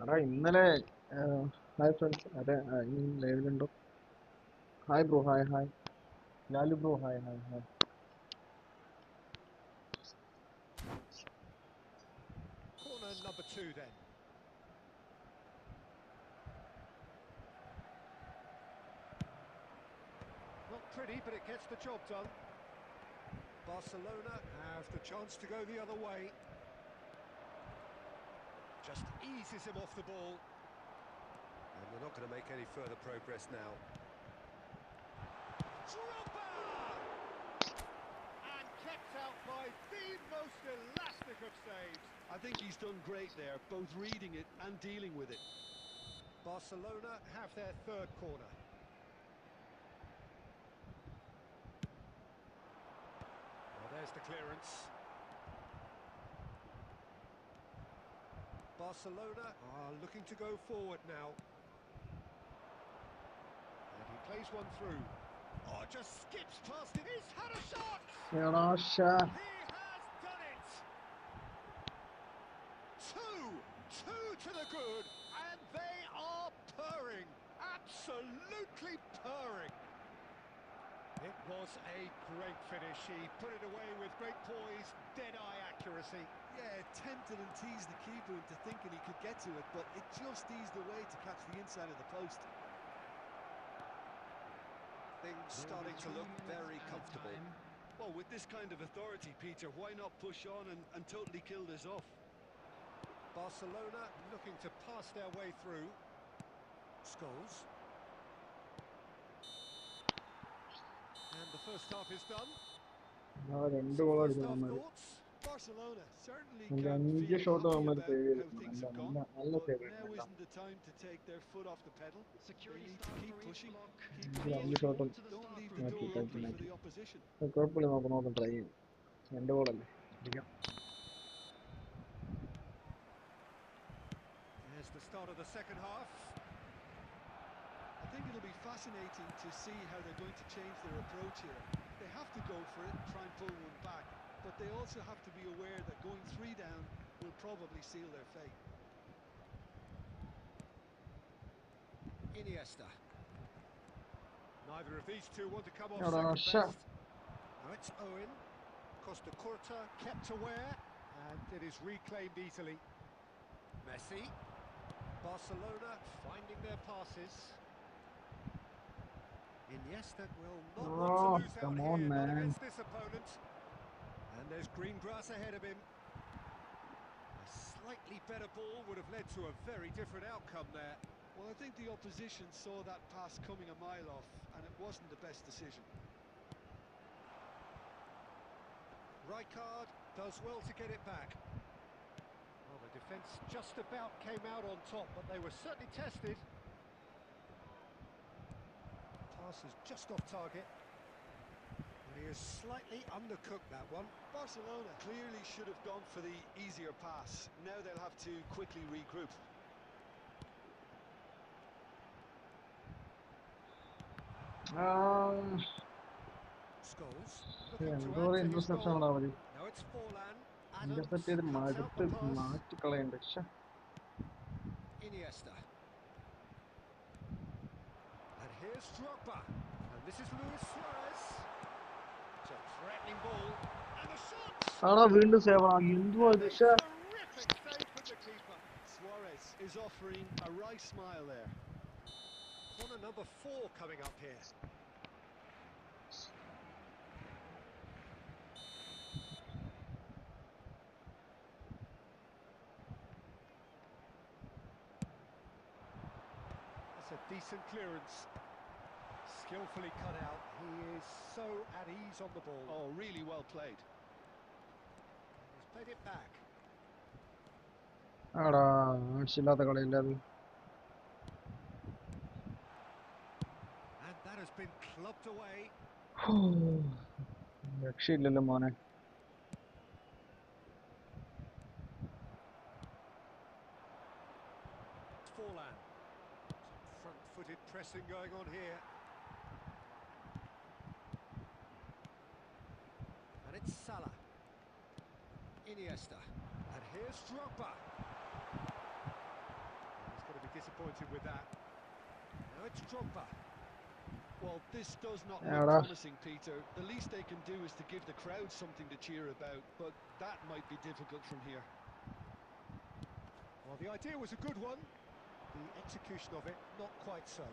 എടാ ഇന്നലെ hi friends അതെ ലൈവിലുണ്ടോ? Hi bro, hi hi Lalu bro, hi hi hi. Corner number two then. Not pretty, but it gets the job done. Barcelona have the chance to go the other way. Just eases him off the ball. And they're not going to make any further progress now. Drogba! And kept out by the most elastic of saves. I think he's done great there, both reading it and dealing with it. Barcelona have their third corner. Well, there's the clearance. Barcelona are looking to go forward now. And he plays one through. Oh, just skips past it. He's had a shot! എടാ Shah. He has done it! Two to the good, and they are purring. Absolutely purring. It was a great finish. He put it away with great poise, dead-eye accuracy. Yeah, tempted and teased the keeper into thinking he could get to it, but it just eased away to catch the inside of the post. Things starting to look very comfortable. Well, with this kind of authority, Peter, why not push on and totally kill this off? Barcelona looking to pass their way through. Scholes. And the first half is done. രണ്ട് So goal first അടിച്ചു half നമ്മൾ. thoughts? Barcelona certainly എനിക്ക് can 5 feel shot happy നമ്മൾ about save how ചെയ്തിട്ടുണ്ട്. things have നല്ല gone, നല്ല but save now ചെയ്തിട്ടുണ്ട്. isn't the time to take their foot off the pedal. They need to keep pushing, keep എനിക്ക് 5 feeling. ഷോട്ടും Don't leave the door open for the opposition. കുഴപ്പമില്ല, നോക്കാം try ചെയ്യും. 2 ഗോളല്ലേ അടിക്കാം. Here's the start of the second half. I think it'll be fascinating to see how they're going to change their approach here. They have to go for it and try and pull one back, but they also have to be aware that going 3 down will probably seal their fate. Iniesta. Neither of these two want to come off എടാ second Shah. best. Now it's Owen. Costa Curta kept aware, and it is reclaimed easily. Messi. Barcelona finding their passes. Iniesta will not want to lose out come here, on, not man. against this opponent. And there's green grass ahead of him. A slightly better ball would have led to a very different outcome there. Well, I think the opposition saw that pass coming a mile off, and it wasn't the best decision. Rijkaard does well to get it back. Well, the defence just about came out on top, but they were certainly tested. Pass is just off target. And he has slightly undercooked that one. Barcelona clearly should have gone for the easier pass. Now they'll have to quickly regroup. Scholes looking to എന്തോ add ഒരു to his interception goal. ആണോ അവര് Now it's Forlan. Adams intercept ചെയ്ത് cuts out മടുത്ത് the pass. മാറ്റിക്കളയണ്ട. Iniesta. And here's Drogba. And this is Luis Suarez. It's a threatening ball. And the shot! ആണോ വീണ്ടും save ആണോ? എന്തുവാ And ഇത്? a terrific save from the keeper. Suarez is offering a right smile there. Corner number 4 coming up here. That's a decent clearance. Skillfully cut out. He is so at ease on the ball. Oh, really well played. He's played it back. ആടാ ആവശ്യമില്ലാത്ത കളിയല്ലേ അത്. And that has been clubbed away. രക്ഷയില്ലല്ലോ മോനെ. Forlan. Some front-footed pressing going on here. And it's Salah. Iniesta. And here's Drogba. disappointed with that. Now it's Drogba. Well, this does not look എടാ promising, Peter. The least they can do is to give the crowd something to cheer about, but that might be difficult from here. Well, the idea was a good one. The execution of it, not quite so.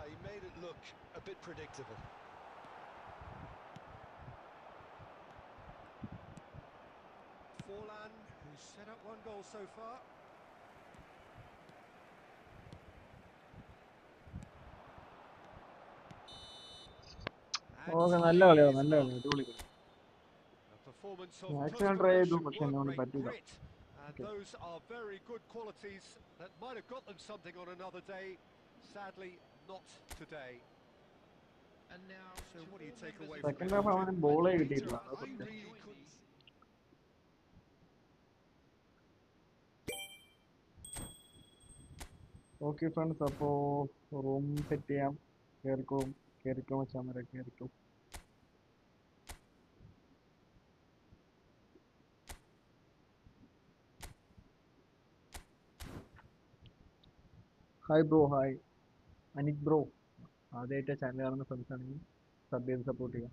He made it look a bit predictable. Forlan, who's set up one goal so far. And okay time നല്ല കളിയാണ് is നല്ല up. കളി അടിപൊളി കളി A performance of maximum try ചെയ്തു perspiration, പക്ഷെ work എന്നെ കൊണ്ട് rate, പറ്റിയില്ല grit. And okay those are very good qualities that might have got them something on another day. Sadly, not today. And now, So to what do you all take members away of from the it, second half Adrian? അവന് ബോളേ Peter, കിട്ടിയിട്ടില്ല അതാ I പ്രശ്നം really couldn't. Okay friends അപ്പോൾ room set ചെയ്യാം കയറിക്കോ കയറിക്കോ വെച്ചാൽ വരെ കയറിക്കോ hi bro hi Anik bro ആദ്യമായിട്ട് ചാനൽ കാണുന്ന ഫ്രണ്ട്സ് ആണെങ്കിൽ സബ് ചെയ്ത് സപ്പോർട്ട് ചെയ്യാം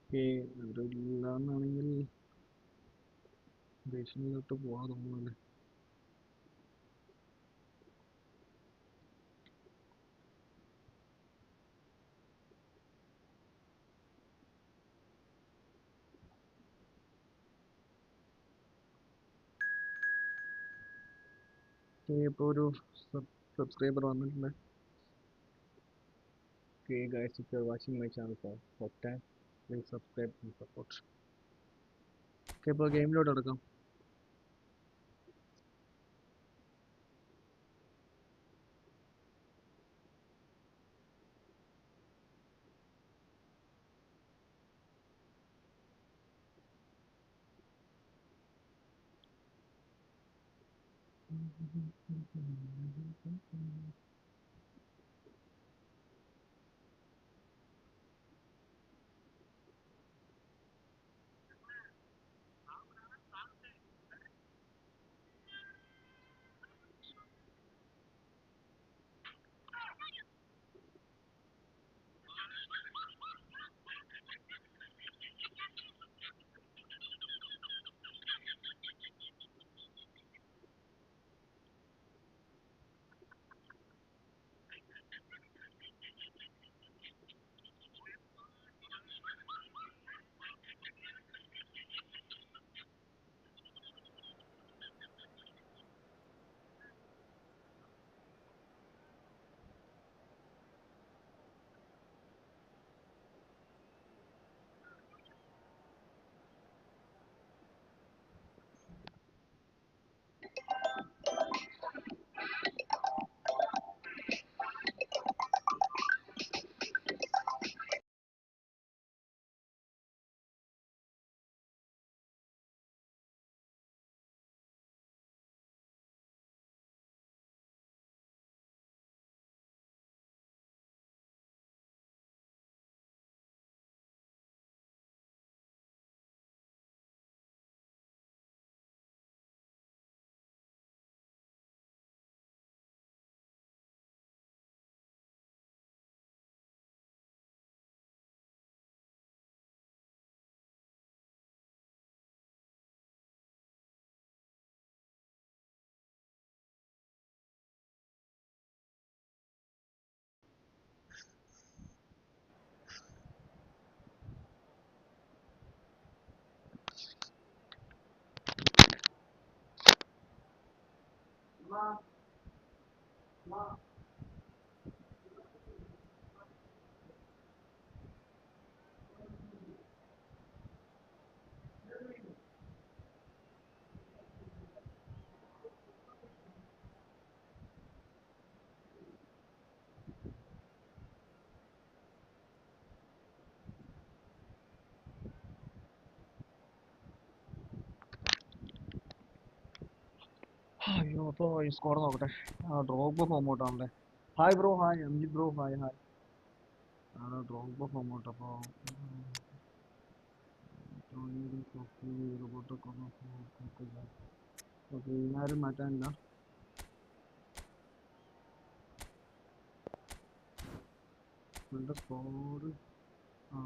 ഓക്കെ അവരില്ലാന്നാണെങ്കിൽ ദേശങ്ങളിലോട്ട് പോകാൻ തോന്നുന്നല്ലേ ഇപ്പോൾ ഒരു സബ്സ്ക്രൈബർ വന്നിട്ടുണ്ട് okay guys if you are watching my channel for first time please subscribe and support okay ഇപ്പോൾ ഗെയിമിലോട്ട് എടുക്കാം അയ്യോ, അപ്പോൾ ഈ സ്കോർ നോക്കട്ടെ. ഡ്രോപ്പ് ഫോം ഔട്ടാണല്ലേ. Hi bro, hi Amjith bro, hi hi. Drop form out. അപ്പോൾ ഓക്കെ, ഇന്നാരും മാറ്റാനില്ല. സ്കോർ ആ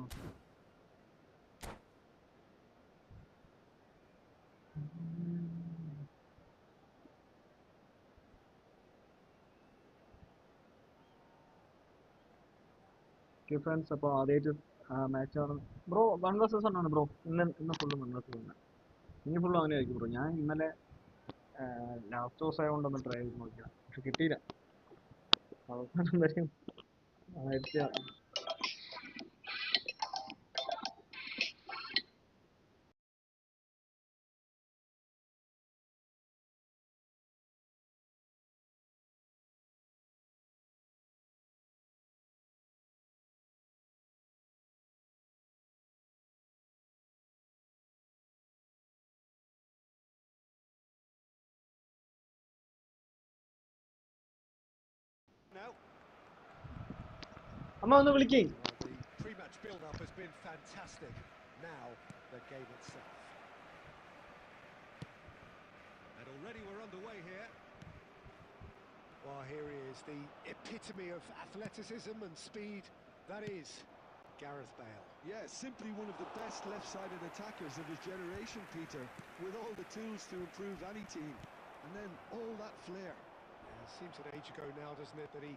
ഓക്കെ ഫ്രണ്ട്സ്, അപ്പോൾ ആദ്യമായിട്ട് മാച്ചാണ് ബ്രോ. 1 vs 1 ആണ് ബ്രോ. ഇന്ന് ഫുള്ള് 1 vs 1. ഇനി ഫുള്ള് അങ്ങനെ ആയിരിക്കും ബ്രോ. ഞാൻ ഇന്നലെ ലാസ്റ്റ് ദിവസം ആയതുകൊണ്ടൊന്ന് ട്രൈ ചെയ്ത് നോക്കിയാൽ, പക്ഷെ കിട്ടിയില്ല. അവസാനം വരെയും ആയിരത്തി Now, അമ്മ ഒന്ന് വിളിക്കേ. well, the pre-match build-up has been fantastic. Now, the game itself. And already we're underway here. Well, here he is, the epitome of athleticism and speed. That is Gareth Bale. Yeah, simply one of the best left-sided attackers of his generation, Peter, with all the tools to improve any team. And then all that flair. Yeah, it seems an age ago now, doesn't it, that he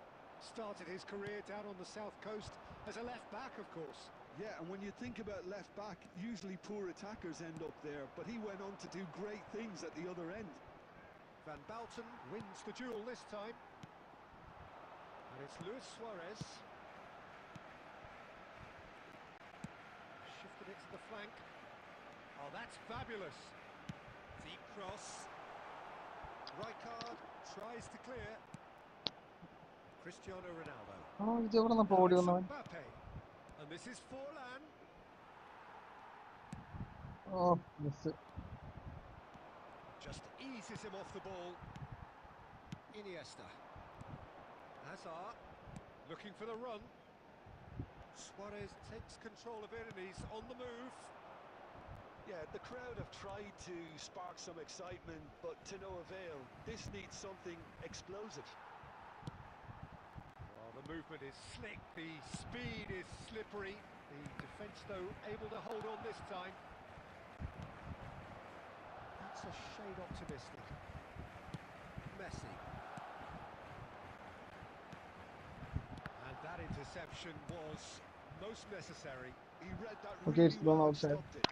started his career down on the south coast as a left-back, of course. Yeah, and when you think about left-back, usually poor attackers end up there, but he went on to do great things at the other end. Van Balten wins the duel this time. And it's Luis Suarez. Shifted it to the flank. Oh, that's fabulous. Deep cross. Rijkaard tries to clear. Cristiano Ronaldo. ഇത് എവിടെ നിന്ന് Now ഓടി it's വന്നവൻ? Mbappe. And this is Forlan. ഓ miss. Just eases him off the ball. Iniesta. Hazard looking for the run. Suarez takes control of it and he's on the move. Yeah, the crowd have tried to spark some excitement, but to no avail. This needs something explosive. Well, the movement is slick, the speed is slippery. The defence, though, able to hold on this time. That's a shade optimistic. Messi. And that interception was most necessary. He read that Okay, really it's gone well and outside. stopped it.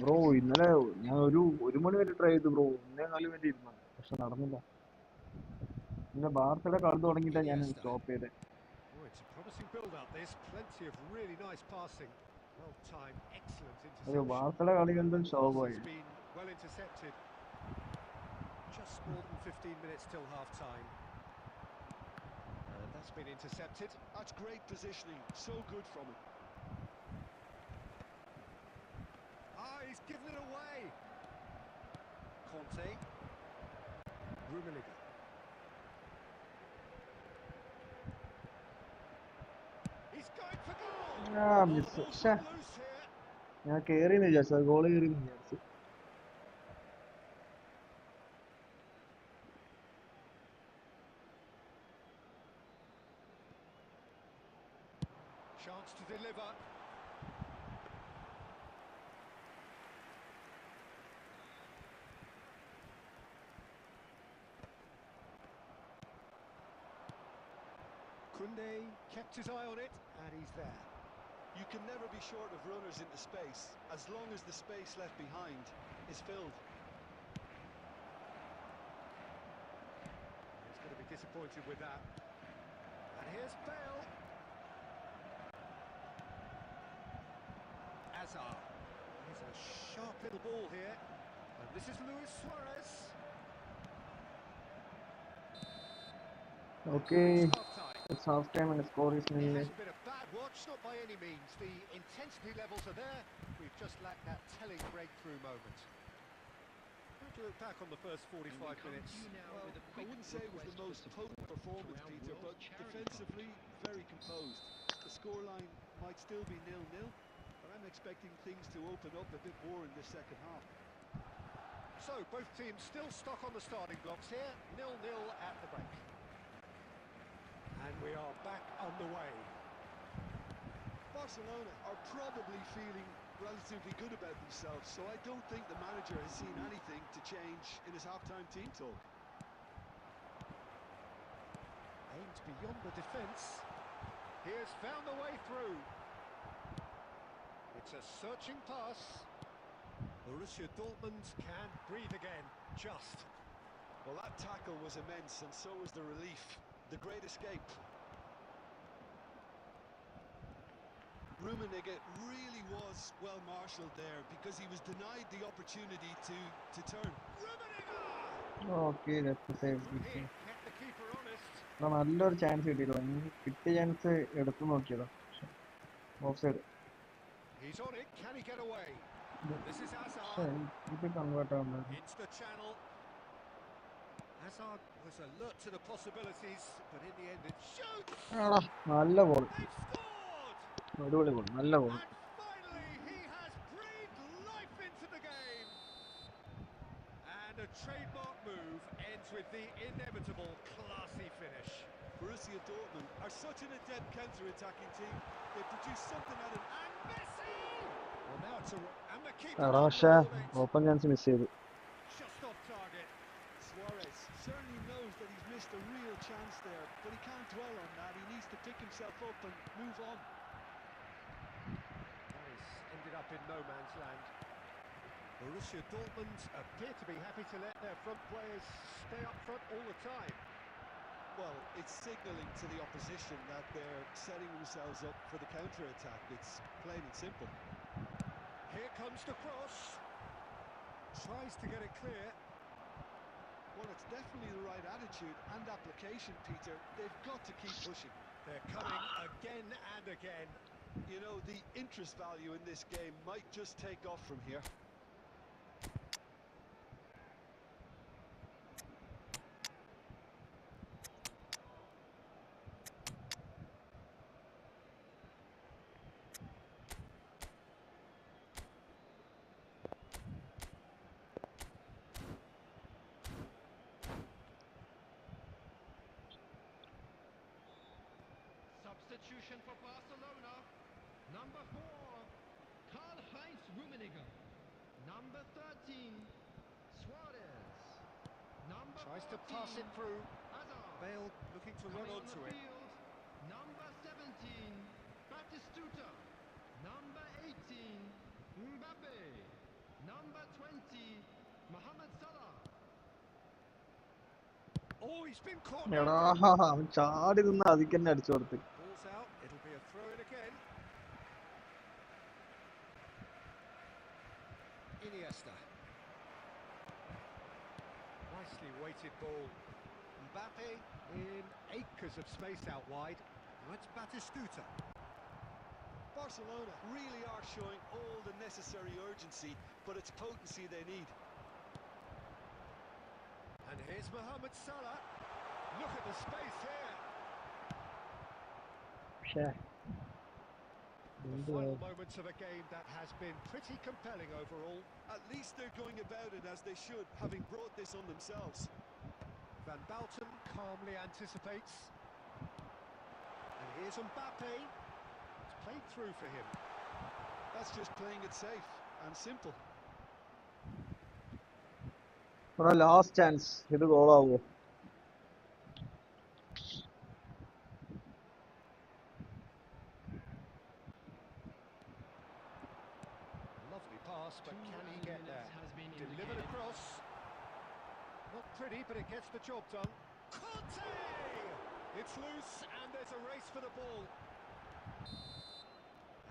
Bro ഇന്നലെ ഞാൻ ഒരു മണി വരെ try ചെയ്തു bro. 1:15 വരെ ഇരുന്നു, പക്ഷെ നടന്നില്ല. പിന്നെ ബാർസയുടെ കളി തുടങ്ങിയിട്ടാണ് ഞാൻ Iniesta. സ്റ്റോപ്പ് ചെയ്തത്. Oh, it's a promising build-up this. Plenty of really nice passing. Well-timed, excellent അയ്യോ, interception. ബാർസയുടെ കളി കണ്ടും Pass ഷോപ്പായി. has been well intercepted. Just more than 15 minutes till half-time. And that's been intercepted. That's great positioning, so good from him. Ah, he's given it away. Conte. Rummenigge. He's going for goal. ആ Oh, the miss. ball's പക്ഷേ come loose here. ഞാൻ കയറിയെന്ന് വിചാരിച്ചു, goal കയറിയെന്ന് വിചാരിച്ചു. Chance to deliver. Koundé kept his eye on it, and he's there. You can never be short of runners into space, as long as the space left behind is filled. disappointed with that. And here's Bale. Hazard. He's a sharp little ball here. And this is Luis Suarez. Okay, It's half-time. it's half time and the score is It nil. hasn't been a bad watch, not by any means. The intensity levels are there. We've just lacked that telling breakthrough moment. How to look back on the first 45 minutes? Well, I wouldn't say it was the most potent performance, Peter, but defensively, very composed. The scoreline might still be 0-0, but I'm expecting things to open up a bit more in the second half. So, both teams still stuck on the starting blocks here. 0-0 at the break. And we are back underway. Barcelona are probably feeling relatively good about themselves, so I don't think the manager has seen anything to change in his half-time team talk. Aimed beyond the defence. He has found the way through. It's a searching pass. Borussia Dortmund can breathe again, just. Well, that tackle was immense, and so was the relief. The great escape. Rummenigge really was well marshalled there because he was denied the opportunity to turn. Okay, that's the save. Good hit, kept the keeper honest. നല്ലൊരു chance കിട്ടിയില്ല, കിട്ടിയ chance എടുത്തു നോക്കിയതാ, of side. He's on it, can he get away? This is Hazard. ഇത് convert ആവുന്നത്. Into the channel. Hazard was alert to the possibilities, but in the end it shoots. നല്ല ball, They've scored! അടിപൊളി ball, നല്ല ball. And finally he has breathed life into the game. And a trademark move ends with the inevitable classy finish. Borussia Dortmund are such an adept counter-attacking team. They produce something out of... And Messi! Well, now it's and the keeper എടാ പക്ഷേ open chance miss ചെയ്തു. just off target. Suarez certainly knows that he's missed a real chance there, but he can't dwell on that. He needs to pick himself up and move on. He's ended up in no man's land. Borussia Dortmund appear to be happy to let their front players stay up front all the time. Well, it's signalling to the opposition that they're setting themselves up for the counter-attack. It's plain and simple. Here comes the cross. Tries to get it clear. Well, it's definitely the right attitude and application, Peter. They've got to keep pushing. They're coming again and again. You know, the interest value in this game might just take off from here. Substitution for Barcelona. Number 4, Karl-Heinz Rummenigge. Number 13, Suarez. Number Tries 14, to pass it through. Hazard. Bale looking to run Coming on onto the it. field, number 17, Batistuta. Number 18, Mbappe. Number 20, Mohamed Salah. Oh, he's been caught. എടാ അവൻ ചാടി നിന്ന് അതിക്ക് തന്നെ അടിച്ചു കൊടുത്ത്. Ball's out. It'll be a throw in again. Iniesta. Nicely weighted ball. Mbappe in acres of space out wide. Now it's Batistuta. Barcelona really are showing all the necessary urgency, but it's potency they need. And here's Mohamed Salah. Look at the space here. പക്ഷേ The final moments of a game that has been pretty compelling overall. At least they're going about it as they should, having brought this on themselves. Van Balten calmly anticipates. And here's Mbappe. It's played through for him. That's just playing it safe and simple. Last chance, ഇത് ഗോളാവോ? Lovely pass, but can he get there? Has been Delivered across. Not pretty, but it gets the job done. Conte! It's loose and there's a race for the ball.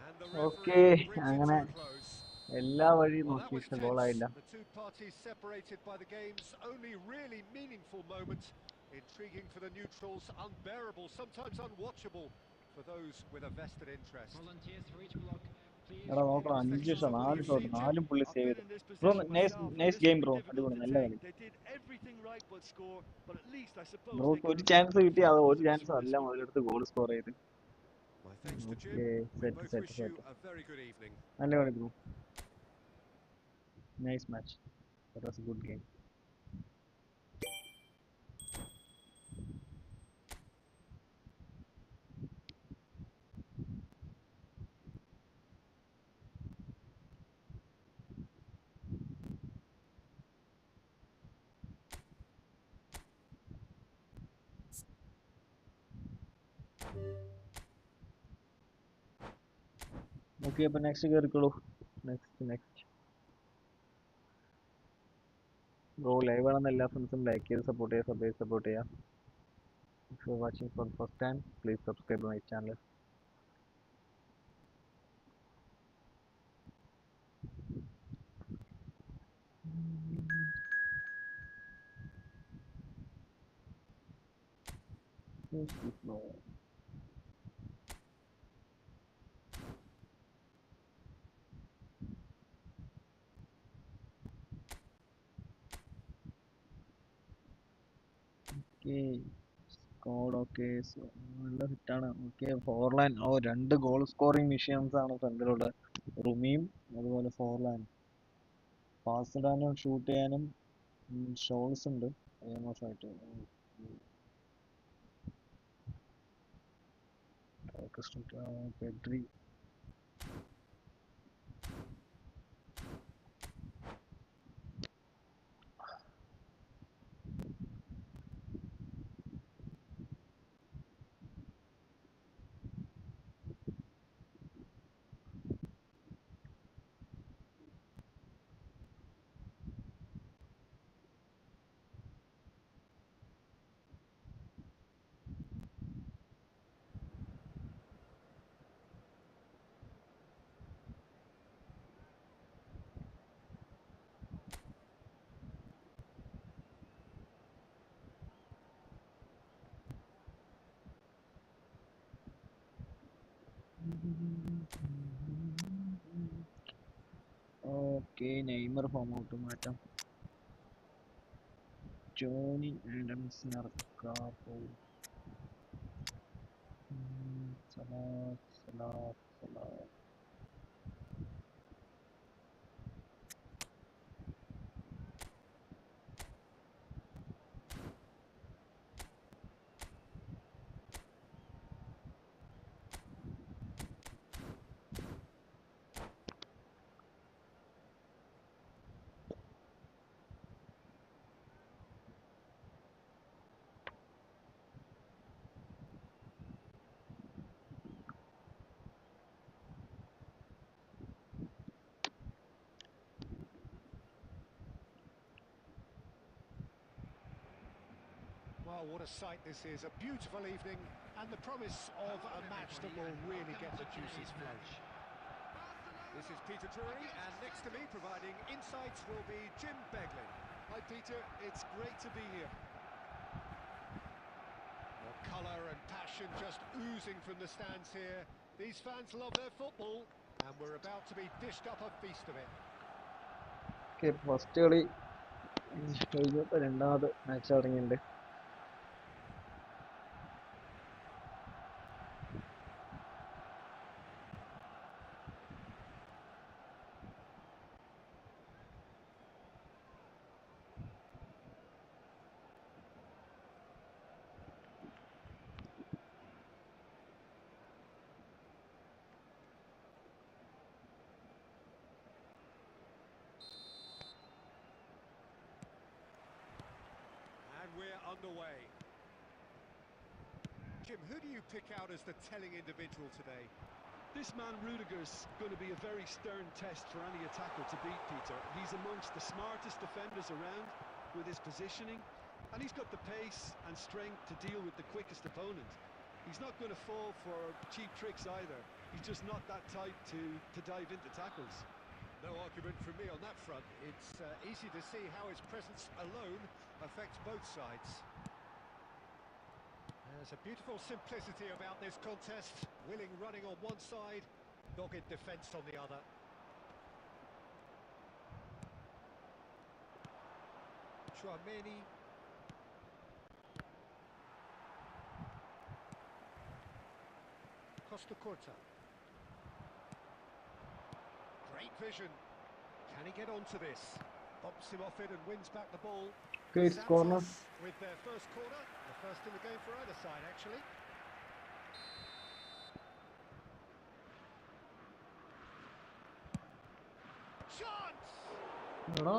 And the Okay, referee brings it to അങ്ങനെ a close. എല്ലാ വഴിയും Well, that നോക്കി was പക്ഷെ tense. ഗോളായില്ല. The two parties separated by the game's only really meaningful moment. Intriguing for the neutrals, unbearable, sometimes unwatchable for those with a vested interest. Volunteers for each block. Please എടാ remain നോക്കണം, on 5 station. Shot, 4 shot, 4 പുള്ളി I've save been ചെയ്തു. in this bro position nice myself, and nice this game will be bro, difficult അടിപൊളി, to നല്ല take. കളി. They did everything right but score, but at least I suppose they ബ്രോക്ക് can ഒരു remember chance the കിട്ടി, അത് ഒരു fundamentals chance from അല്ല this one. മുതലെടുത്ത് ഗോൾ സ്കോർ ചെയ്ത്. My thanks to Jim. Okay, We set both set wish you set. a very good evening. നല്ല കളി bro, nice match, that was a good game. Okay, അപ്പോൾ next കയറിക്കോളൂ. Next bro live ആണെന്ന് എല്ലാ ഫ്രണ്ട്സും like ചെയ്ത് support ചെയ്യുക. If you are watching for the first time, please subscribe to my channel. Okay, നല്ല ഹിറ്റാണ്. Okay, Forlan, 2 goal scoring missions ആണ് ഫ്രണ്ടിലുള്ള റുമിയും അതുപോലെ ഫോർലാൻ. പാസ് ഇടാനും ഷൂട്ട് ചെയ്യാനും ഷോൾസ് ഉണ്ട് മോശമായിട്ട്. Pedri okay, Neymar form out മാറ്റാം. ജോണി ആഡംസ് ഇറക്കാം. Salah. Well, what a sight this is. A beautiful evening and the promise of a match that will really get the juices flowing. This is Peter Drury, and next to me providing insights will be Jim Beglin. Hi Peter, it's great to be here. Well, colour and passion just oozing from the stands here. These fans love their football and we're about to be dished up a feast of it. Okay, first കളി കഴിഞ്ഞപ്പോൾ രണ്ടാമത് match തുടങ്ങിയിട്ടുണ്ട്. We're underway. Jim, who do you pick out as the telling individual today? This man Rudiger's going to be a very stern test for any attacker to beat, Peter. He's amongst the smartest defenders around with his positioning. And he's got the pace and strength to deal with the quickest opponent. He's not going to fall for cheap tricks either. He's just not that type to dive into tackles. No argument from me on that front. It's easy to see how his presence alone affects both sides. There's a beautiful simplicity about this contest. Willing running on one side, dogged defence on the other. Chouameni. Costa Curta. Great vision. Can he get onto this? Bumps him off it and wins back the ball. Okay, it's corner. Santos with their first corner. The first in the game for either side, actually. Chance! എടാ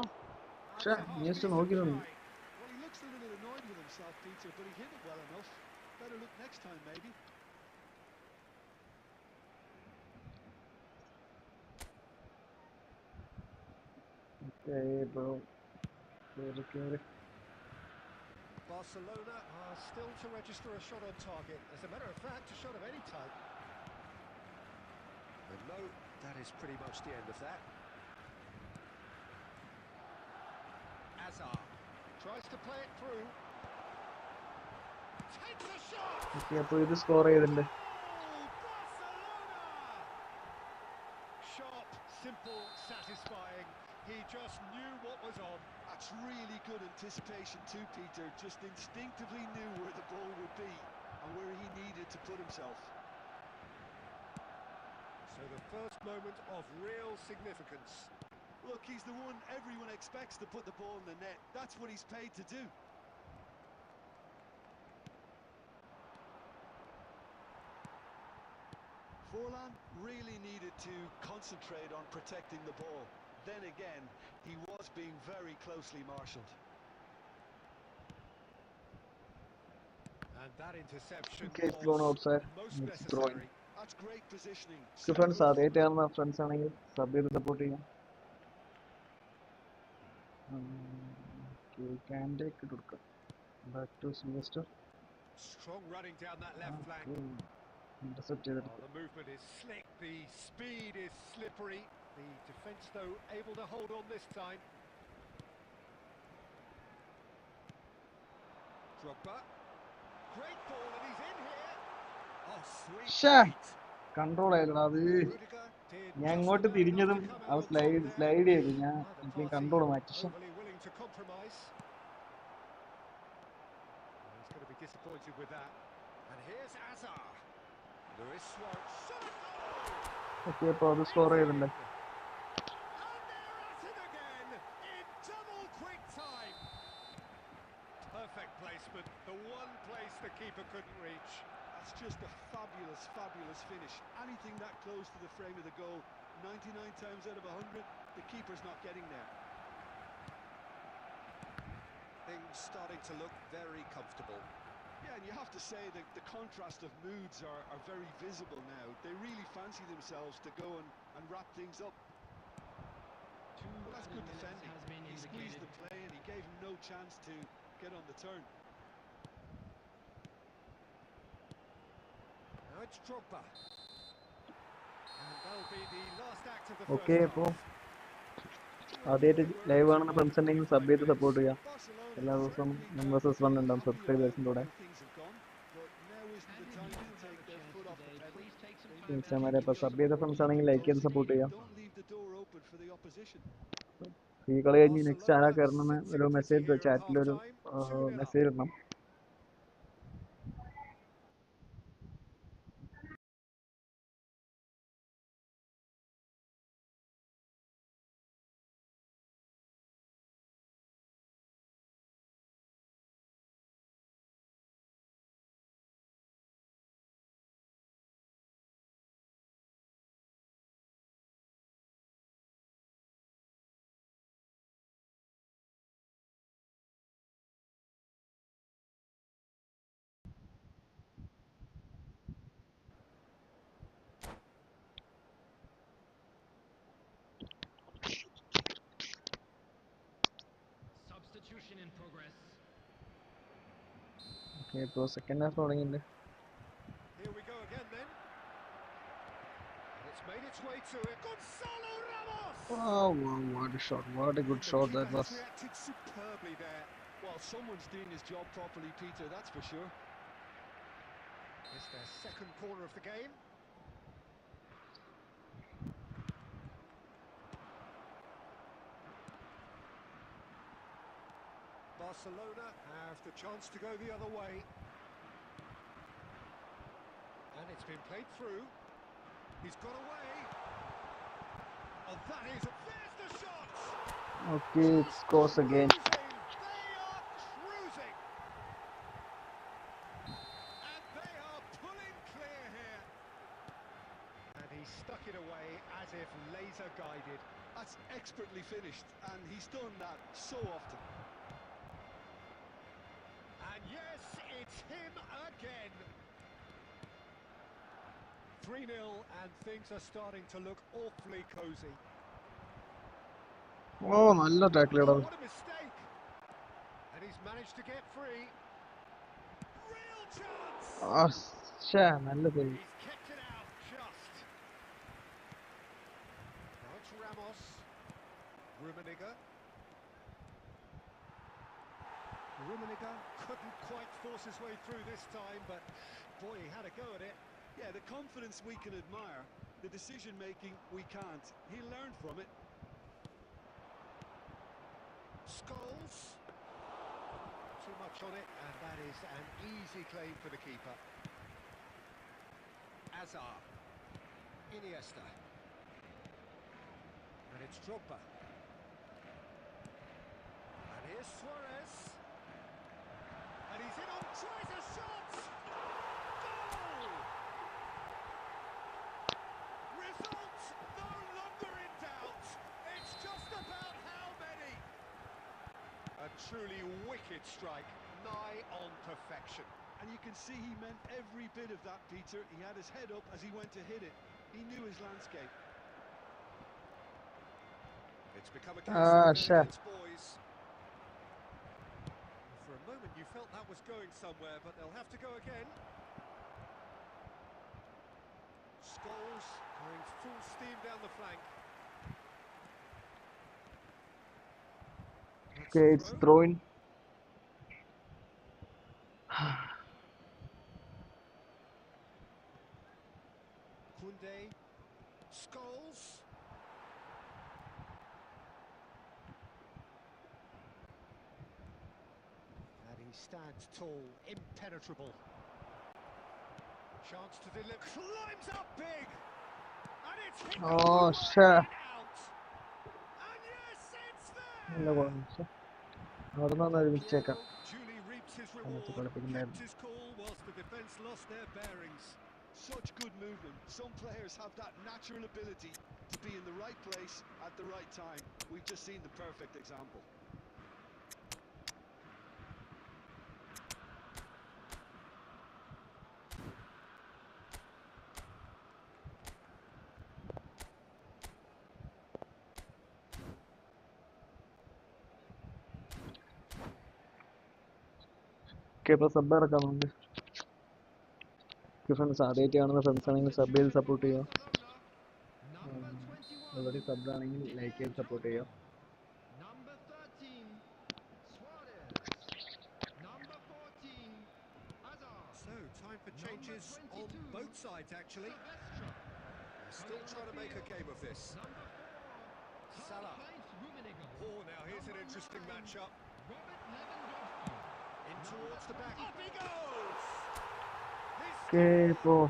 That's a half just decent നോക്കിയിരുന്നു. try. Well, he looks a little annoyed with himself, Peter, but he hit it well enough. Better look next time, maybe. Okay, bro. Carry. Barcelona are still to register a shot on target. As a matter of fact, a shot of any type. And no, that is pretty much the end of that. Azar tries to play it through. Takes a shot! Okay, അപ്പോൾ ഇത് score ചെയ്തിട്ടുണ്ട്. Barcelona! Sharp, simple, satisfying. He just knew what was on. That's really good anticipation too, Peter. Just instinctively knew where the ball would be and where he needed to put himself. So the first moment of real significance. Look, he's the one everyone expects to put the ball in the net. That's what he's paid to do. Forlan really needed to concentrate on protecting the ball. Then again, he was being very closely marshalled. And that interception Okay, it's was thrown outside. most It's throwing. necessary. That's great positioning. Okay, friends, ആദ്യമായിട്ട് കാണുന്ന friends ആണെങ്കിൽ sub ചെയ്ത് support ചെയ്യാം. Can take it കൊടുക്കാം. Back to Sylvester. Strong running down that left flank. Intercept Oh, ചെയ്തിട്ട്. the movement is slick, the speed is slippery. The defence, though, able to hold on this time. Drogba. Great ball, and he's in here. Oh, sweet Sure. feet. Control ആയിരുന്നു അത്. Rudiger did ഞാൻ just അങ്ങോട്ട് about തിരിഞ്ഞതും enough to come ആ out on top slide there. ചെയ്തു. ഞാൻ Neither എനിക്ക് party control മാറ്റി. overly willing to compromise. He's going to be disappointed with that. And here's Azar. Luis Suarez. Shot a goal! Okay, അപ്പോൾ അത് score ചെയ്തിട്ടുണ്ട്. And they're at it again in double quick time. Perfect placement, the one place the keeper couldn't reach. That's just a fabulous, fabulous finish. Anything that close to the frame of the goal, 99 times out of 100, the keeper's not getting there. Things starting to look very comfortable. Yeah, and you have to say that the contrast of moods are very visible now. They really fancy themselves to go and wrap things up. Well, that's good defending. He squeezed the play and he gave him no chance to get on the turn. Now it's Drogba. And that'll be the last act of the Okay, first അപ്പോൾ half. ആദ്യമായിട്ട് live കാണുന്ന friends ഉണ്ടെങ്കിൽ sub ചെയ്ത് support ചെയ്യാം. എല്ലാ ദിവസവും 1 vs 1 ഉണ്ടാവും സബ്സ്ക്രൈബേഴ്സിൻ്റെ കൂടെ. ഇൻസ്റ്റാഗ്രാമിൽ അപ്പോൾ സബ് ചെയ്ത ഫ്രണ്ട്സ് ആണെങ്കിൽ ലൈക്ക് ചെയ്ത് സപ്പോർട്ട് ചെയ്യാം. ഈ കളി കഴിഞ്ഞ് നെക്സ്റ്റ് ആരാ കയറണമെന്ന് ഒരു മെസ്സേജ് ചാറ്റിലൊരു മെസ്സേജ് ഇടണം. Substitution in progress. ഇപ്പോൾ സെക്കൻഡ് ഹാഫ് തുടങ്ങിയിട്ടുണ്ട്. Here we go again then. And it's made its way to it. Gonzalo Ramos! Wow, wow, what a shot, what a good The shot keeper that was. has reacted superbly there. Well, someone's doing his job properly, Peter, that's for sure. It's their second corner of the game. Barcelona have the chance to go the other way. And it's been played through. He's got away. Oh, that is... There's the shot! Okay, it scores again. They are cruising. And they are pulling clear here. And he stuck it away as if laser guided. That's expertly finished, and he's done that so often. And yes, it's him again. 3-0, and things are starting to look awfully cosy. Oh, നല്ല tackle Oh, ഇടാ. what a mistake! And he's managed to get free. Real chance! നല്ല save. He's kept it out just. Now it's Ramos. Rummenigge. Rummenigge couldn't quite force his way through this time, but boy, he had a go at it. Yeah, the confidence we can admire, the decision-making we can't. He learned from it. Scholes. Too much on it, and that is an easy claim for the keeper. Azar. Iniesta. And it's Drogba. And here's Suarez. And he's in on, tries a shot! Goal! Result no longer in doubt. It's just about how many. A truly wicked strike, nigh on perfection. And you can see he meant every bit of that, Peter. He had his head up as he went to hit it. He knew his landscape. It's become a case of men Sure. against boys. For a moment you felt that was going somewhere, but they'll have to go again. Scholes going full steam down the flank. That's Okay, a it's throw. throwing. Koundé. Scholes. And he stands tall, impenetrable. Chance to deliver. Climbs up big. And it's hit the Oh, woodwork sure. and out. And yes, it's നല്ല there. കുറച്ച് അവിടെ നിന്ന് ഒരുമിച്ചേക്കാം. Piero duly reaps his അങ്ങനത്തെ reward. കളിപ്പിക്കുന്നുണ്ടായിരുന്നു. Kept his cool whilst the defence lost their bearings. Such good movement. Some players have that natural ability to be in the right place at the right time. We've just seen the perfect example. Okay, ഇപ്പോൾ sub ഇറക്കാം നമുക്ക്. Friends ആദ്യമായിട്ട് കാണുന്ന friends ആണെങ്കിൽ sub ചെയ്ത് support ചെയ്യുക. Already sub ആണെങ്കിൽ like ചെയ്ത് സപ്പോർട്ട് ചെയ്യുക. Number 13, Suarez. Number 14, Azar. So, time for changes on both sides, actually. Silvestre. Still trying to make a game of this. Number 4, Salah. Karl-Heinz Rummenigge. Oh, now here's an interesting matchup. Robert Lewandowski. In towards the back. Up he goes! He's okay, ഇപ്പോൾ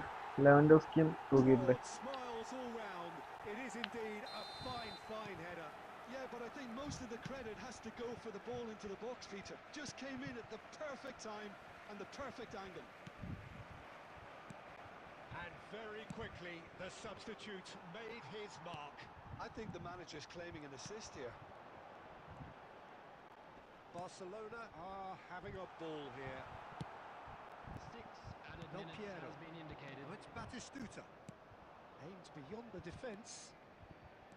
ലെവൻഡോസ്കിയും തൂക്കിയിട്ടുണ്ട്. broad smiles all round. It is indeed a fine, fine header. Yeah, but I think most of the credit has to go for the ball into the box, Peter. Just came in at the perfect time and the perfect angle. And very quickly, the substitute made his mark. I think the manager's claiming an assist here. Barcelona are having a ball here. 6 added Del minutes Piero. has been indicated. Now it's Batistuta. Aims beyond the defence.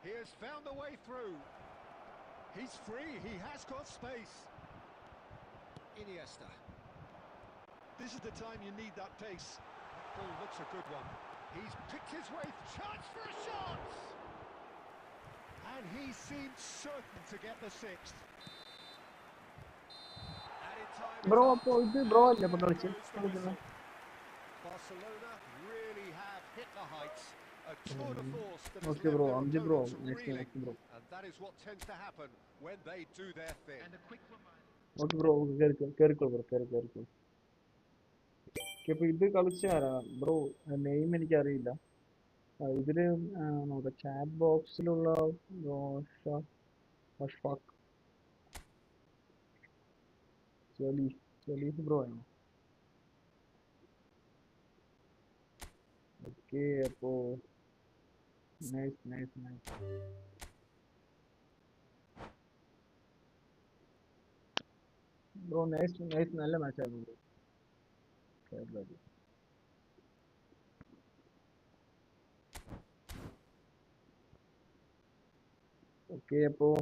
He has found a way through. He's free, he has got space. Iniesta. This is the time you need that pace. That ball looks a good one. He's picked his way. Chance for a shot! And he seemed certain to get the sixth. Added time is bro up, അപ്പോൾ ഇത് and bro അല്ലേ ഇപ്പൊ there goes the കളിക്കുന്നത്? whistle. Barcelona really have hit the heights. A tour de force that has okay left bro, their Amjith bro, opponents next reeling. Next bro. And that is what tends to happen when they do their thing. And a quick reminder. Okay bro, കേറിക്കോളൂ bro, കേറിക്കോളൂ. Okay, അപ്പൊ ഇത് കളിച്ചാരാ bro? Name എനിക്കറിയില്ല. ഇതില് നോക്കാം, chat ബോക്സിലുള്ള Ashfaq Saleef bro ആണോ? ഓക്കെ, അപ്പോ nice nice nice bro, nice nice, നല്ല മാച്ചായിരുന്നു ബ്രോ. കേരളത്തിൽ. ഓക്കെ, അപ്പോൾ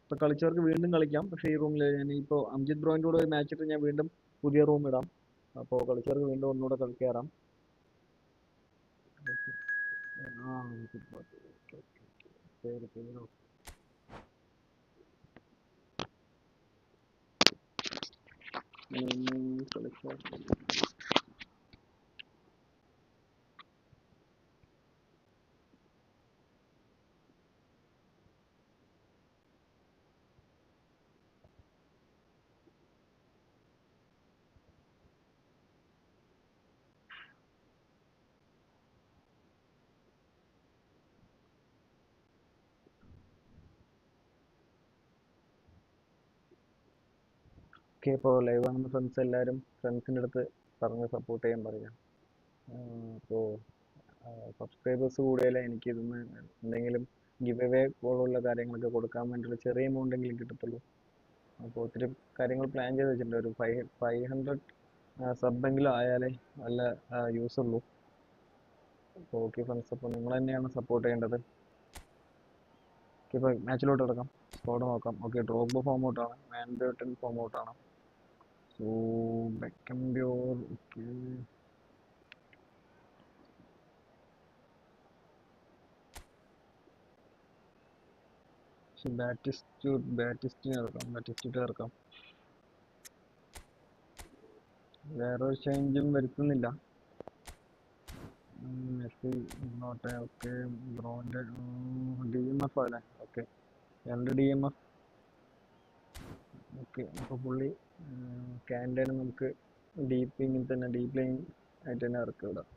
ഇപ്പൊ കളിച്ചവർക്ക് വീണ്ടും കളിക്കാം. പക്ഷേ ഈ റൂമിൽ ഞാൻ ഇപ്പോൾ അംജിത് ബ്രോയിൻ്റെ കൂടെ ഒരു മാച്ച് ഇട്ട് ഞാൻ വീണ്ടും പുതിയ റൂം ഇടാം. അപ്പോൾ കളിച്ചവർക്ക് വീണ്ടും ഒന്നുകൂടെ കളിക്കാറാം. ആ, പേര് പേരോ കളിക്കാം. ഓക്കെ, ഇപ്പോൾ ലൈവ് കാണുന്ന ഫ്രണ്ട്സ് എല്ലാവരും ഫ്രണ്ട്സിൻ്റെ അടുത്ത് പറഞ്ഞ് സപ്പോർട്ട് ചെയ്യാൻ പറയാം. അപ്പോൾ സബ്സ്ക്രൈബേഴ്സ് കൂടിയാലേ എനിക്ക് ഇതൊന്ന് എന്തെങ്കിലും ഗിവ് അവേ പോലുള്ള കാര്യങ്ങളൊക്കെ കൊടുക്കാൻ വേണ്ടിയിട്ട് ചെറിയ എമൗണ്ടെങ്കിലും കിട്ടത്തുള്ളൂ. അപ്പോൾ ഒത്തിരി കാര്യങ്ങൾ പ്ലാൻ ചെയ്ത് വെച്ചിട്ടുണ്ട്. ഒരു 500 സബെങ്കിലും ആയാലേ നല്ല യൂസ് ഉള്ളൂ. അപ്പോൾ ഓക്കെ ഫ്രണ്ട്സ്, അപ്പോൾ നിങ്ങൾ തന്നെയാണ് സപ്പോർട്ട് ചെയ്യേണ്ടത്. ഓക്കെ, ഇപ്പോൾ മാച്ചിലോട്ട് കിടക്കാം, സ്കോഡ് നോക്കാം. ഓക്കെ, ഡ്രോഗ്ബ ഫോം ഔട്ടാണ്, വാൻബേർട്ടൻ ഫോം ഔട്ടാണ്. സോ ബെക്കംബ്യോർ, ഓക്കെ, ബാറ്റിസ്റ്റിനെ ഇറക്കാം. വേറെ ഒരു ചേഞ്ചും വരുത്തുന്നില്ല. മെസ്സി നോട്ടെ. ഓക്കെ, ബ്രോൻ്റെ DMF അല്ലേ? Okay, 2 DMF. ഓക്കെ, അപ്പോൾ പുള്ളി ക്യാൻഡേനെ നമുക്ക് ഇങ്ങനെ തന്നെ ഡീപ്പ് ലൈൻ ആയിട്ട് തന്നെ ഇറക്കി വിടാം.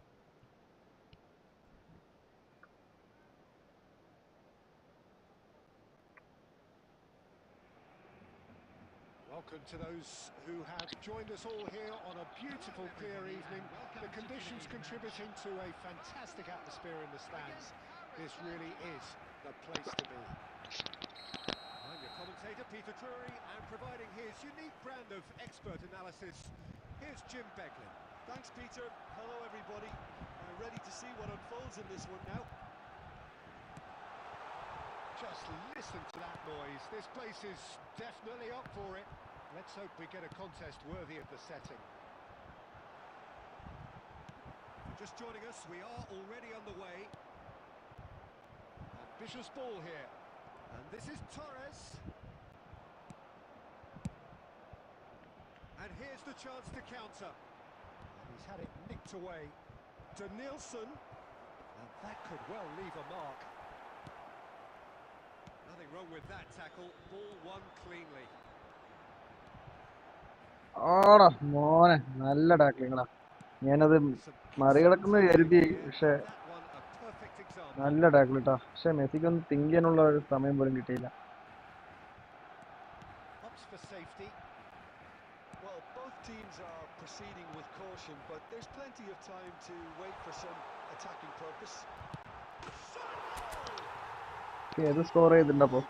Welcome to those who have joined us all here on a beautiful, clear evening. The conditions contributing to a fantastic atmosphere in the stands. This really is the place to be. I'm your commentator, Peter Drury, and providing his unique brand of expert analysis, here's Jim Beglin. Thanks, Peter. Hello, everybody. Ready to see what unfolds in this one now. Just listen to that noise. This place is definitely up for it. Let's hope we get a contest worthy of the setting. Just joining us, we are already on the way. Ambitious ball here. And this is Torres. And here's the chance to counter. And he's had it nicked away. To Nielsen. And that could well leave a mark. Nothing wrong with that tackle. Ball won cleanly. ആടാ മോനെ, നല്ല ടാക്ലിങ്ങളാ. ഞാനത് മറികടക്കുന്നത് കരുതി, പക്ഷെ That one a perfect example. നല്ല tackle കേട്ടോ. പക്ഷെ മെസ്സിക്കൊന്നും think ചെയ്യാനുള്ള ഒരു സമയം പോലും കിട്ടിയില്ല. Opts for safety. Well, both teams are proceeding with caution, but there's plenty of time to wait for some attacking purpose. ഏത് സ്കോർ ചെയ്തിട്ടുണ്ട് അപ്പോൾ?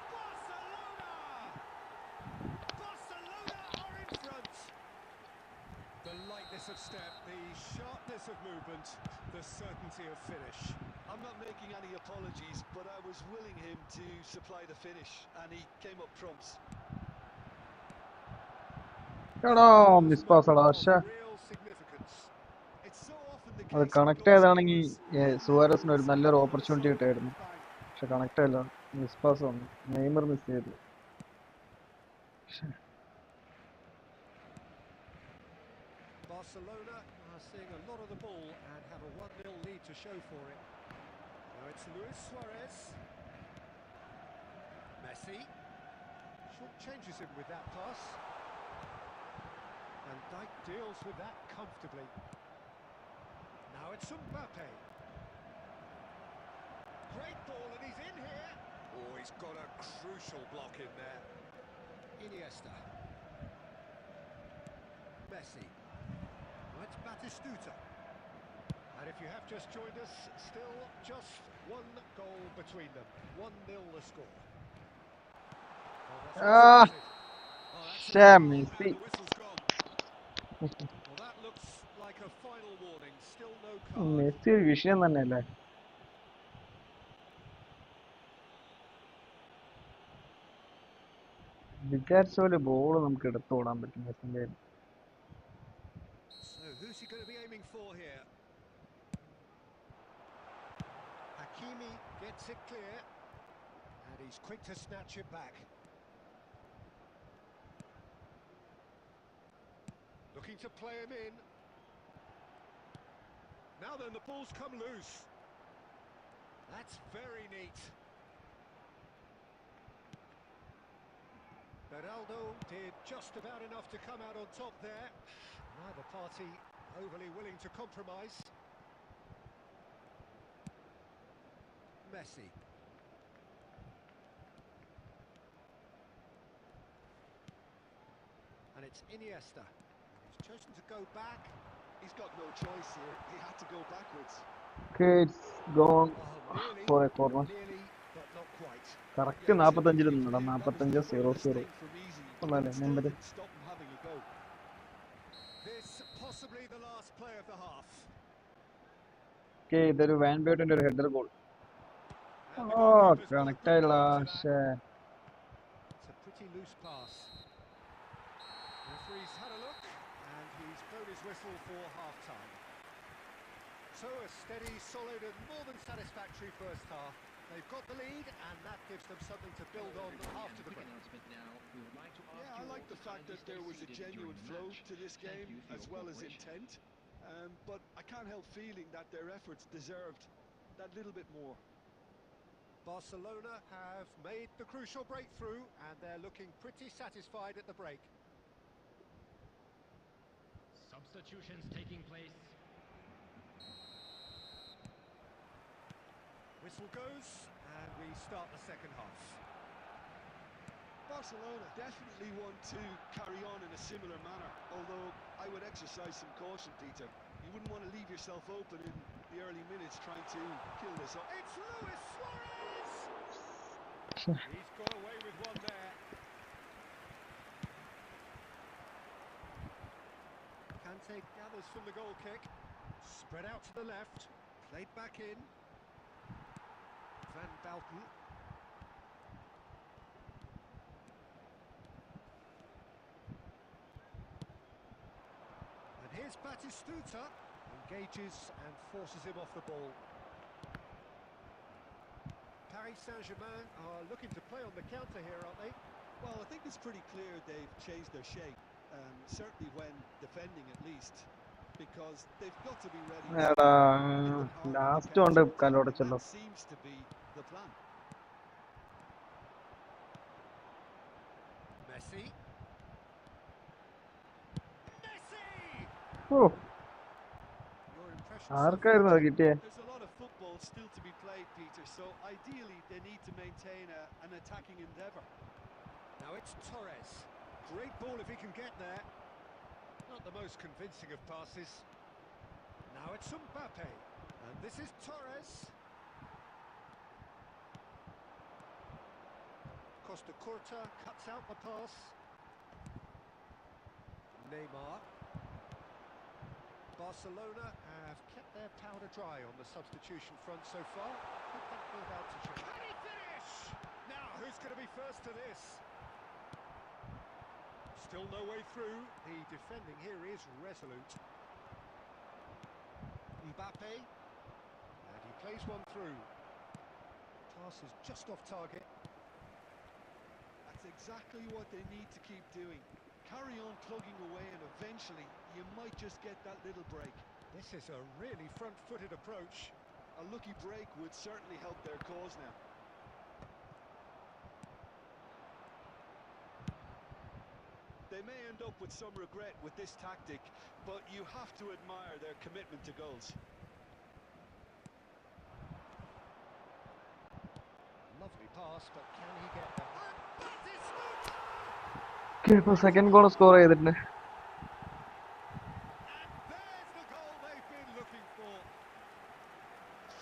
Barcelona are in front. The lightness of step, the sharpness of movement, the certainty of finish. I'm not making any apologies, but I was willing him to supply the finish, and he came up trumps. എടാ Those miss pass എടാ moments of പക്ഷേ real significance. It's so often the അത് case with connect goal ചെയ്താണെങ്കിൽ scorers. 1-0 സുവാരസിന് and ഒരു നല്ലൊരു suddenly the opportunity result കിട്ടായിരുന്നു. comes back. പക്ഷെ connect ആയില്ല. Miss pass വന്നു. Neymar miss ചെയ്തു. Barcelona are seeing a lot of the ball and have a 1-0 lead to show for it. Now it's Luis Suarez. Messi. Short changes him with that pass. And Dijk deals with that comfortably. Now it's Mbappe. Great ball and he's in here. Oh, he's got a crucial block in there. Iniesta. Messi. Well, it's Batistuta. And if you have just joined us, still just one goal between them. 1-0 the score. Oh, that's Ah, intercepted. Oh, that's a shame, foul, Messi. and the whistle's gone. Well, that looks like a final warning. Still no card. Messi ഒരു വിഷയം തന്നെയല്ലേ. വിചാരിച്ച പോലെ ball നമുക്ക് എടുത്തു ഓടാൻ പറ്റും മെസ്സിന്റെ. So who's he going to be aiming for here? Hakimi gets it clear, and he's quick to snatch it back. Looking to play him in. Now then, the ball's come loose. That's very neat. Ronaldo did just about enough to come out on top there. Neither party overly willing to compromise. Messi. And it's Iniesta. He's chosen to go back. He's got no choice here. He had to go backwards. Okay, it's gone Oh, nearly, for a corner. nearly, but not quite. Correct 45 നിന്നടാ. 45-0-0 From easy. ഒന്നല്ലേ Still number. didn't stop him having a go. This possibly the last play of the half. Okay, ഇതൊരു van ബേട്ടിന്റെ ഒരു header goal. And the ഓ goalkeeper's got a connect good ആയില്ല. guard to that. പക്ഷേ It's a pretty loose pass. Referee's had a look, and he's blown his whistle for half-time. So a steady, solid and more than satisfactory first half. They've got the lead, and that gives them something to build on after the break. Yeah, I like the fact that there was a genuine flow to this game as well as intent. But I can't help feeling that their efforts deserved that little bit more. Barcelona have made the crucial breakthrough, and they're looking pretty satisfied at the break. Substitutions taking place. Whistle goes, and we start the second half. Barcelona definitely want to carry on in a similar manner, although I would exercise some caution, Peter. You wouldn't want to leave yourself open in the early minutes trying to kill this off. It's Luis Suarez! He's got away with one there. Kante gathers from the goal kick. Spread out to the left. Played back in. Van Balken. And here's Batistuta. Engages and forces him off the ball. Paris Saint-Germain are looking to play on the counter here, aren't they? Well, I think it's pretty clear they've changed their shape, certainly when defending at least, because they've got to be ready. എടാ last കൊണ്ട് കലോടച്ചല്ലോ. That seems to be the plan. Messi. Messi! Oh Your impression so ആർക്കായിരുന്നു അത് കിട്ടിയേ? There's a lot of football still to be played, Peter, so ideally they need to maintain an attacking endeavour. Now it's Torres. Great ball if he can get there. Not the most convincing of passes. Now it's Mbappe. And this is Torres. Costa Curta cuts out the pass. Neymar. Barcelona have kept their powder dry on the substitution front so far. Could that be about to change? Can he finish? Now, who's going to be first to this? Still no way through. The defending here is resolute. Mbappe. And he plays one through. Pass is just off target. That's exactly what they need to keep doing. Carry on plugging away and eventually you might just get that little break. This is a really front-footed approach. A lucky break would certainly help their cause now. They may end up with some regret with this tactic, but you have to admire their commitment to goals. Lovely pass, but can he get there? And that is Okay, ഇപ്പോൾ second goal score ചെയ്തിട്ടുണ്ട്. And there's the goal they've been looking for.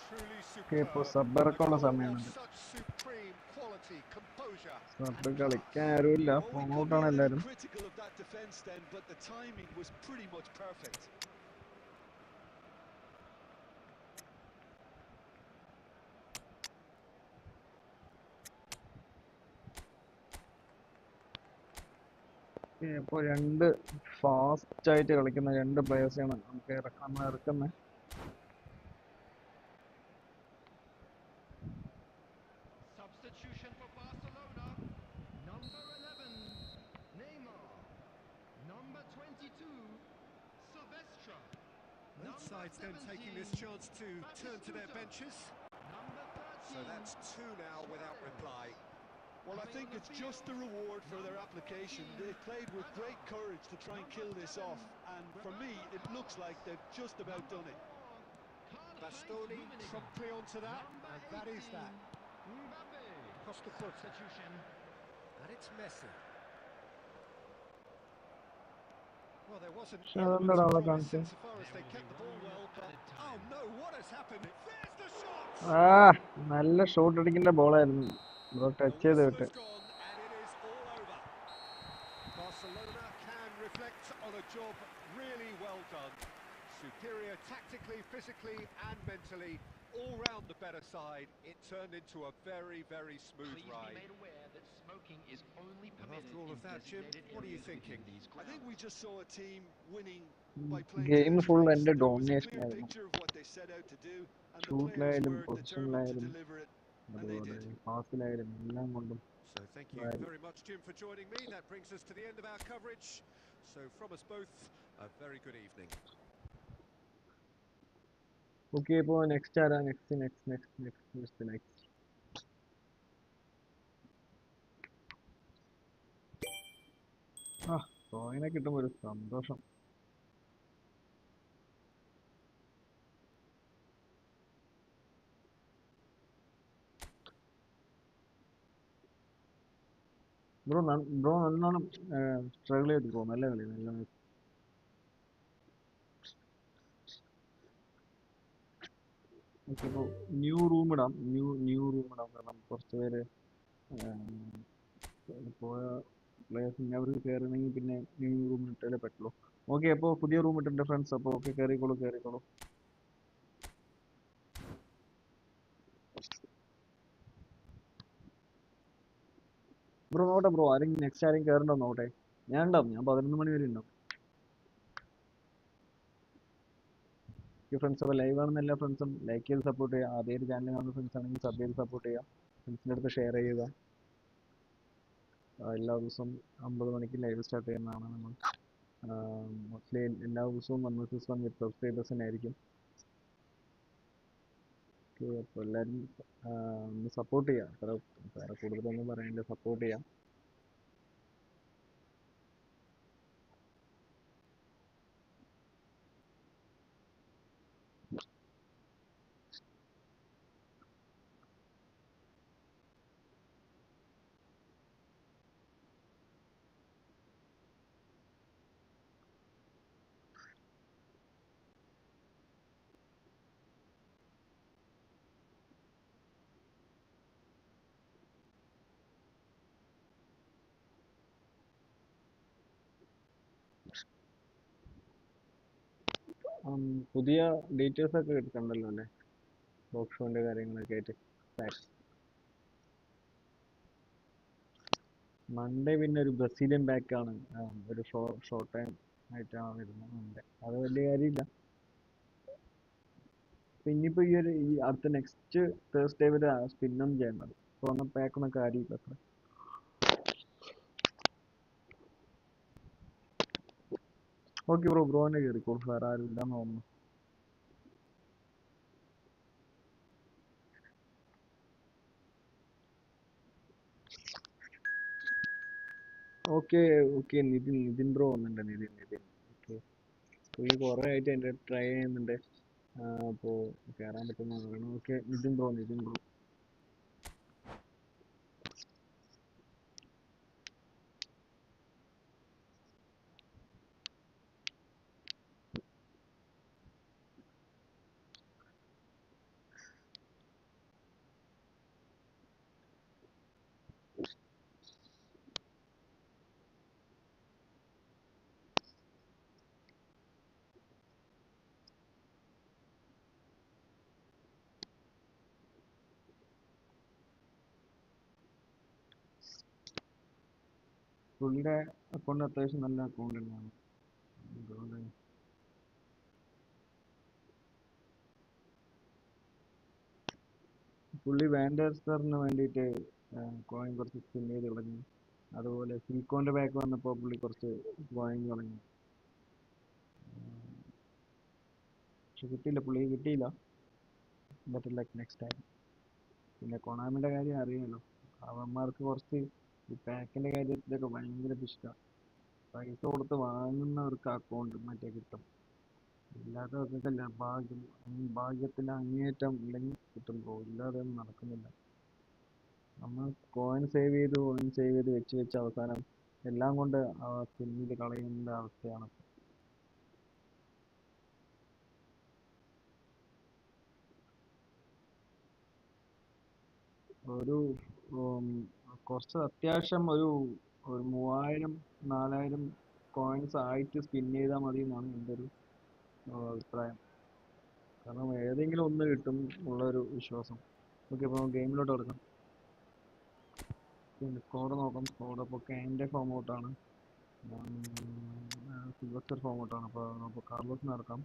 Truly Okay, ഇപ്പോൾ superb. Sub ഇറക്കാനുള്ള സമയമുണ്ട്. Such supreme quality, composure. Sub കളിക്കാൻ ആരുമില്ല, Well, we form could be ഔട്ടാണ് a little എല്ലാവരും. critical of that defence then, but the timing was pretty much perfect. ഇപ്പോൾ രണ്ട് fast ആയിട്ട് കളിക്കുന്ന രണ്ട് പ്ലേയേഴ്സാണ് നമുക്ക് ഇറക്കുന്നത്. Substitution for Barcelona. Number 11, Neymar. Number 22, Silvestre. Both sides then taking this chance to turn to their benches. Number 13. So that's two now without reply. Well, I think it's just the reward for their application. They played with great courage to try and kill this off, and for me, it looks like they've just about done it. Bastoni promptly onto that, and that is that. Mbappe. Costa put, Substitution. and it's Messi. Well, there was an Sure, element no, of no, promise can't insofar as they kept the ball well, but oh no, what has happened? There's the shot! നല്ല shot അടിക്കുന്ന ബോളായിരുന്നു bro, The touch ചെയ്ത് whistle വിട്ട്. has gone, and it is all over. Barcelona can reflect on a job really well done. Superior tactically, physically, and mentally. All round the better side. It turned into a very, very smooth Please ride. be made aware that smoking is only And permitted after all of in that, Jim, designated what are you areas thinking? within these I think we grounds. just saw a team winning by playing to game their full strengths. എൻ്റെ There was a domination clear ആയിരുന്നു. picture of what they set out to do, and the players ഷൂട്ടിലായാലും were determined to പൊസിഷനിലായാലും deliver it, and they did. അതുപോലെ പാസിലായാലും എല്ലാം കൊണ്ടും. So thank you very much, Jim, for joining me. That brings us to the end of our coverage. So from us both, a very good evening. Okay, ഇപ്പോൾ next ആരാ? Next സോയിനെ കിട്ടുമ്പോൾ ഒരു സന്തോഷം. Bro നല്ലോണം struggle ചെയ്ത് പോകും. നല്ല കളി, നല്ല ഓക്കെ. ഇപ്പോൾ ന്യൂ റൂം ഇടാം, കാരണം കുറച്ച് പേര് പോയ പ്ലേയേഴ്സ് അവർ കയറണമെങ്കിൽ പിന്നെ ന്യൂ റൂം ഇട്ടാലേ പറ്റുള്ളൂ. ഓക്കെ, അപ്പോൾ പുതിയ റൂം ഇട്ടിട്ടുണ്ട് ഫ്രണ്ട്സ്. അപ്പോൾ ഓക്കെ, കയറിക്കോളൂ. ബ്രോ നോട്ടെ ബ്രോ, നെക്സ്റ്റ് ആരെങ്കിലും കയറണ്ടോ നോട്ടെ. ഞാൻ ഉണ്ടാവും, ഞാൻ 11 മണി വരെ ഉണ്ടാവും. ഫ്രണ്ട്സ്, അപ്പോൾ ലൈവ് ആണെന്ന് എല്ലാ ഫ്രണ്ട്സും ലൈക്ക് ചെയ്ത് സപ്പോർട്ട് ചെയ്യുക. ആദ്യമായിട്ട് ചാനൽ കാണുന്ന ഫ്രണ്ട്സ് ആണെങ്കിൽ സബ് ചെയ്ത് സപ്പോർട്ട് ചെയ്യുക. ഫ്രണ്ട്സിൻ്റെ അടുത്ത് ഷെയർ ചെയ്യുക. എല്ലാ ദിവസവും 50 മണിക്ക് ലൈവ് സ്റ്റാർട്ട് ചെയ്യുന്നതാണ് നമ്മൾ. മോസ്റ്റ്ലി എല്ലാ ദിവസവും 1 വിത്ത് സബ്സ്ക്രൈബേഴ്സ് തന്നെ ആയിരിക്കും. ഓക്കെ, അപ്പോൾ എല്ലാവരും ഒന്ന് സപ്പോർട്ട് ചെയ്യുക. വേറെ കൂടുതലൊന്നും പറയാനില്ല, സപ്പോർട്ട് ചെയ്യാം. പുതിയ ഡീറ്റെയിൽസ് ഒക്കെ കിട്ടുന്നുണ്ടല്ലോ അല്ലേ, ടോക്ക് ഷോൻ്റെ കാര്യങ്ങളൊക്കെ ആയിട്ട്. മൺഡേ പിന്നെ ഒരു ബ്രസീലിയൻ ബാക്കാണ്, ഒരു ഷോർട്ട് ടൈം ആയിട്ടാണ് വരുന്നത് മൺഡേ. അത് വലിയ കാര്യമില്ല. ഇനിയിപ്പോ ഈ അടുത്ത നെക്സ്റ്റ് തേഴ്സ്ഡേ വരെ സ്പിന്നൊന്നും ചെയ്യണ്ടത്. ഇപ്പൊ വന്ന പാക്കൊന്നും കാര്യമില്ല അത്ര. ഓക്കെ ബ്രോ, ബ്രോനെ കയറിക്കോളൂ, വേറെ ആരും ഇല്ലാന്ന് തോന്നുന്നു. ഓക്കെ ഓക്കെ, നിതിൻ ബ്രോ വന്നിട്ടുണ്ട്. നിതിൻ ഓക്കെ. പുള്ളി കുറേ ആയിട്ട് എൻ്റെ ട്രൈ ചെയ്യുന്നുണ്ട്. അപ്പോൾ കയറാൻ പറ്റുന്ന പറയണം. Okay, Nithin bro. പുള്ളിയുടെ അക്കൗണ്ട് അത്യാവശ്യം നല്ല അക്കൗണ്ട് തന്നെയാണ്. അതുകൊണ്ട് പുള്ളി വാൻഡേഴ്സറിന് വേണ്ടിയിട്ട് കോയിൻ കുറച്ച് സ്പിൻ ചെയ്ത് തുടങ്ങി. അതുപോലെ സിൽക്കോന്റെ ബാക്ക് വന്നപ്പോൾ പുള്ളി കുറച്ച് കോയിൻ തുടങ്ങി. പക്ഷെ കിട്ടിയില്ല, പുള്ളിക്ക് കിട്ടിയില്ല. Better luck next time. പിന്നെ കൊണാമിയുടെ കാര്യം അറിയാമല്ലോ, അവന്മാർക്ക് കുറച്ച് ഈ പാക്കിന്റെ കാര്യത്തിലൊക്കെ ഭയങ്കര പിശുക്കാണ്. പൈസ കൊടുത്ത് വാങ്ങുന്നവർക്ക് അക്കൗണ്ട് മറ്റേ കിട്ടും, ഇല്ലാത്തവർക്കല്ല. ഭാഗ്യത്തിന്റെ അങ്ങേയറ്റം ഇല്ലെങ്കിൽ കിട്ടും ബ്രോ, ഇല്ലാതെ ഒന്നും നടക്കുന്നില്ല. നമ്മൾ കോയിൻ സേവ് ചെയ്ത് വെച്ച് അവസാനം എല്ലാം കൊണ്ട് പിന്നീട് കളയുന്ന അവസ്ഥയാണ്. ഒരു കുറച്ച് അത്യാവശ്യം ഒരു 3000-4000 കോയിൻസ് ആയിട്ട് സ്പിൻ ചെയ്താൽ മതി എന്നാണ് എൻ്റെ ഒരു അഭിപ്രായം. കാരണം ഏതെങ്കിലും ഒന്ന് കിട്ടും ഉള്ളൊരു വിശ്വാസം. ഓക്കെ, അപ്പോൾ ഗെയിമിലോട്ട് കിടക്കാം. പിന്നെ സ്കോർ നോക്കാം. സ്കോർ അപ്പോൾ കാൻ്റെ ഫോം ഔട്ടാണ്, സിൽവസ്റ്റർ ഫോം ഔട്ടാണ്. അപ്പോൾ കാർലോസിന് ഇറക്കാം.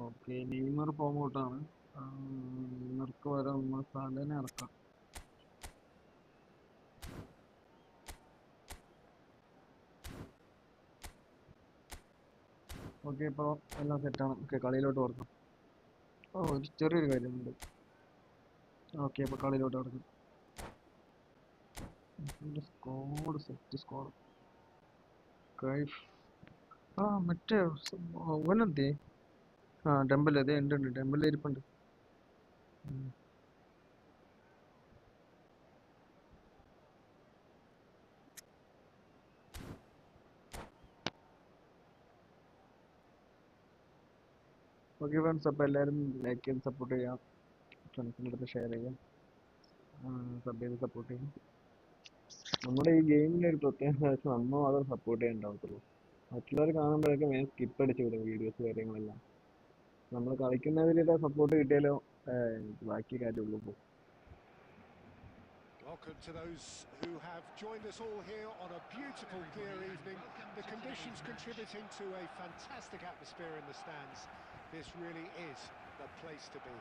ഓക്കെ, നെയ്മർ ഫോം ഔട്ടാണ്. നെയ്മർക്ക് വരെ നമ്മൾ സാലനെ ഇറക്കാം. ഓക്കെ, ഇപ്പോൾ എല്ലാം സെറ്റാണ്. ഓക്കെ, കളിയിലോട്ട് കിടക്കാം. ഒരു ചെറിയൊരു കാര്യമുണ്ട്. ഓക്കെ, അപ്പോൾ കളിയിലോട്ട് കിടക്കാം. Squad set score Kaif. മറ്റേ ഓനെന്തേ? ഡെമ്പൽ അതെ ഉണ്ട്, ഡെമ്പൽ ഇരിപ്പുണ്ട്. ഓക്കെ ഫ്രണ്ട്സ്, അപ്പോൾ എല്ലാവരും ലൈക്ക് ചെയ്ത് സപ്പോർട്ട് ചെയ്യാം, ഫ്രണ്ട്സിൻ്റെ അടുത്ത് ഷെയർ ചെയ്യാം, സബ് ചെയ്ത് സപ്പോർട്ട് ചെയ്യാം. നമ്മുടെ ഈ ഗെയിമിൻ്റെ ഒരു പ്രത്യേകത നമ്മൾ മാത്രം സപ്പോർട്ട് ചെയ്യാനുണ്ടാവത്തുള്ളൂ. മറ്റുള്ളവർ കാണുമ്പോഴൊക്കെ വേഗം സ്കിപ്പ് അടിച്ച് വിടും വീഡിയോസ് കാര്യങ്ങളെല്ലാം. നമ്മൾ കളിക്കുന്നവരുടെ സപ്പോർട്ട് കിട്ടിയാലോ ബാക്കി കാര്യമുള്ളൂ ഇപ്പോൾ. Welcome to those who have joined us all here on a beautiful, clear evening. The conditions contributing to a fantastic atmosphere in the stands. This really is the place to be.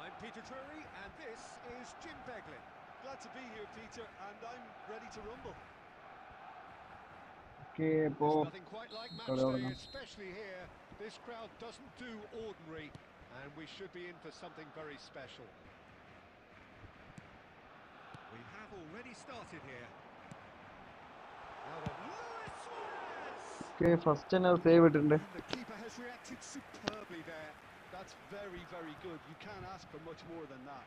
I'm Peter Drury, and this is Jim Beglin. Glad to be here, Peter, and I'm ready to rumble. Okay, അപ്പോൾ There's nothing quite like match day, especially here. This crowd doesn't do ordinary, and we should be in for something very special. We have already started here. Now then, Luis Suarez! Okay, first തന്നെ save ഇട്ടിട്ടുണ്ട്. And the keeper has reacted superbly there. That's very, very good. You can't ask for much more than that.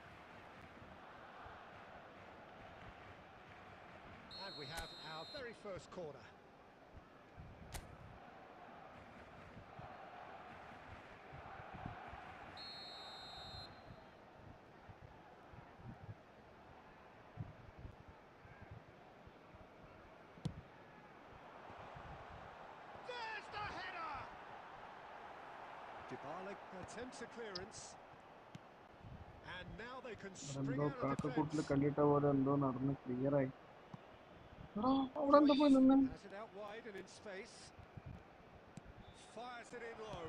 And we have our very first corner. There's the header! Dybala attempts a clearance. And now they can spring എന്തോ out of കാക്കക്കൂട്ടിൽ defence. കല്ലിട്ട പോലെ എന്തോ നടന്ന് ക്ലിയറായി. എടാ അവിടെ എന്താ പോയി നിന്ന്? Has it out wide and in space. Fires it in low.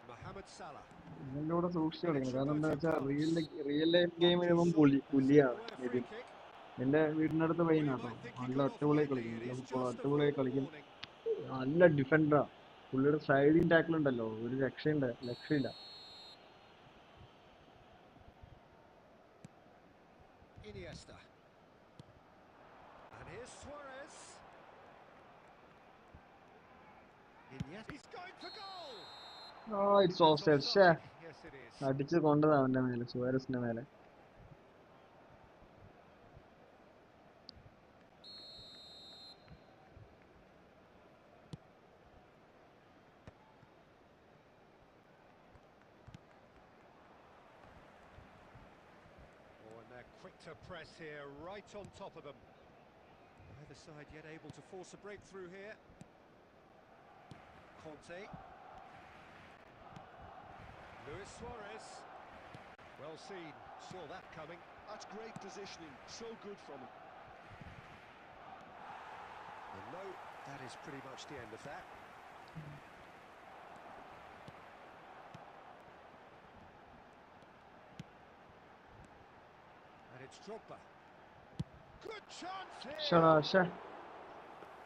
Mohamed Salah. ഇതിന്റെ കൂടെ സൂക്ഷിച്ചു കളിക്കണം. കാരണം എന്താ Introverted വെച്ചാൽ pose. റിയൽ ലൈഫ് ഗെയിമിന് ഇവൻ Son has given പുലിയാണ് away a free Nitin. kick. എന്റെ വീടിന്റെ അടുത്ത് Well, you പയ്യനാട്ടോ, might think he നല്ല got off അടിപൊളിയായി lightly. കളിക്കും, It നല്ല is ഫുട്ബോൾ just a അടിപൊളിയായി verbal കളിക്കും, warning. നല്ല ഡിഫൻഡറാ. പുള്ളിയുടെ സ്ലൈഡിങ് ടാക്കിൾ ഉണ്ടല്ലോ, ഒരു രക്ഷയില്ല. Iniesta. And here's Suarez. Iniesta. He's going for goal. It's It's of side. ഷേ, offside. Yes, it is. അടിച്ച് കൊണ്ടതാ അവന്റെ മേലെ, സുവാരസിന്റെ മേലെ. Oh, and they're quick to press here, right on top of them. Neither side yet able to force a breakthrough here. Conte. Luis Suarez. Well seen, saw that coming. That's great positioning, so good from him. And no, that is pretty much the end of that. And it's Drogba. Good chance here! ഷേ.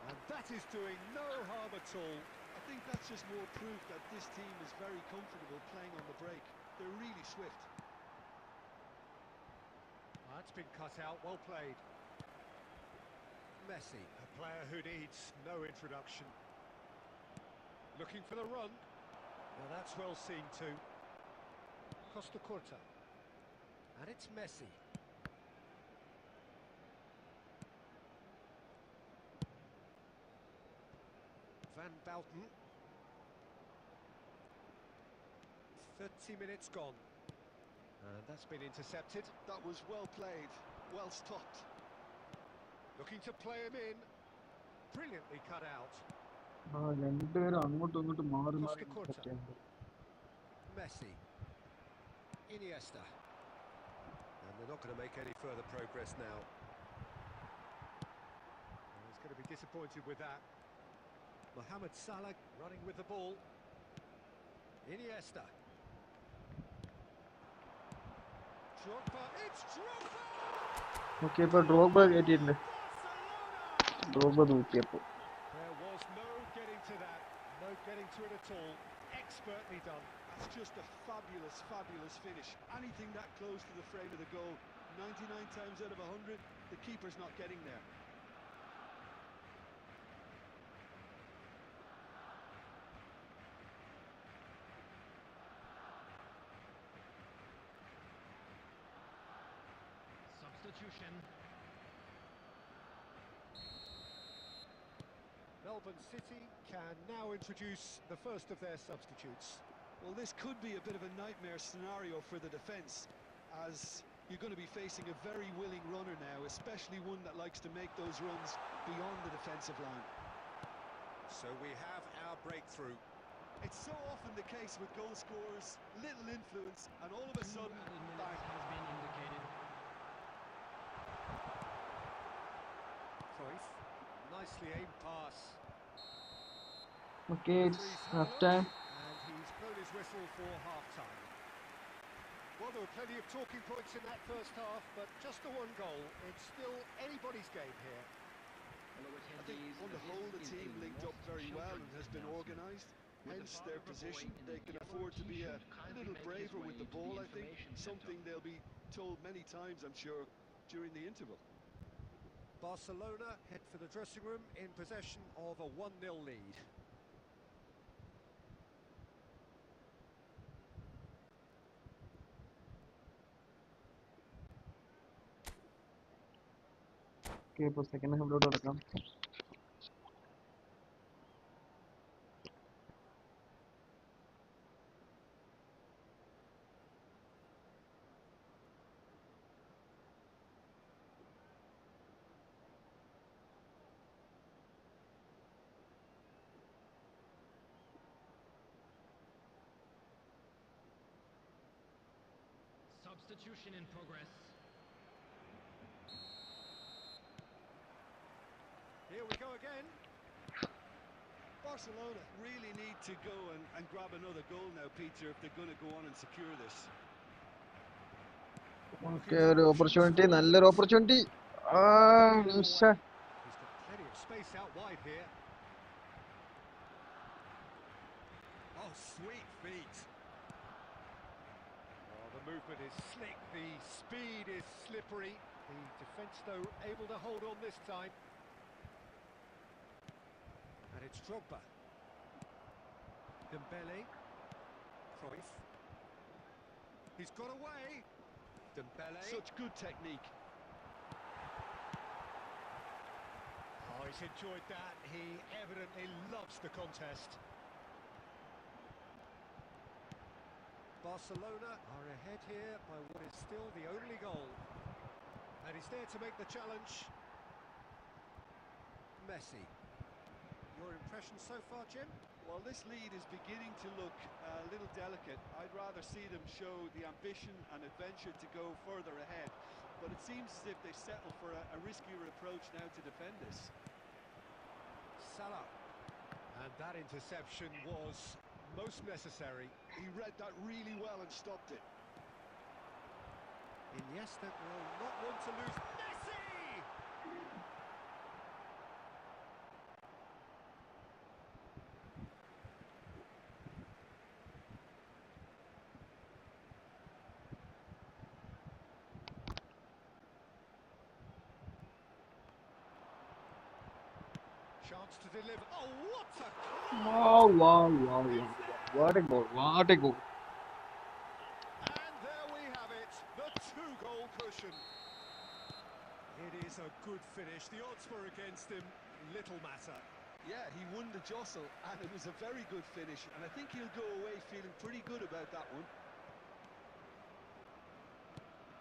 And that is doing no harm at all. I think that's just more proof that this team is very comfortable playing on the break. They're really swift. That's been cut out, well played. Messi, a player who needs no introduction. Looking for the run. Now that's well seen too. Costa Curta. And it's Messi. Van Bouten. 30 minutes gone. And that's been intercepted. That was well played, well stopped. Looking to play him in. Brilliantly cut out. രണ്ടുപേരും അങ്ങോട്ടും ഇങ്ങോട്ടും മാറി Costa Curta. കളിക്കുന്നുണ്ട്. Messi. Iniesta. And they're not going to make any further progress now. Well, he's going to be disappointed with that. Mohamed Salah running with the ball. Iniesta. Drogba. It's Drogba! Okay, ഇപ്പൊ Drogba കയറ്റിയിട്ടുണ്ട്. Drogba തൂക്കിയപ്പോ There was no getting to that. No getting to it at all. Expertly done. That's just a fabulous, fabulous finish. Anything that close to the frame of the goal, 99 times out of 100, the keeper's not getting there. Substitution. Melbourne City can now introduce the first of their substitutes. Well, this could be a bit of a nightmare scenario for the defence, as you're going to be facing a very willing runner now, especially one that likes to make those runs beyond the defensive line. So we have our breakthrough. It's so often the case with goal scorers, little influence, and all of a sudden, bang. Has been indicated. Cruyff, nicely aimed pass. Okay, it's Referee's had a half look, time. and he's blown his whistle for half-time. Well, there were plenty of talking points in that first half, but just the one goal. It's still anybody's game here. I think on the whole the team linked up very well and has been organised, hence their position. They can afford to be a little braver with the ball, I think, something they'll be told many times, I'm sure, during the interval. Barcelona head for the dressing room in possession of a 1-0 lead. Okay, ഇപ്പൊ second ഹാഫിലോട്ട് നടക്കാം. Substitution in progress. Here we go again. Barcelona really need to go and grab another goal now, Peter, if they're going to go on and secure this. Okay, ഒരു opportunity, നല്ലൊരു opportunity. He's got plenty of space out wide here. Oh, sweet feet. Oh, the movement is slick, the speed is slippery. The defence, though, able to hold on this time. And it's Drogba. Dembele. Cruyff. He's got away. Dembele. Such good technique. Oh, he's enjoyed that. He evidently loves the contest. Barcelona are ahead here by what is still the only goal. And he's there to make the challenge. Messi. Your impression so far, Jim? Well, this lead is beginning to look a little delicate. I'd rather see them show the ambition and adventure to go further ahead. But it seems as if they settle for a riskier approach now to defend this. Salah. And that interception was most necessary. He read that really well and stopped it. Iniesta will not want to lose. Messi! Chance to deliver. Oh, what a Wow. What a goal, what a goal. And there we have it, the two-goal cushion. It is a good finish. The odds were against him, little matter. Yeah, he won the jostle, and it was a very good finish. And I think he'll go away feeling pretty good about that one.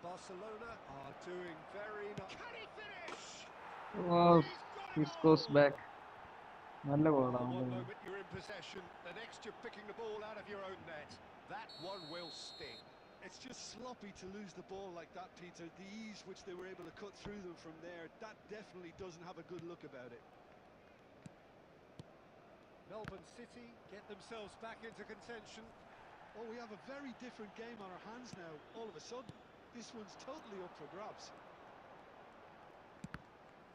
Barcelona are doing very nice. Can he finish? Wow, he He's got scores it all! back. നല്ല Oh, goal one ആണ്. moment you're in possession, the next you're picking the ball out of your own net. That one will sting. It's just sloppy to lose the ball like that, Peter. The ease which they were able to cut through them from there, that definitely doesn't have a good look about it. Melbourne City get themselves back into contention. Oh, we have a very different game on our hands now, all of a sudden. This one's totally up for grabs.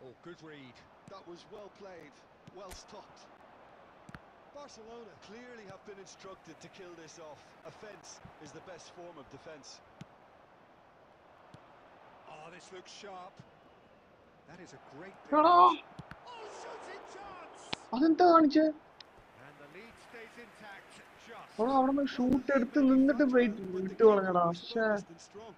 Oh, good read. That was well played, well stopped. Barcelona clearly have been instructed to kill this off. Offence is the best form of defence. Oh, this looks sharp. That is a great എടാ, pitch. Oh, shooting chance! അതെന്താ കാണിച്ചേ? And the lead stays intact, just. എടാ, അവിടെ നിന്ന് Well, the shoot lead എടുത്ത് may be നിന്നിട്ട് fragile, but the വിട്ട് keeper കളഞ്ഞടാ. was പക്ഷേ focused and strong.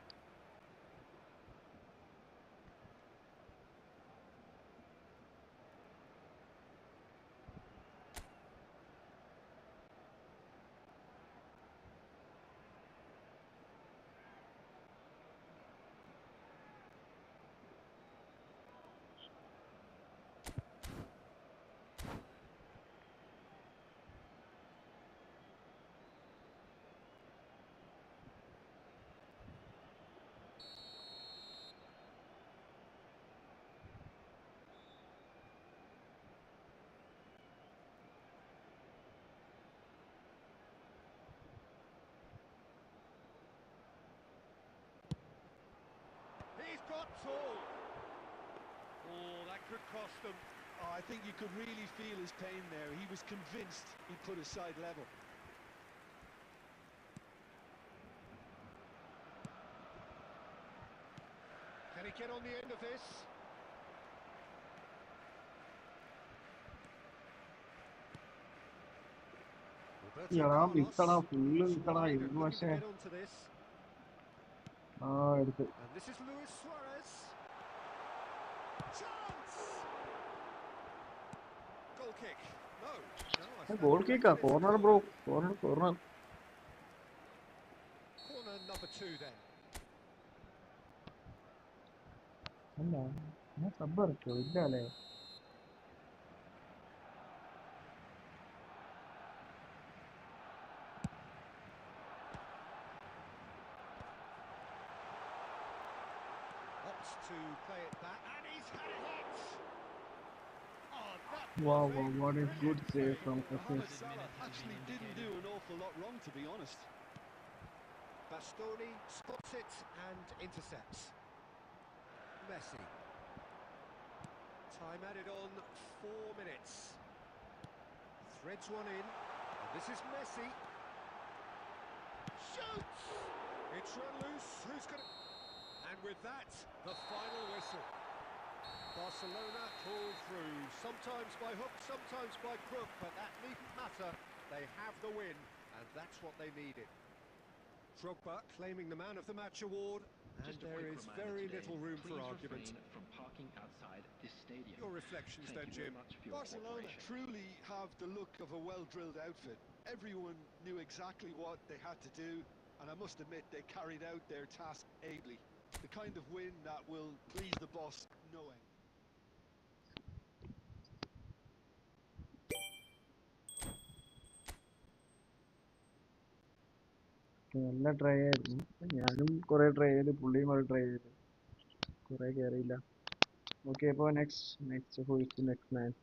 He's got tall. Oh, that could cost them. Oh, I think you could really feel his pain there. He was convinced he'd put his side level. Can he get on the end of this? Roberto എടാ Carlos. വിത്തടാ, full വിത്തടാ. Wide ഇത് and looking to പക്ഷേ get onto this. എടുത്ത്. And this is Luis Suarez. Chance! Goal kick. No. I stand goal കിക്കാ, corrected. It's a corner bro, corner. corner number 2 then. അല്ല, ഞാൻ sub ഇറക്കിയോ? ഇല്ല അല്ലേ? Opts to play it back, and he's had a hit! Oh, That Wow, was a wow, what a good brilliant save save. from Mohamed SS. Salah Minutes has actually been didn't do indicated. an awful lot wrong, to be honest. Bastoni spots it and intercepts. Messi. Time added on 4 minutes. Threads one in. And this is Messi. Shoots! It's run loose. Who's going to... And with that, the final whistle. Barcelona pull through. Sometimes by hook, sometimes by crook, but that needn't matter. They have the win, and that's what they needed. Drogba claiming the Man of the Match award, and Just a there quick is reminder very today, little room for please argument. refrain from parking outside this stadium. Your reflections Thank then, you very Jim. much for your Barcelona cooperation. truly have the look of a well-drilled outfit. Everyone knew exactly what they had to do, and I must admit they carried out their task ably. The kind of win that will please the boss no end. നല്ല try ആയിരുന്നു. ഞാനും കുറെ try ചെയ്ത്, പുള്ളിയും കുറെ try ചെയ്ത്, കുറെ കയറിയില്ല. ഓക്കെ, അപ്പോൾ next who is the next man?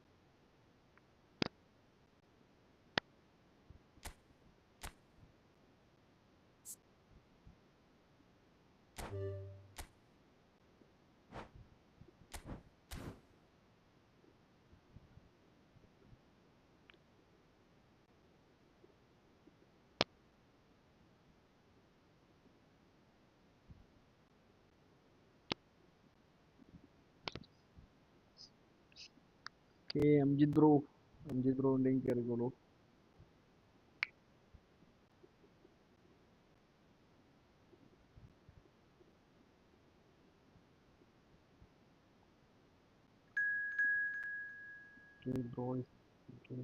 Okay, Amjith ബ്രോൻ്റെയും കയറിക്കോളൂ. Okay, bro is okay.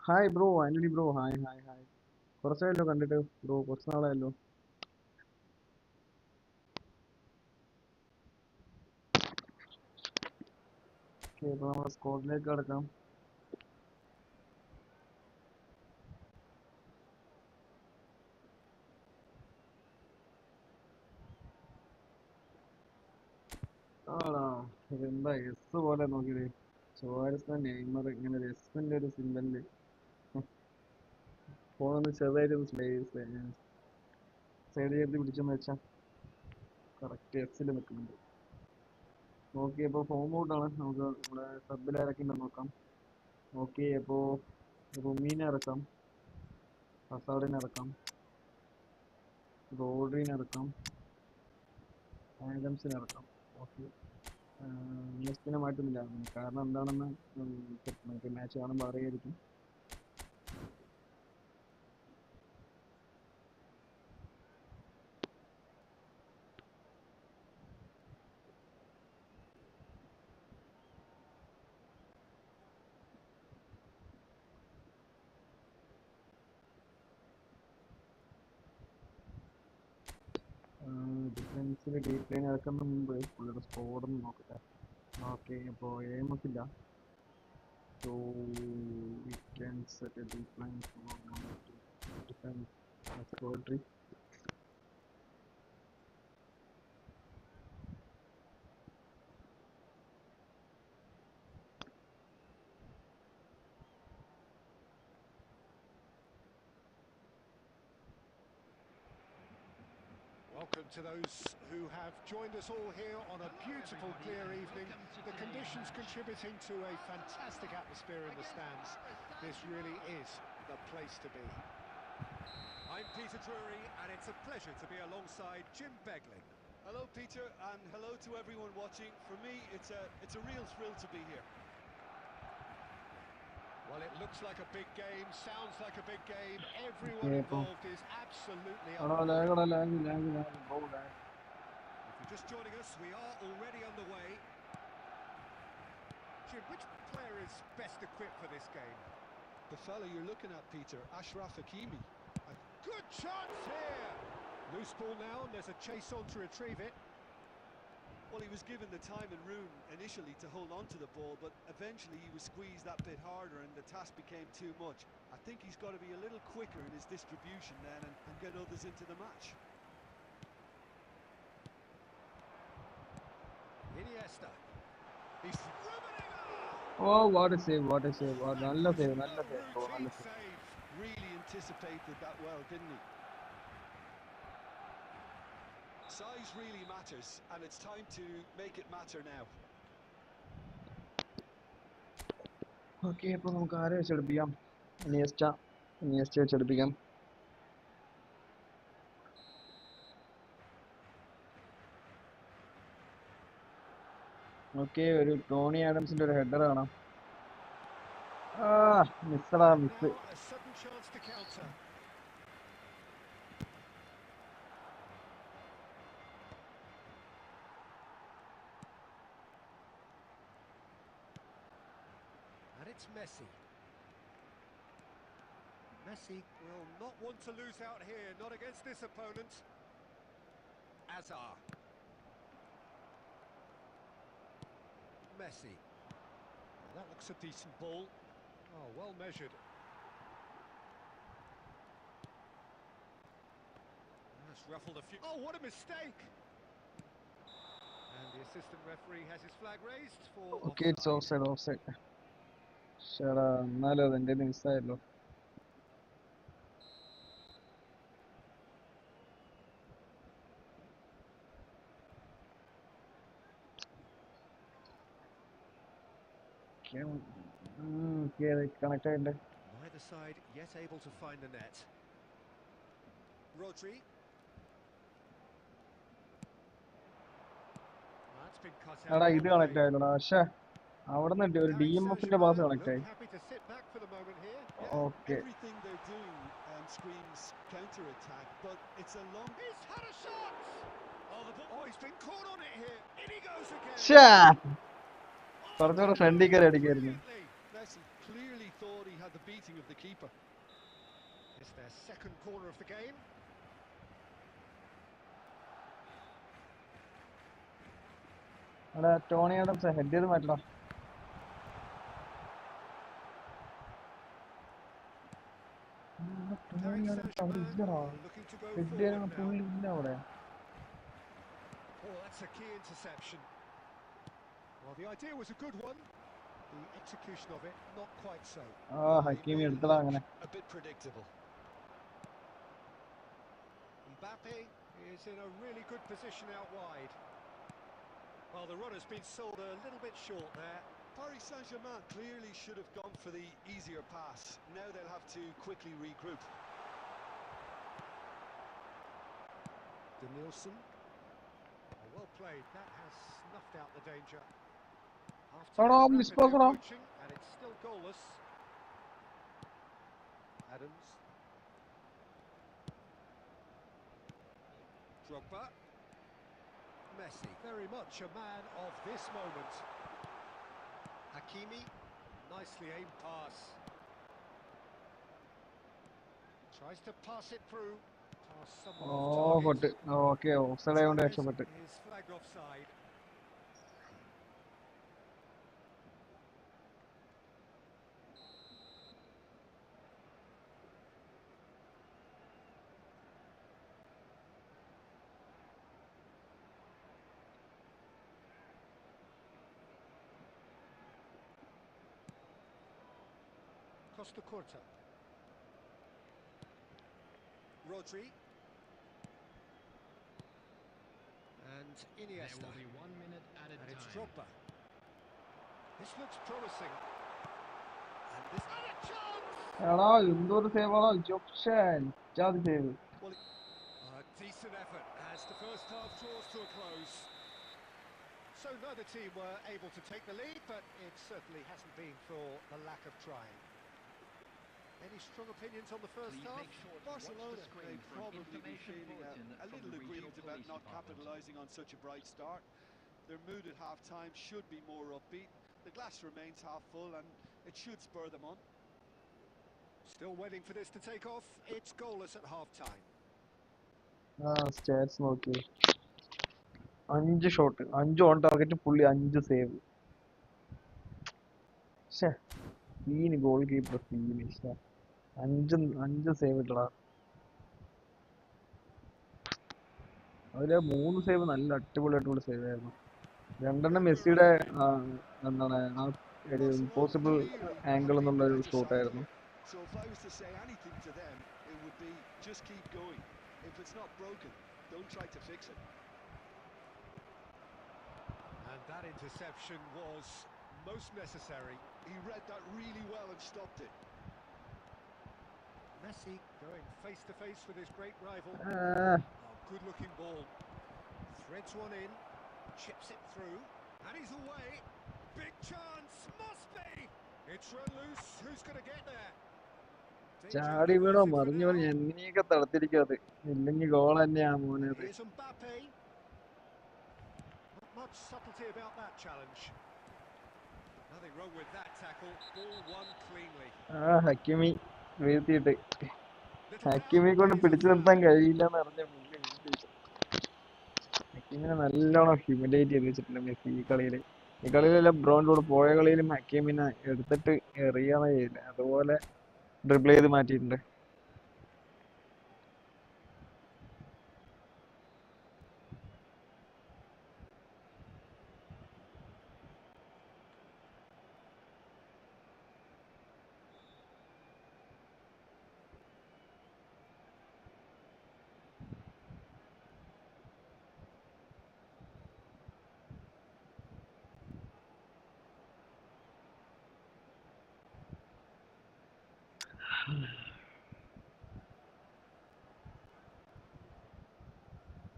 Hi bro, Antony bro, hi hi hi. കുറച്ചായല്ലോ കണ്ടിട്ട് ബ്രോ, കുറച്ച് നാളായല്ലോ. ഓക്കെ, അപ്പോൾ നമ്മൾ സ്കോഡിലേക്ക് കിടക്കാം. ആണോ? ഇതെന്താ എസ് പോലെ നോക്കിയത്? സുവാരസ് നെയ്മർ ഇങ്ങനെ ഒരു എസിന്റെ ഒരു സിമ്പലില് ഫോണൊന്ന് ചെറുതായിട്ടൊന്ന് സൈഡ് ചെയ്ത് പിടിച്ചെന്ന് വെച്ചാൽ കറക്റ്റ് എസിൽ നിൽക്കുന്നുണ്ട്. ഓക്കെ, അപ്പോൾ ഫോം ഔട്ടാണ്. നമുക്ക് നമ്മുടെ സബിൽ ആരൊക്കെ ഉണ്ടെന്ന് നോക്കാം. ഓക്കെ, അപ്പോൾ റുമീനെ ഇറക്കാം, ഹസാഡിനെ ഇറക്കാം, റോഡ്രീനെ ഇറക്കാം, ആഡംസിനെ ഇറക്കാം. ഓക്കെ, നെക്സ്റ്റിനെ മാറ്റുന്നില്ല, കാരണം എന്താണെന്ന് നമുക്ക് മാച്ച് കാണുമ്പോൾ അറിയായിരിക്കും. ഡിഫൻസിൽ ഡീപ് ലൈൻ ഇറക്കുന്ന മുമ്പ് പുള്ളിയുടെ സ്കോഡൊന്ന് നോക്കട്ടെ. ഓക്കെ, അപ്പോൾ എയിമൊക്കെ ഇല്ല. So we can set A deep line defence Rodri. Welcome to those who have joined us all here on a beautiful, clear evening. The conditions contributing to a fantastic atmosphere in the stands. This really is the place to be. I'm Peter Drury, and it's a pleasure to be alongside Jim Begling. Hello, Peter, and hello to everyone watching. For me, it's a real thrill to be here. Well, it looks like a big game, sounds like a big game. Everyone Yeah, bro. involved is absolutely എടാ up. lag bro lag. If you're just joining us, we are already underway. Jim, which player is best equipped for this game? The fella you're looking at, Peter, Ashraf Hakimi. Good chance here! Loose ball now, and there's a chase on to retrieve it. Well, he was given the time and room initially to hold on to the ball, but eventually he was squeezed that bit harder and the task became too much. I think he's got to be a little quicker in his distribution then and get others into the match. Iniesta. He's riveting Oh, what a save, what a save. that നല്ല was save, a നല്ല save, bro, നല്ല routine save. save. Really anticipated that well, didn't he? Size really matters, and it's time to make it matter now. Okay, അപ്പോൾ നമുക്ക് ആരെ വെച്ചെടുപ്പിക്കാം? Iniesta വെച്ചെടുപ്പിക്കാം. Okay, ഒരു Tony ആഡംസിന്റെ ഒരു header കാണാം. മിസ്സടാ, miss. Now a sudden chance to counter. And it's Messi. Messi will not want to lose out here, not against this opponent. Azar. Messi. Well, that looks a decent ball. Oh, well measured. That's ruffled a few. Oh, what a mistake! And the assistant referee has his flag raised for okay, it's offside, offside. ശരിടാ, എന്നാലും അത് എൻ്റെ മിസ്സായല്ലോ. Connect ആയിട്ടുണ്ട്. Neither side yet able to find the net. Rodri. That's been cut out. എടാ, ഇത് connect ആയില്ലടാ. പക്ഷേ അവിടെ നിന്ന് ഒരു DMF-ന്റെ പാസ് കണക്ട് ആയി. Happy to sit back for the moment here. Okay, Everything they do screams counter-attack, but it's a long... He's had a shot! Oh, he's been caught on it here. In he goes again. ശ്ശേ, കുറച്ചുകൂടെ ഫ്രണ്ടിൽ കയറി അടിക്കായിരുന്നു. Messi clearly thought he had the beating of the keeper. It's their second corner of the game. എടാ, Tony Adams head ചെയ്ത് മാറ്റടാ. Tony Adams അവിടെ ഇല്ലടാ. Looking to go head forward ചെയ്യാൻ now. പുള്ളി ഇല്ല അവിടെ. Oh, that's a key interception. Well, the idea was a good one. The execution of it, not quite so. ഹക്കീമി എടുത്തടാ അങ്ങനെ. A bit predictable. Mbappe is in a really good position out wide. Well, the run has been sold a little bit short there. Paris Saint-Germain clearly should have gone for the easier pass. Now they'll have to quickly regroup. Denilson. Oh, well played. That has snuffed out the danger. എടാ, Half-time miss rapidly പാസ്സടാ. approaching, and it's still goalless. Adams. Drogba. Messi. Very much a man of this moment. Hakimi. Nicely aimed pass. Tries to pass it through. Pass someone off പൊട്ട്. target. Okay, offside ആയതുകൊണ്ട് രക്ഷപ്പെട്ട്. Is flagged offside. Costa Curta. Rodri. and Iniesta. There will be 1 minute added And it's time. Drogba. This looks promising. And this... And a chance! എടാ എന്തൊരു സേവാണോ ജോക്ഷൻ ജാതി save. Well, a decent effort as the first half draws to a close. So neither team were able to take the lead, but it certainly hasn't been for the lack of trying. Any strong opinions on the first Please half? make sure to watch Barcelona the screen may for an probably be information feeling bulletin a from little the regional aggrieved about police not department. capitalising on such a bright start. Their mood at half-time should be more upbeat. The glass remains half full and it should spur them on. Still waiting for this to take off. It's goalless at half-time. Stats നോക്കി 5 shot 5 on target പുള്ളി 5 save. സീന് goalkeeper സീന് 5 save ഇട്ടടാ. അതില് 3 save നല്ല അടിപൊളി save ആയിരുന്നു. 2 മെസ്സിയുടെ എന്താണ് ആ ഒരു ഇമ്പോസിബിൾ ആംഗിൾ എന്നുള്ള ഒരു ഷോട്ടായിരുന്നു. So if I was to say anything to them, it would be just keep going. If it's not broken, don't try to fix it. And that interception was most necessary. He read that really well and stopped it. Messi going face to face with his great rival. Good looking ball. Threads one in, chips it through, and he's away. Big chance, must be. It's run loose. Who's going to get there? ചാടി വീണോ മറിഞ്ഞു പറഞ്ഞ് എങ്ങനെയൊക്കെ തളർത്തിരിക്കാതെ ഇല്ലെങ്കിൽ goal തന്നെയാ മോനെ. Here's Mbappe. Not much subtlety about that challenge. Nothing wrong with that tackle. Ball won cleanly. Hakimi വീഴ്ത്തിയിട്ട് ഹക്കിമിയെ കൊണ്ട് പിടിച്ചു നിർത്താൻ കഴിയില്ലെന്ന് അറിഞ്ഞ പുള്ളി വീഴ്ത്തി. ഹക്കീമിനെ നല്ലോണം ഹ്യൂമിലേറ്റ് ചെയ്ത് വെച്ചിട്ടുണ്ട് മെസ്സി ഈ കളിയിൽ. ഈ കളിയിലെല്ലാം ബ്രോൻ്റെ കൂടെ പോയ കളിയിലും ഹക്കീമിനെ എടുത്തിട്ട് എറിയാതെ ചെയ്യില്ല, അതുപോലെ ഡ്രിബിൾ ചെയ്ത് മാറ്റിയിട്ടുണ്ട്.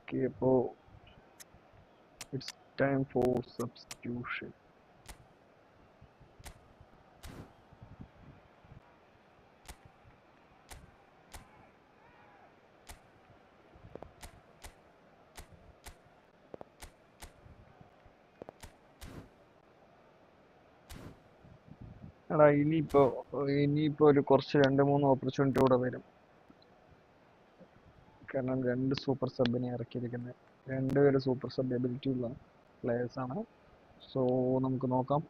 Okay, അപ്പോൾ it's time for substitution. എടാ ഇനിയിപ്പോ ഒരു കുറച്ച് 2-3 ഓപ്പർച്യൂണിറ്റി കൂടെ വരും. കാരണം 2 സൂപ്പർ സബിനെ ഇറക്കിയിരിക്കുന്നത് 2 പേര് സൂപ്പർ സബ് എബിലിറ്റി ഉള്ള പ്ലേയേഴ്സ് ആണ്. സോ നമുക്ക് നോക്കാം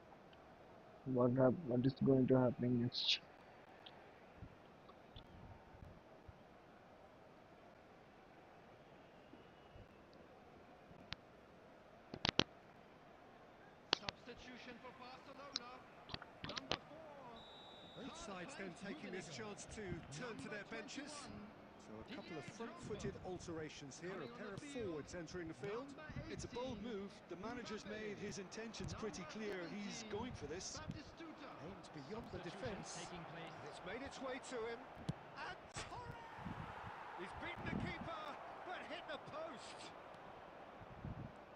what is going to happen next. Substitution for Barcelona. Number 4. Both sides then taking this chance to turn to their benches. So a couple of front-footed alterations here, a pair of forwards entering the field. It's a bold move. The manager's made his intentions pretty clear. He's going for this. Aimed beyond the defence. It's made its way to him. And Torres! He's beaten the keeper, but hit the post.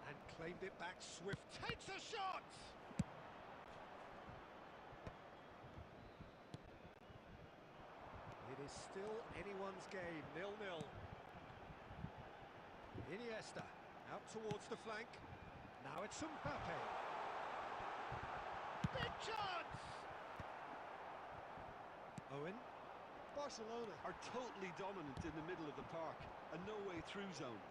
And claimed it back. Swift takes a shot! It is still anyone's game, 0-0. Iniesta out towards the flank. Now it's Mbappe. Big chance! Owen. Barcelona are totally dominant in the middle of the park, a no-way through zone.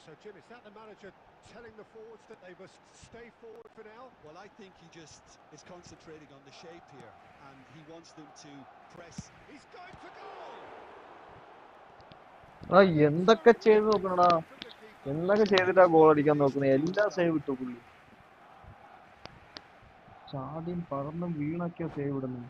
So, Jim, is that the manager telling the forwards that they must stay forward for now? Well, I think he just is concentrating on the shape here, and he wants them to press. He's going for goal! എന്തൊക്കെ ചെയ്ത് നോക്കണടാ, എന്തൊക്കെ ചെയ്തിട്ടാ goal അടിക്കാൻ നോക്കുന്നത്. എല്ലാ save ഇട്ടു പുള്ളി. ചാടിയും പറന്നും വീണൊക്കെയാ save ഇടുന്നത്.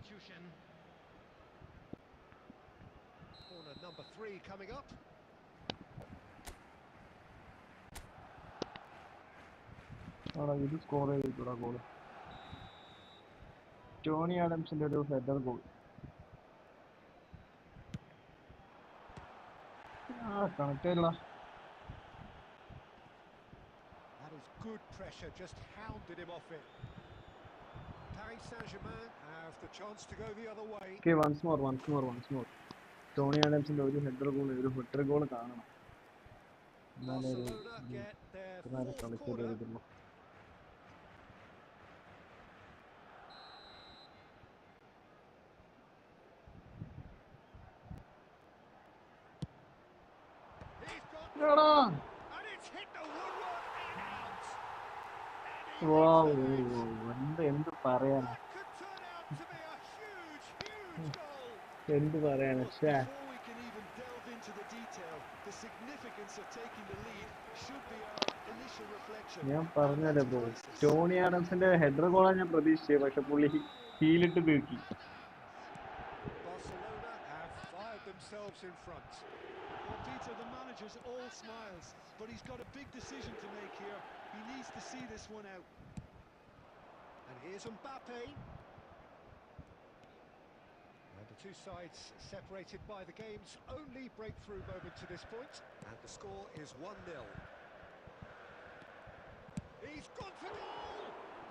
substitution. Corner number 3 coming up. ഇത് സ്കോർ ചെയ്തിട്ടുള്ള ഗോൾ ടോണി ആഡംസിന്റെ ഒരു ഹെഡർ ഗോൾ. കണക്ട് ചെയ്തില്ല. That is good pressure, just hounded him off it. Paris Saint-Germain have the chance to go the other way. Okay, once more. Tony ആഡംസിന്റെ ഒരു header goal കാണണം. Barcelona get their fourth corner. He's got and it's hit the woodwork and out. എന്ത് പറയാനാ, That could turn out to be a huge goal. എന്ത് പറയാനാ. Before we can even delve into the detail, the significance of taking the lead should be our initial reflection. ഞാൻ പറഞ്ഞല്ലേ bro, Tony ആഡംസിന്റെ header ഗോളാണ് ഞാൻ പ്രതീക്ഷിച്ചത്, പക്ഷെ പുള്ളി ഹീലിട്ട് തീർക്കി. Barcelona have fired themselves in front. Well, Peter, the manager's all smiles, but he's got a big decision to make here. He needs to see this one out. And here's Mbappe. And the two sides separated by the game's only breakthrough moment to this point. And the score is 1-0. He's gone for goal!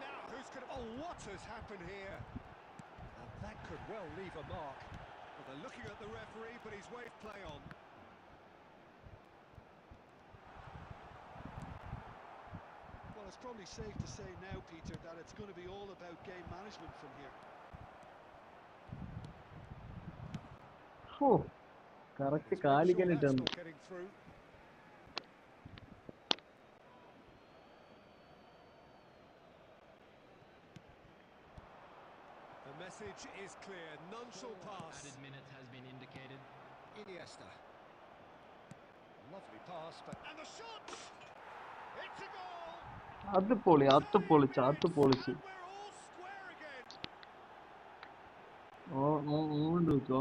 Now, who's going to... Oh, what has happened here? And that could well leave a mark. Well, they're looking at the referee, but he's waved play on. Well, it's probably safe to say now, Peter, that it's going to be all about game management from here. Correct Let's make sure കാലിക്കനിട്ട് that's തന്നു. not getting through. The message is clear. None shall pass. Added minute has been indicated. Iniesta. Lovely pass, but... And the shot! It's a goal! അത് പൊളിച്ച് And we're all square again.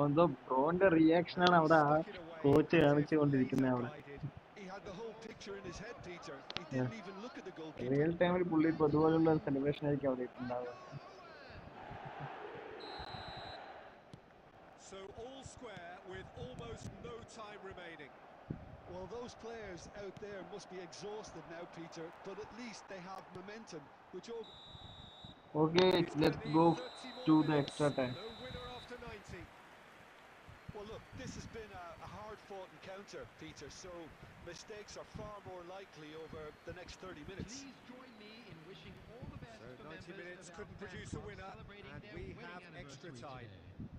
എന്തോ ബ്രോന്റെ reaction ആണ് അവിടെ ആ Stuck it away coach as if കാണിച്ചുകൊണ്ടിരിക്കുന്നത് laser അവിടെ. guided. He had the whole picture in his head, Peter. He didn't even look at the goalkeeper. Real ടൈമിൽ പുള്ളി ഇപ്പൊ അതുപോലുള്ള celebration ആയിരിക്കും അവിടെ ഉണ്ടാവുക. So all square with almost no time remaining. Well, those players out there must be exhausted now, Peter, but at least they have momentum, which all... Okay, It's gonna let's need go 30 more to the minutes. extra time. No winner after 90. Well, look, this has been a hard-fought encounter, Peter, so mistakes are far more likely over the next 30 minutes. Please join me in wishing all the best So for 90 members minutes of couldn't our fan produce a club winner, celebrating and their we winning have extra anniversary time. today.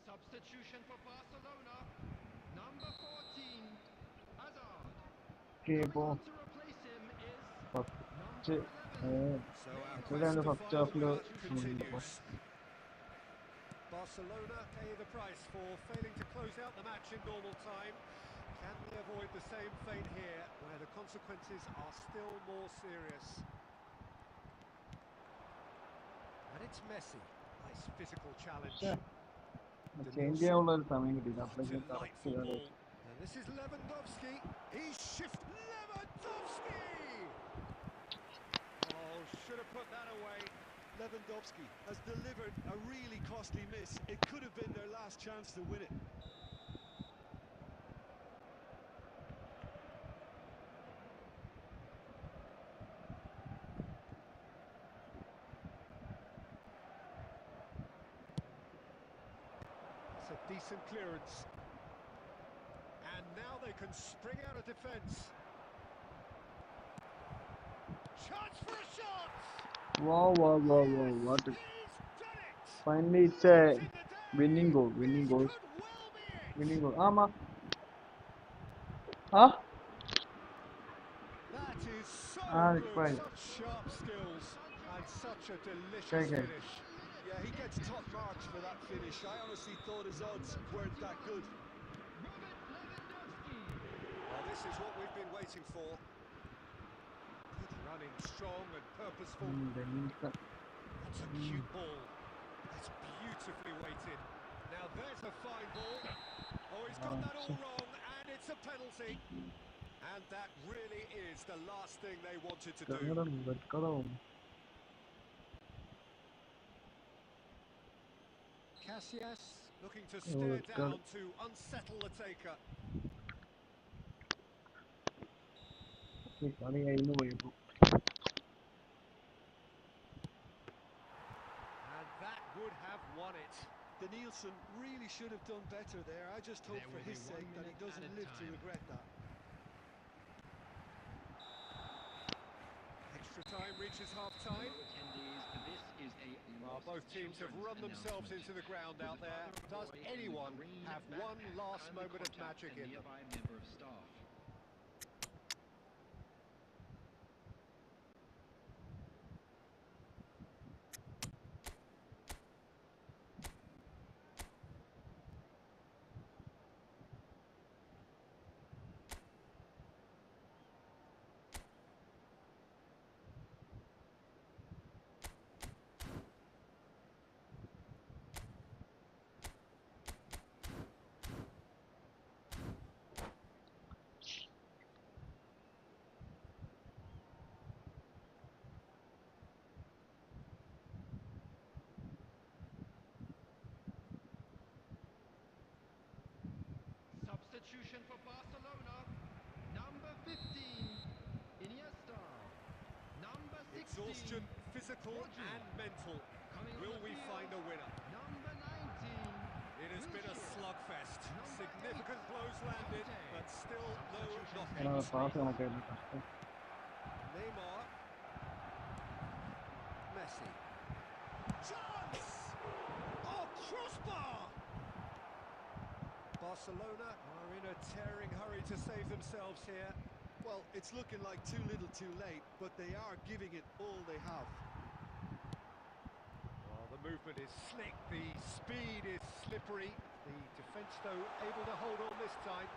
Substitution for Barcelona. Number 14, Hazard. Okay, Coming ഇപ്പോ on to replace him is first number 11. So our Actually, quest to first find half the winner lo- continues. Barcelona pay the price for failing to close out the match in normal time. Can they avoid the same fate here, where the consequences are still more serious? And it's Messi. Nice physical challenge. Change ചെയ്യാനുള്ള ഒരു സമയം കിട്ടിയില്ല. What അപ്പോഴേക്കും delightful correct ball. And this is Lewandowski. He shifts. Lewandowski! Oh, should have put that away. Lewandowski has delivered a really costly miss. It could have been their last chance to win it. decent clearance. And now they can spring out of defence. Chance for a shot! Wow, wow, wow, wow, what a... He's done it! Finally, it's a Late in the day! winning goal, winning This goal, could well be it! winning goal. Ah, ma. Ah? That is so Ah, good, fine. such sharp skills, and such a delicious Okay, okay. finish. Yeah, he gets top marks for that finish. I honestly thought his odds weren't that good. Well, this is what we've been waiting for. Good running, strong and purposeful. That's a cute ball. That's beautifully weighted. Now there's a fine ball. Oh, he's got that all wrong, and it's a penalty. And that really is the last thing they wanted to do. Casillas looking to stare down to unsettle the taker. And that would have won it. Danielson really should have done better there. I just hope for his sake that he doesn't live to regret that. Extra time reaches half-time. Well, both teams have run themselves into the ground out there. Does anyone have one last moment of magic in them? Substitution for Barcelona. Number 15, Iniesta. Number 16, Exhaustion, physical and mental. Will we find a winner? Number 19, It has been a slugfest. Significant blows landed, but still no Pass knockouts. Neymar. Messi. Chance! Oh, crossbar! Barcelona are in a tearing hurry to save themselves here. Well, it's looking like too little too late, but they are giving it all they have. Well, the movement is slick, the speed is slippery. The defence, though, able to hold on this time.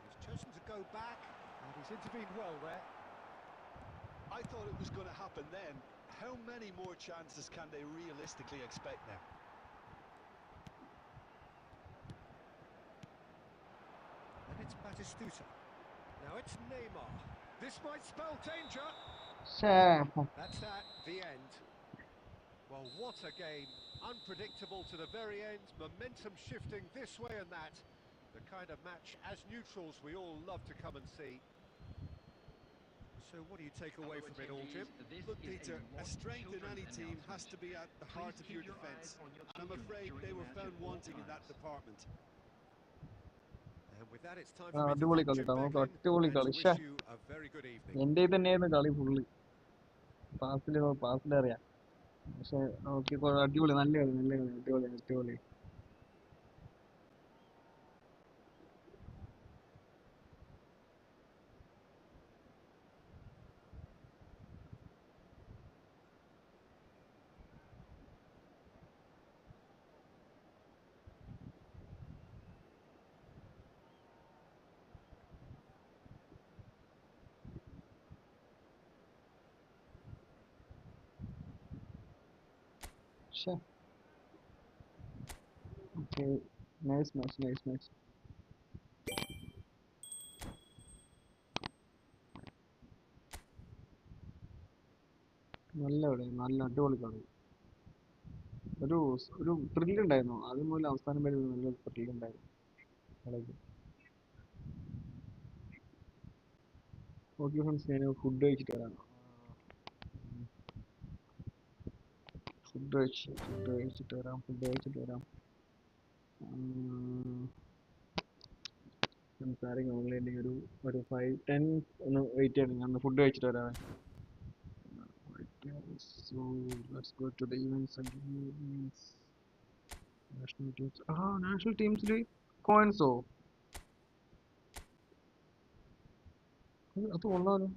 He's chosen to go back, and he's intervened well there. I thought it was going to happen then. How many more chances can they realistically expect now? And it's Batistuta. Now it's Neymar. This might spell danger. That's that, the end. Well, what a game. Unpredictable to the very end. Momentum shifting this way and that. The kind of match, as neutrals, we all love to come and see. So what do you take away from it all, Jim? Look, Peter, a strength in any team has to be at the heart of your defence. And I'm afraid they were found wanting in that department. And with that, it's time for me to thank Jim Becklin and to wish you a very good evening. എൻ്റെ തന്നെയായിരുന്നു കളി full പാസിലറിയാം പക്ഷെ നോക്കി അടിപൊളി നല്ല കളി നല്ല കളി അടിപൊളി അടിപൊളി Okay, nice match, nice match. നല്ല കളി നല്ല അടിപൊളി കളി ഒരു ഒരു ത്രില്ലുണ്ടായിരുന്നു ആദ്യം മുതൽ അവസാനം വരെ നല്ല ത്രില്ലുണ്ടായിരുന്നു കളിക്ക് ഓക്കെ ഫ്രണ്ട്സ് ഞാൻ ഫുഡ് കഴിച്ചിട്ട് വരാം ഫുഡ് കഴിച്ചിട്ട് വരാം. സംസാരിക്കാം ഓൺലൈനിൽ ഒരു 5-10 ഒന്ന് വെയിറ്റ് ചെയ്യണം. ഞാൻ ഫുഡ് കഴിച്ചിട്ട് വരാം. So let's go to the events again. National teams. National teams coins അത് കൊള്ളാലോ.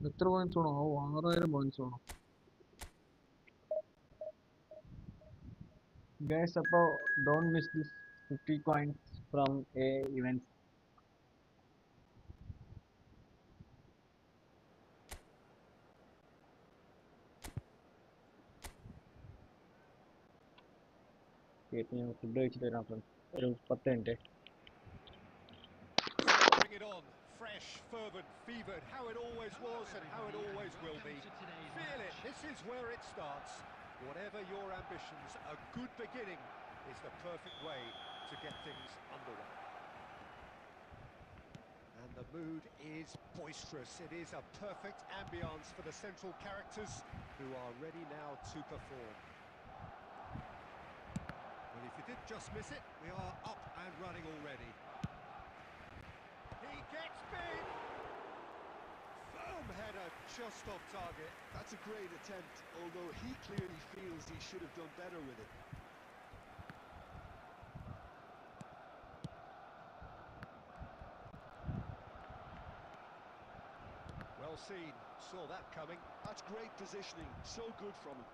എത്ര പോയിന്റ്സ് വേണോ? 6000 പോയിന്റ്സ് വേണോ? Guys, don't miss this 50 coins from a event. ഞാൻ ഫുഡ് കഴിച്ചിട്ട് വരാം ഫ്രണ്ട്സ്. ഒരു 10 minute. Bring it on. Fresh, fervent, fevered, how it always was and how it always will be. Feel it. This is where it starts. Whatever your ambitions, a good beginning is the perfect way to get things underway. And the mood is boisterous. It is a perfect ambience for the central characters who are ready now to perform. Well, if you did just miss it, we are up and running already. He gets big! Firm header just off target. That's a great attempt, although he clearly feels he should have done better with it. Well seen, saw that coming. That's great positioning, so good from him.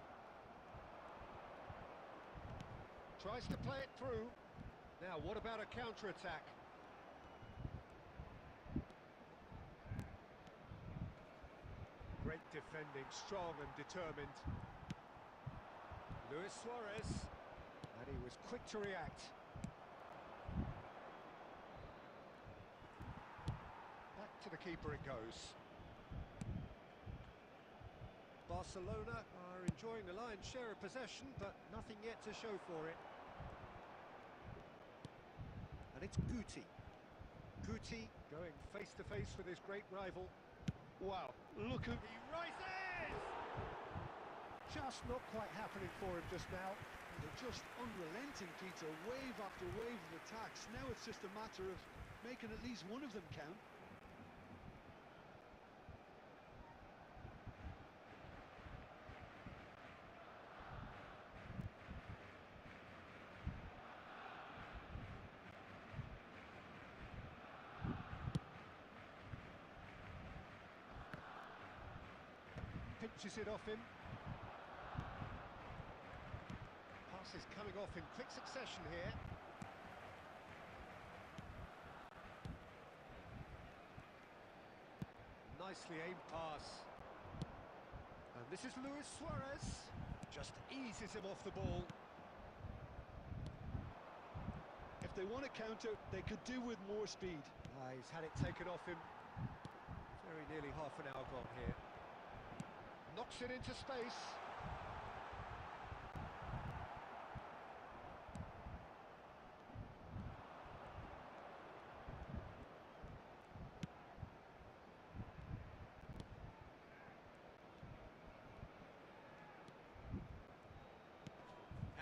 Tries to play it through. Now, what about a counter-attack? Great defending, strong and determined. Luis Suarez, and he was quick to react. Back to the keeper it goes. Barcelona are enjoying the lion's share of possession, but nothing yet to show for it. And it's Guti. Guti going face-to-face with his great rival. Wow, look at... He rises! Just not quite happening for him just now. They're just unrelenting, Peter. Wave after wave of attacks. Now it's just a matter of making at least one of them count. Pinches it off him. Pass is coming off in quick succession here. Nicely aimed pass. And this is Luis Suarez. Just eases him off the ball. If they want to counter, they could do with more speed. He's had it taken off him. Very nearly half an hour gone here. Knocks it into space.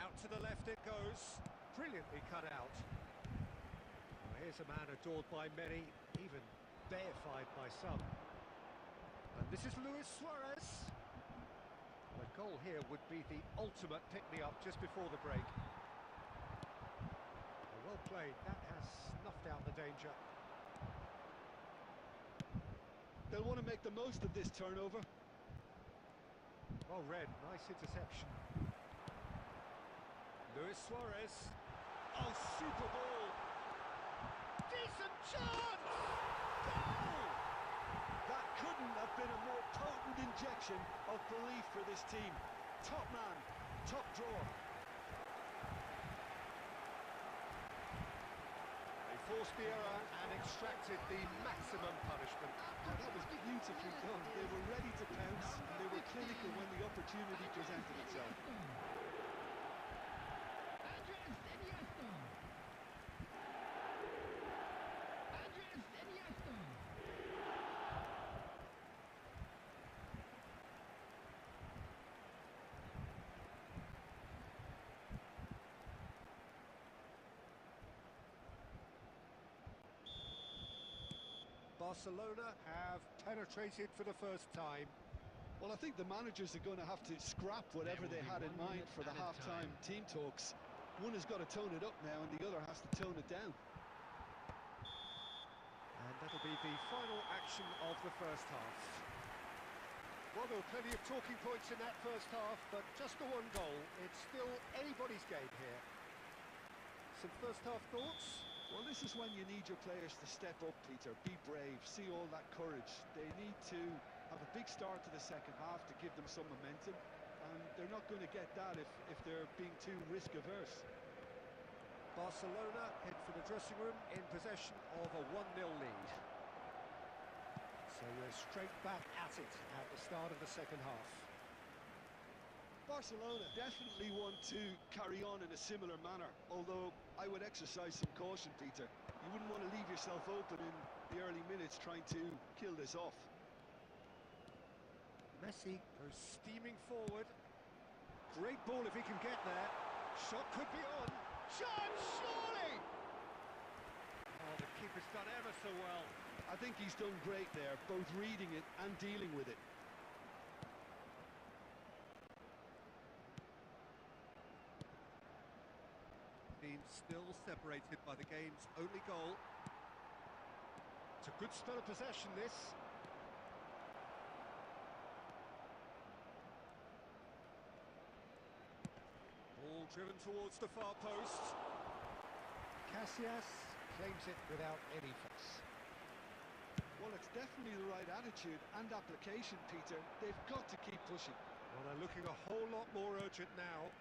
Out to the left it goes. Brilliantly cut out. Well, here's a man adored by many, even deified by some. And this is Luis Suarez. A goal here would be the ultimate pick-me-up just before the break. Well played, that has snuffed out the danger. They'll want to make the most of this turnover. Well read, nice interception. Luis Suarez. Oh, super ball. Decent chance! Goal! That couldn't have been a more potent injection of belief for this team. Top man, top drawer. They forced the error and extracted the maximum punishment. Now, that was beautifully done. They were ready to pounce and they were clinical when the opportunity presented itself. Barcelona have penetrated for the first time. Well, I think the managers are going to have to scrap whatever they had in mind for the half-time team talks. One has got to tone it up now, and the other has to tone it down. And that'll be the final action of the first half. Well, there were plenty of talking points in that first half, but just the one goal. It's still anybody's game here. Some first half thoughts? Well, this is when you need your players to step up, Peter. Be brave, see all that courage. They need to have a big start to the second half to give them some momentum, and they're not going to get that if they're being too risk-averse. Barcelona head for the dressing room in possession of a 1-0 lead. So we're straight back at it at the start of the second half. Barcelona definitely want to carry on in a similar manner, although I would exercise some caution, Peter. You wouldn't want to leave yourself open in the early minutes trying to kill this off. Messi goes steaming forward. Great ball if he can get there. Shot could be on. Shot, surely! Oh, the keeper's done ever so well. I think he's done great there, both reading it and dealing with it. Team still separated by the game's only goal. It's a good spell of possession, this. Ball driven towards the far post. Casillas claims it without any fuss. Well, it's definitely the right attitude and application, Peter. They've got to keep pushing. Well, they're looking a whole lot more urgent now.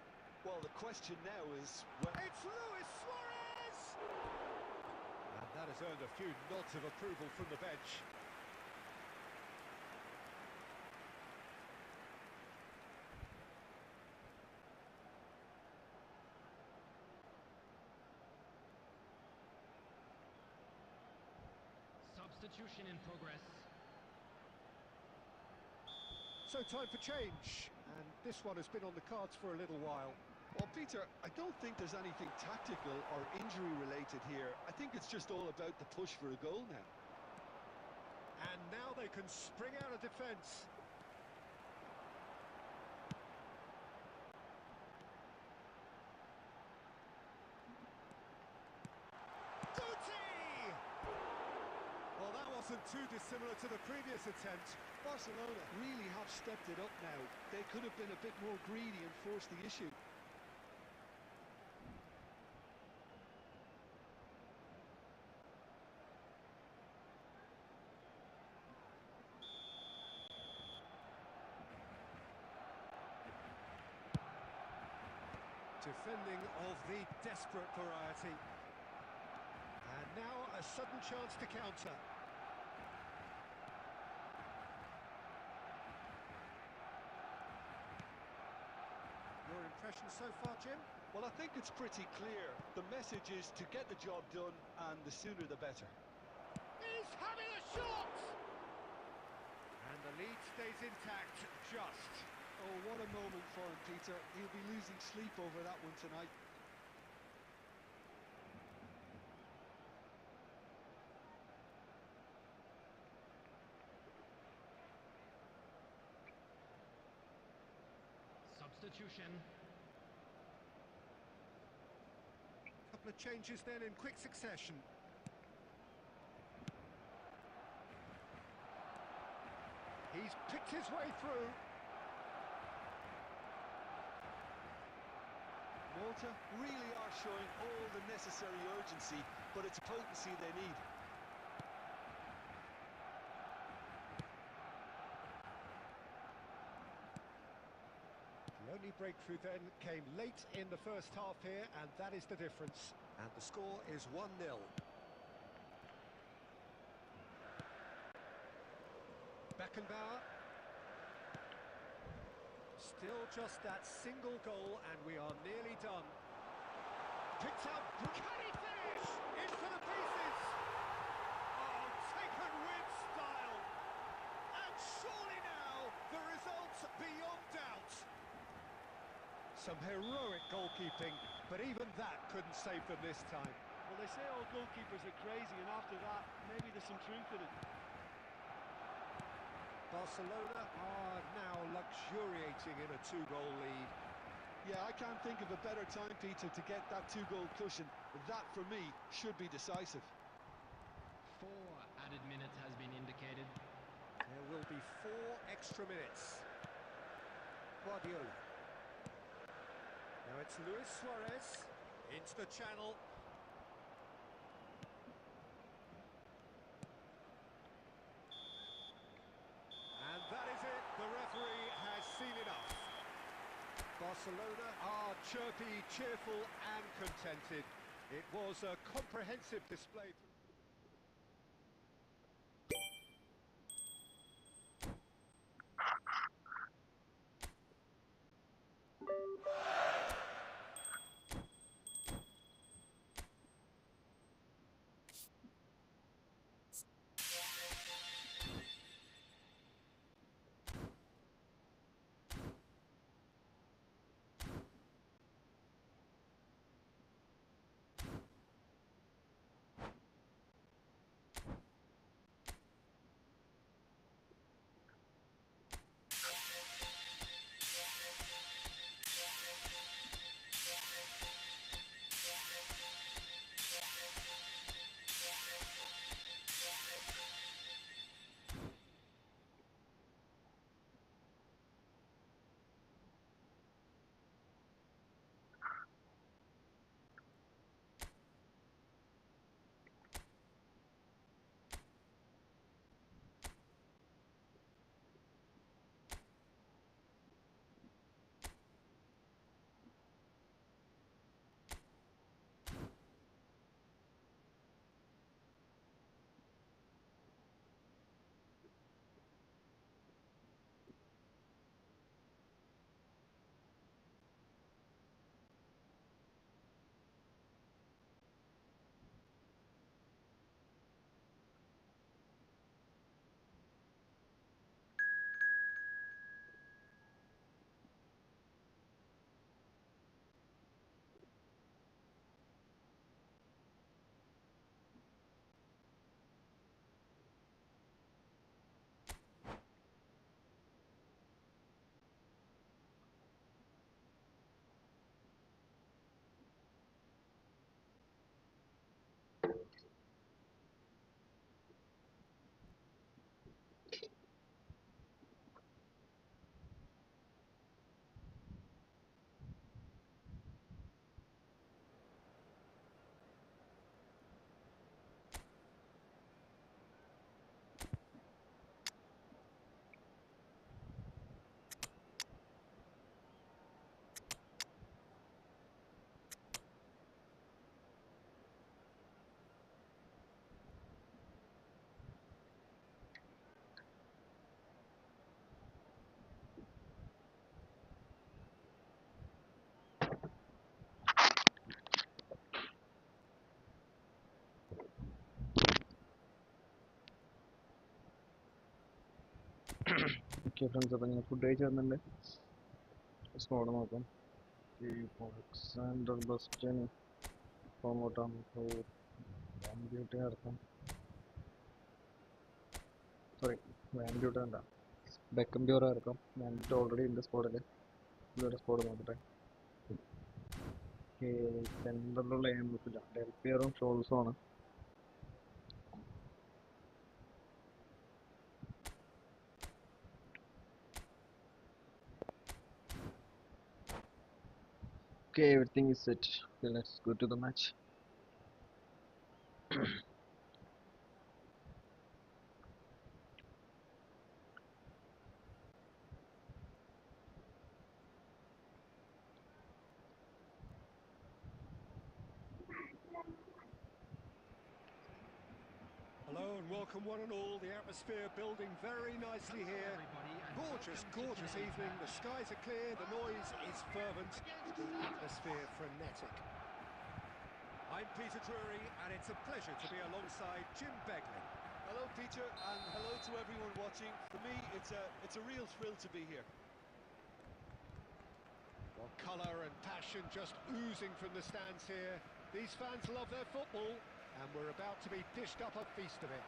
Well, the question now is... It's Luis Suarez! And that has earned a few nods of approval from the bench. Substitution in progress. So time for change, and this one has been on the cards for a little while. Well, Peter, I don't think there's anything tactical or injury-related here. I think it's just all about the push for a goal now. And now they can spring out of defence. Well, that wasn't too dissimilar to the previous attempt. Barcelona really have stepped it up now. They could have been a bit more greedy and forced the issue. Defending of the desperate variety. And now a sudden chance to counter. Your impression so far, Jim? Well, I think it's pretty clear. The message is to get the job done, and the sooner the better. He's having a shot! And the lead stays intact, just. Oh, what a moment for him, Peter. He'll be losing sleep over that one tonight. Substitution. Couple of changes then in quick succession. He's picked his way through. Malta really are showing all the necessary urgency, but it's potency they need. The only breakthrough then came late in the first half here, and that is the difference. And the score is 1-0. Beckenbauer. Still just that single goal, and we are nearly done. Picked out. Can he finish? Into the pieces. Oh, taken with style. And surely now, the result's beyond doubt. Some heroic goalkeeping, but even that couldn't save them this time. Well, they say all goalkeepers are crazy, and after that, maybe there's some truth in it. Barcelona are now luxuriating in a 2-goal lead. Yeah, I can't think of a better time, Peter, to get that 2-goal cushion. That, for me, should be decisive. 4 added minutes has been indicated. There will be 4 extra minutes. Guardiola. Now it's Luis Suarez into the channel. And that is it. The referee has seen enough. Barcelona are chirpy, cheerful and contented. It was a comprehensive display. Okay friends, അപ്പോൾ ഞാൻ food കഴിച്ച് വന്നിട്ടുണ്ട്. Squad നോക്കാം. ഈ Alexander ബസ്റ്റൻ ഫോമോട്ടാണ്. വാൻഡ്യൂട്ടി നടത്താം. Sorry, വാൻഡ്യൂട്ടി വേണ്ട, ബെക്കം pure ഇറക്കാം. വാൻഡ്യൂട്ടി already ഉണ്ട് സ്കോഡിൽ. ഇതൊരു സ്കോഡ് നോക്കട്ടെ. സെൻറ്ററിലുള്ള എയിം വെക്കില്ല. ഡെൽപിയറും ഷോൾസും ആണ്. Okay, everything is set. Okay, let's go to the match. Hello and welcome one and all. The atmosphere building very nicely here. Gorgeous, gorgeous evening. The skies are clear, the noise is fervent, the atmosphere frenetic. I'm Peter Drury and it's a pleasure to be alongside Jim Begley. Hello, Peter, and hello to everyone watching. For me, it's a real thrill to be here. Well, colour and passion just oozing from the stands here. These fans love their football, and we're about to be dished up a feast of it.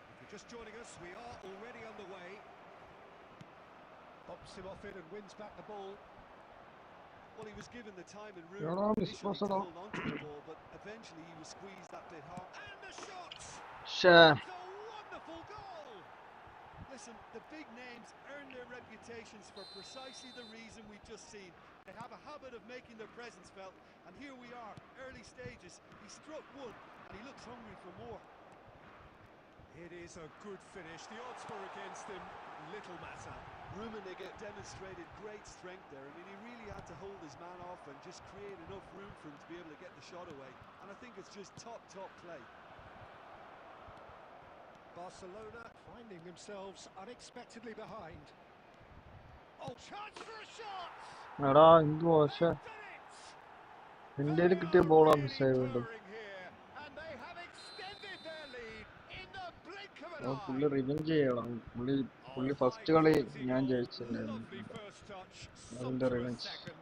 If you're just joining us, we are already underway. Bumps him off it and wins back the ball. Well, he was given the time and Yeah, room Miss initially to Masala. hold on to the ball, but eventually he was squeezed that bit hard. And the shots! Share. It's a wonderful goal! Listen, the big names earn their reputations for precisely the reason we've just seen. They have a habit of making their presence felt, and here we are, early stages. He struck one, and he looks hungry for more. It is a good finish. The odds were against him. Little matter. Rummenigge demonstrated great strength there. I mean, he really had to hold his man off and just create enough room for him to be able to get the shot away. And I think it's just top play. Barcelona finding themselves unexpectedly behind. Oh, chance for a shot! എടാ എന്തുവാ പക്ഷെ They've done it! ഇന്ത്യയിൽ They കിട്ടിയ are ബോളാ really മിസ്സായി വീണ്ടും. purring here, and they have extended their lead in the blink of an പുള്ളി eye. Revenge ചെയ്യണം. പുള്ളി Oh, ഫസ്റ്റ് high കളി quality ഞാൻ goal. ജയിച്ചിട്ടുണ്ടായിരുന്നു. Lovely first touch. അതിന്റെ Sumptuous revenge. second.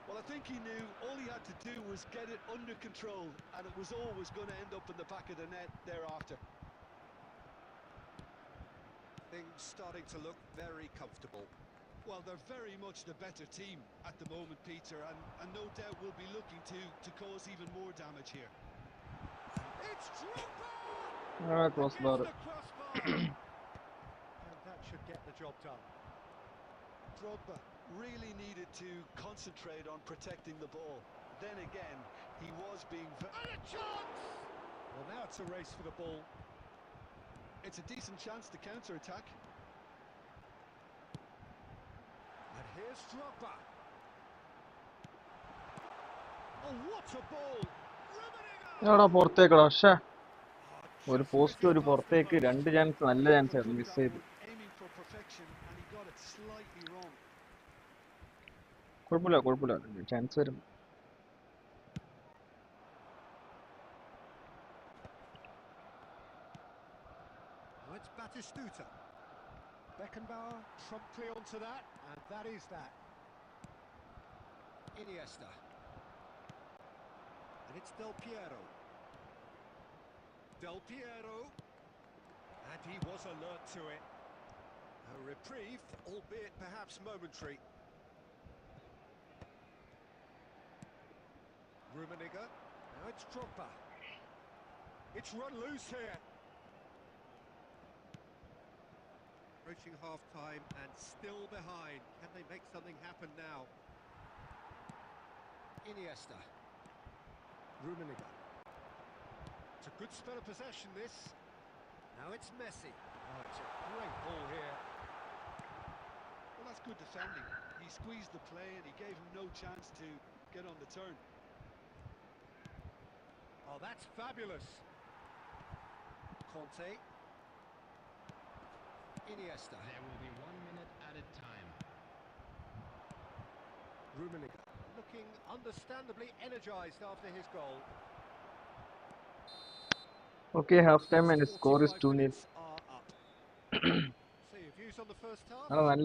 Well, I think he knew all he had to do was get it under control, and it was always going to end up in the back of the net thereafter. Things starting to look very comfortable. Well, they're very much the better team at the moment, Peter, and no doubt will be looking to cause even more damage here. It's Drogba! Cross Against bar. the crossbar. And that should get the job done. Drogba really needed to concentrate on protecting the ball. Then again, he was being... And a chance! Well, now it's a race for the ball. It's a decent chance to counter-attack. And here's Drogba. Oh, what a ball! Rummenigge! എടാ പുറത്തേക്കടാ. പക്ഷേ Oh, ഒരു just post missing ഒരു past the പുറത്തേക്ക് post. രണ്ട് chance നല്ല chance ആയിരുന്നു, miss Took that ചെയ്തു. one aiming for perfection, and he got it slightly wrong. കുഴപ്പമില്ല ചാൻസ് വരും. Now it's Batistuta. Beckenbauer promptly onto that, and that is that. Iniesta. And it's Del Piero. Del Piero. And he was alert to it. A reprieve, albeit perhaps momentary. Rummenigge. Now it's Drogba. It's run loose here. Approaching half-time and still behind. Can they make something happen now? Iniesta. Rummenigge. It's a good spell of possession, this. Now it's Messi. Oh, it's a great ball here. Well, that's good defending. He squeezed the play and he gave him no chance to get on the turn. Oh, that's fabulous. Conte. Iniesta. There will be 1 minute added time. Rummenigge looking understandably energised after his goal. Okay, half time and score is 2-0. 45 minutes are up. So your views on the first half? ആ നല്ല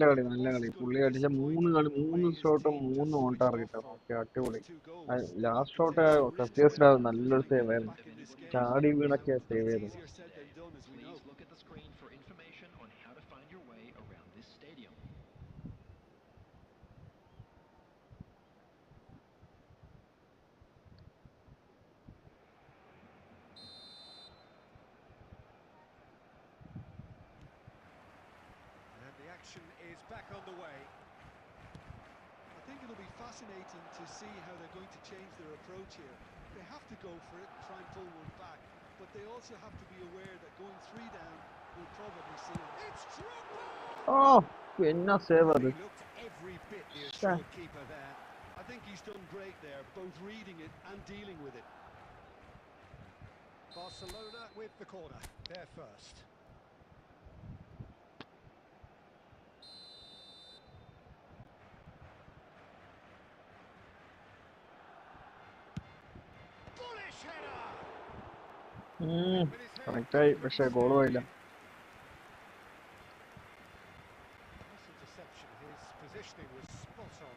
കളി. പുള്ളി അടിച്ച മൂന്ന് ഷോട്ടും 3 on target. Okay, അടിപൊളി. Last shot സത്യസിന് നല്ലൊരു save ആയിരുന്നു. ചാടി വീണൊക്കെ സേവ് ചെയ്തു. Please look at the screen for information on how to find your way around this stadium. And the action is back on the way. I think it'll be fascinating to see how they're going to change their approach here. They have to go for it, try and pull one back, but they also have to be aware that going 3 down will probably see them. It's Drogba! ഓ എന്നാ save അത്. He looked every bit the assured keeper there. I think he's done great there, both reading it and dealing with it. Barcelona with the corner. They're first. Bullish header! കറക്റ്റായി, പക്ഷേ goal പോയില്ല. Nice interception. His positioning was spot on.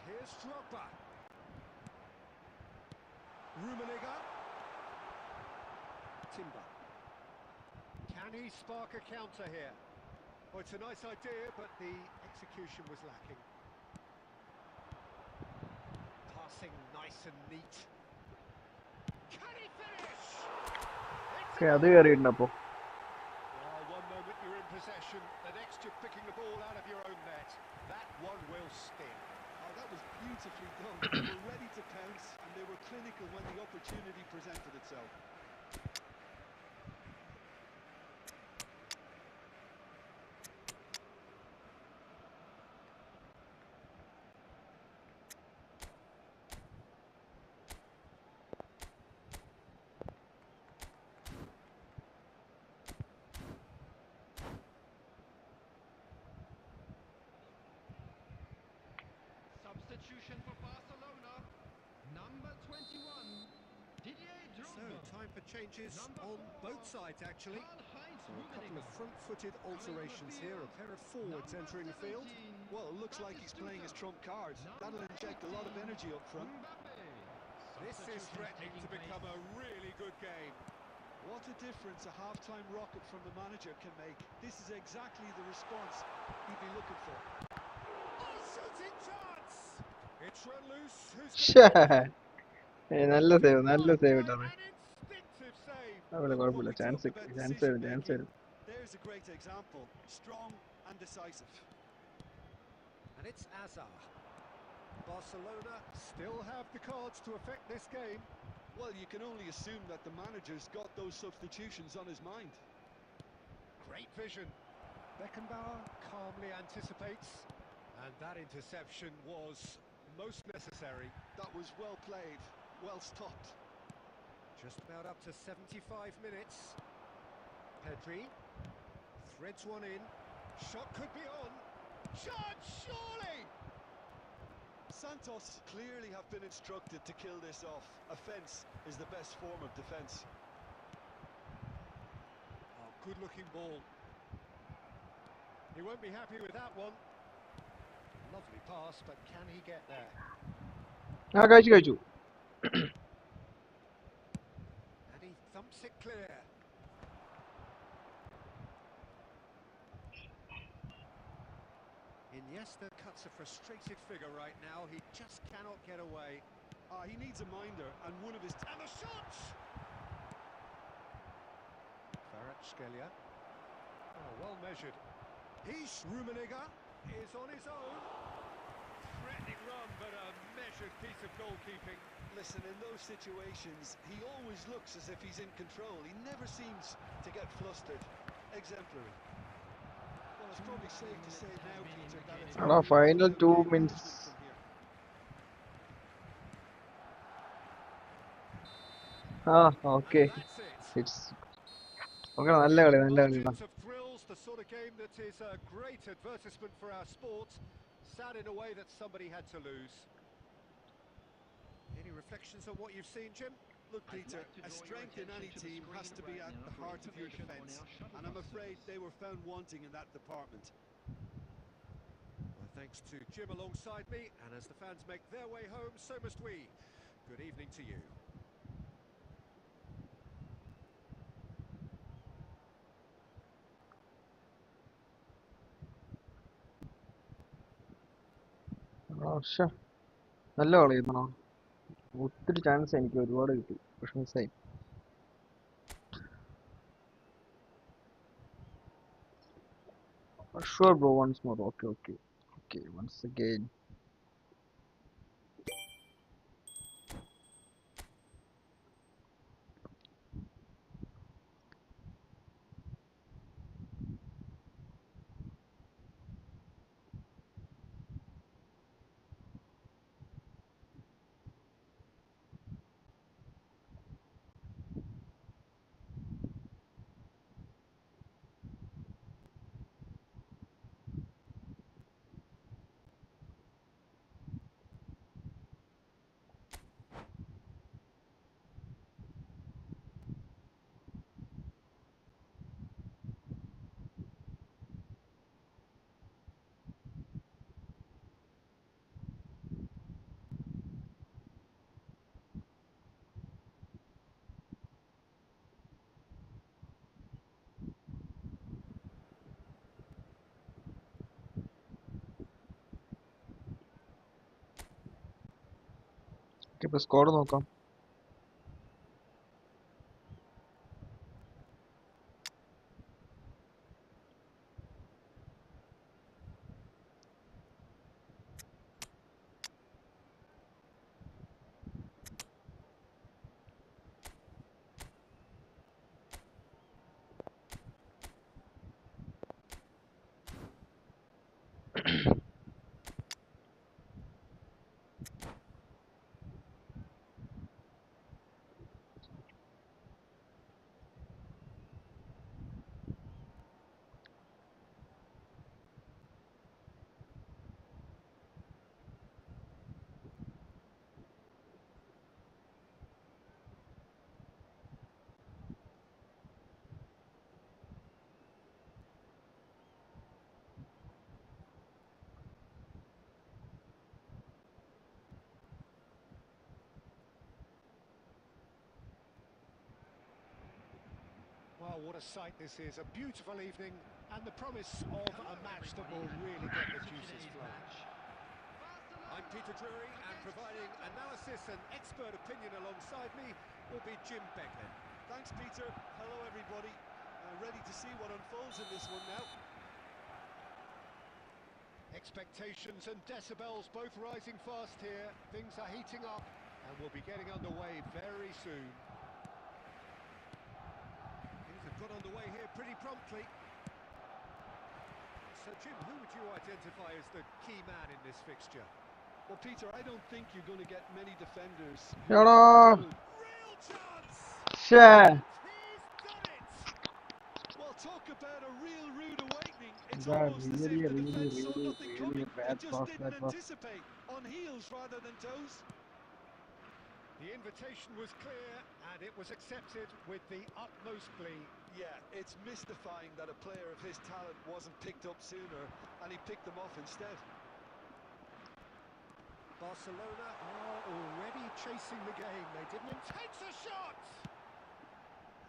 Here's Drogba. Rummenigge. Timber. Can he spark a counter here? Well, it's a nice idea, but the execution was lacking. Passing nice and neat. Can he finish? Okay, അത് കയറിയിട്ടുണ്ട് അപ്പോൾ. Well, one moment you're in possession, the next you're picking the ball out of your own net. That one will sting. Oh, that was beautifully done. They were ready to pounce, and they were clinical when the opportunity presented itself. Substitution for Barcelona. Number 21, Didier So, Drogba. time for changes Number on 4, both sides, actually. Karl-Heinz So a couple of Rummenigge. front-footed alterations here, a pair of forwards Number entering the field. 17, Well, it looks like he's playing his trump card. That'll inject a lot of energy up front. Mbappe. This is Substitution threatening taking to become a place. really good game. What a difference a half-time rocket from the manager can make. This is exactly the response he'd be looking for. Oh, shooting chance! It's run loose. Who's ശ്ശേ. നല്ല going save, നല്ല to save an ഇട്ടത്. instinctive save? അവിടെ Look, what കുഴപ്പമില്ല, we chance talked about chance decision വരും, chance making. വരും. There's a great example. Strong and decisive. And it's Azar. Barcelona still have the cards to affect this game. Well, you can only assume that the manager's got those substitutions on his mind. Great vision. Beckenbauer calmly anticipates. And that interception was most necessary. That was well played, well stopped. Just about up to 75 minutes. Pedri threads one in. Shot could be on. Shot, surely! Santos clearly have been instructed to kill this off. Offence is the best form of defence. Oh, good-looking ball. He won't be happy with that one. Lovely pass, but can he get there? ആ കഴിച്ചു. And he thumps it clear. Iniesta cuts a frustrated figure right now. He just cannot get away. He needs a minder, and one of his... And the shot! Kvaratskhelia. Oh, well measured. He's Rummenigge is on his own. Threatening run, but a measured piece of goalkeeping. Listen, in those situations, he always looks as if he's in control. He never seems to get flustered. Exemplary. Well, it's probably safe to say now, Peter, that it's... എടാ, final 2 game minutes. management from here. ആ okay, And that's it. It's okay. നല്ല കളി, നല്ല കളി. Margins of thrills, the sort of game that is a great advertisement for our sport. Sad in a way that somebody had to lose. Any reflections on what you've seen, Jim? Look, Peter, a strength in any team has to be at the heart of your defence, and I'm afraid they were found wanting in that department. Well, thanks to Jim alongside me, and as the fans make their way home, so must we. Good evening to you. പക്ഷെ നല്ല കളിയായിരുന്നു. ഒത്തിരി chance എനിക്ക് ഒരുപാട് കിട്ടി, പക്ഷെ മിസ്സായി. Sure bro, once more. Okay, once again. ഇപ്പോൾ സ്കോർ നോക്കാം. Well, what a sight this is. A beautiful evening and the promise of a match that will really get the juices flowing. I'm Peter Drury, and providing analysis and expert opinion alongside me will be Jim Becklin. Thanks, Peter. Hello, everybody. Ready to see what unfolds in this one now. Expectations and decibels both rising fast here. Things are heating up and we'll be getting underway very soon. Things have got underway here pretty promptly. So, Jim, who would you identify as the key man in this fixture? Well, Peter, I don't think you're going to get many defenders. എടാ Real chance! ശ്ശേ He's done it! Well, talk about a real rude awakening. It's that almost as if really the defence saw really nothing really coming. bad It just pass didn't that was. anticipate. On heels rather than toes. The invitation was clear and it was accepted with the utmost glee. Yeah, it's mystifying that a player of his talent wasn't picked up sooner, and he picked them off instead. Barcelona are already chasing the game. They didn't. Takes a shot!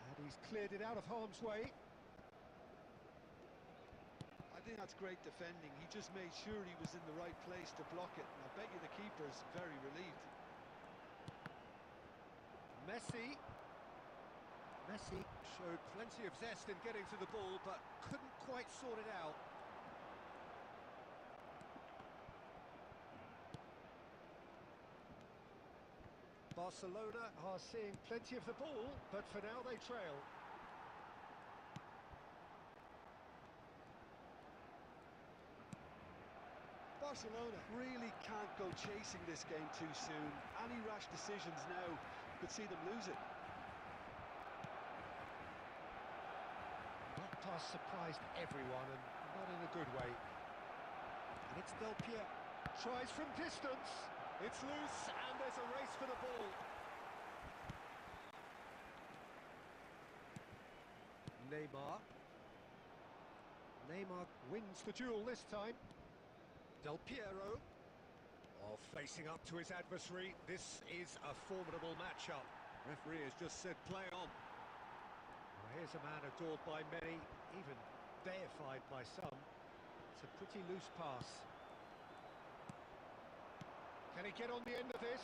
And he's cleared it out of harm's way. I think that's great defending. He just made sure he was in the right place to block it, and I bet you the keeper's very relieved. Messi showed plenty of zest in getting to the ball, but couldn't quite sort it out. Barcelona are seeing plenty of the ball, but for now they trail. Barcelona really can't go chasing this game too soon. Any rash decisions now could see them lose it. That pass surprised everyone, and not in a good way. And it's Del Piero. Tries from distance. It's loose, and there's a race for the ball. Neymar wins the duel this time. Del Piero. Oh, facing up to his adversary. This is a formidable matchup. Referee has just said play on. Well, here's a man adored by many, even deified by some. It's a pretty loose pass. Can he get on the end of this?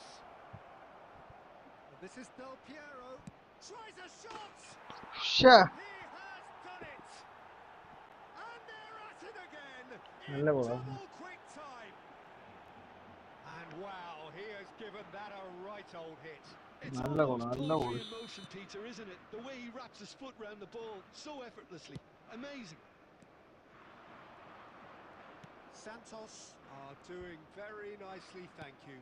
And this is Del Piero. Tries a shot! ശ്ശേ He has done it! And they're at it again! In നല്ല ball. double quick time! And wow, he has given that a right old hit. It's നല്ല goal, almost നല്ല poetry goal. in motion, Peter, isn't it? The way he wraps his foot round the ball so effortlessly. Amazing. Santos are doing very nicely, thank you.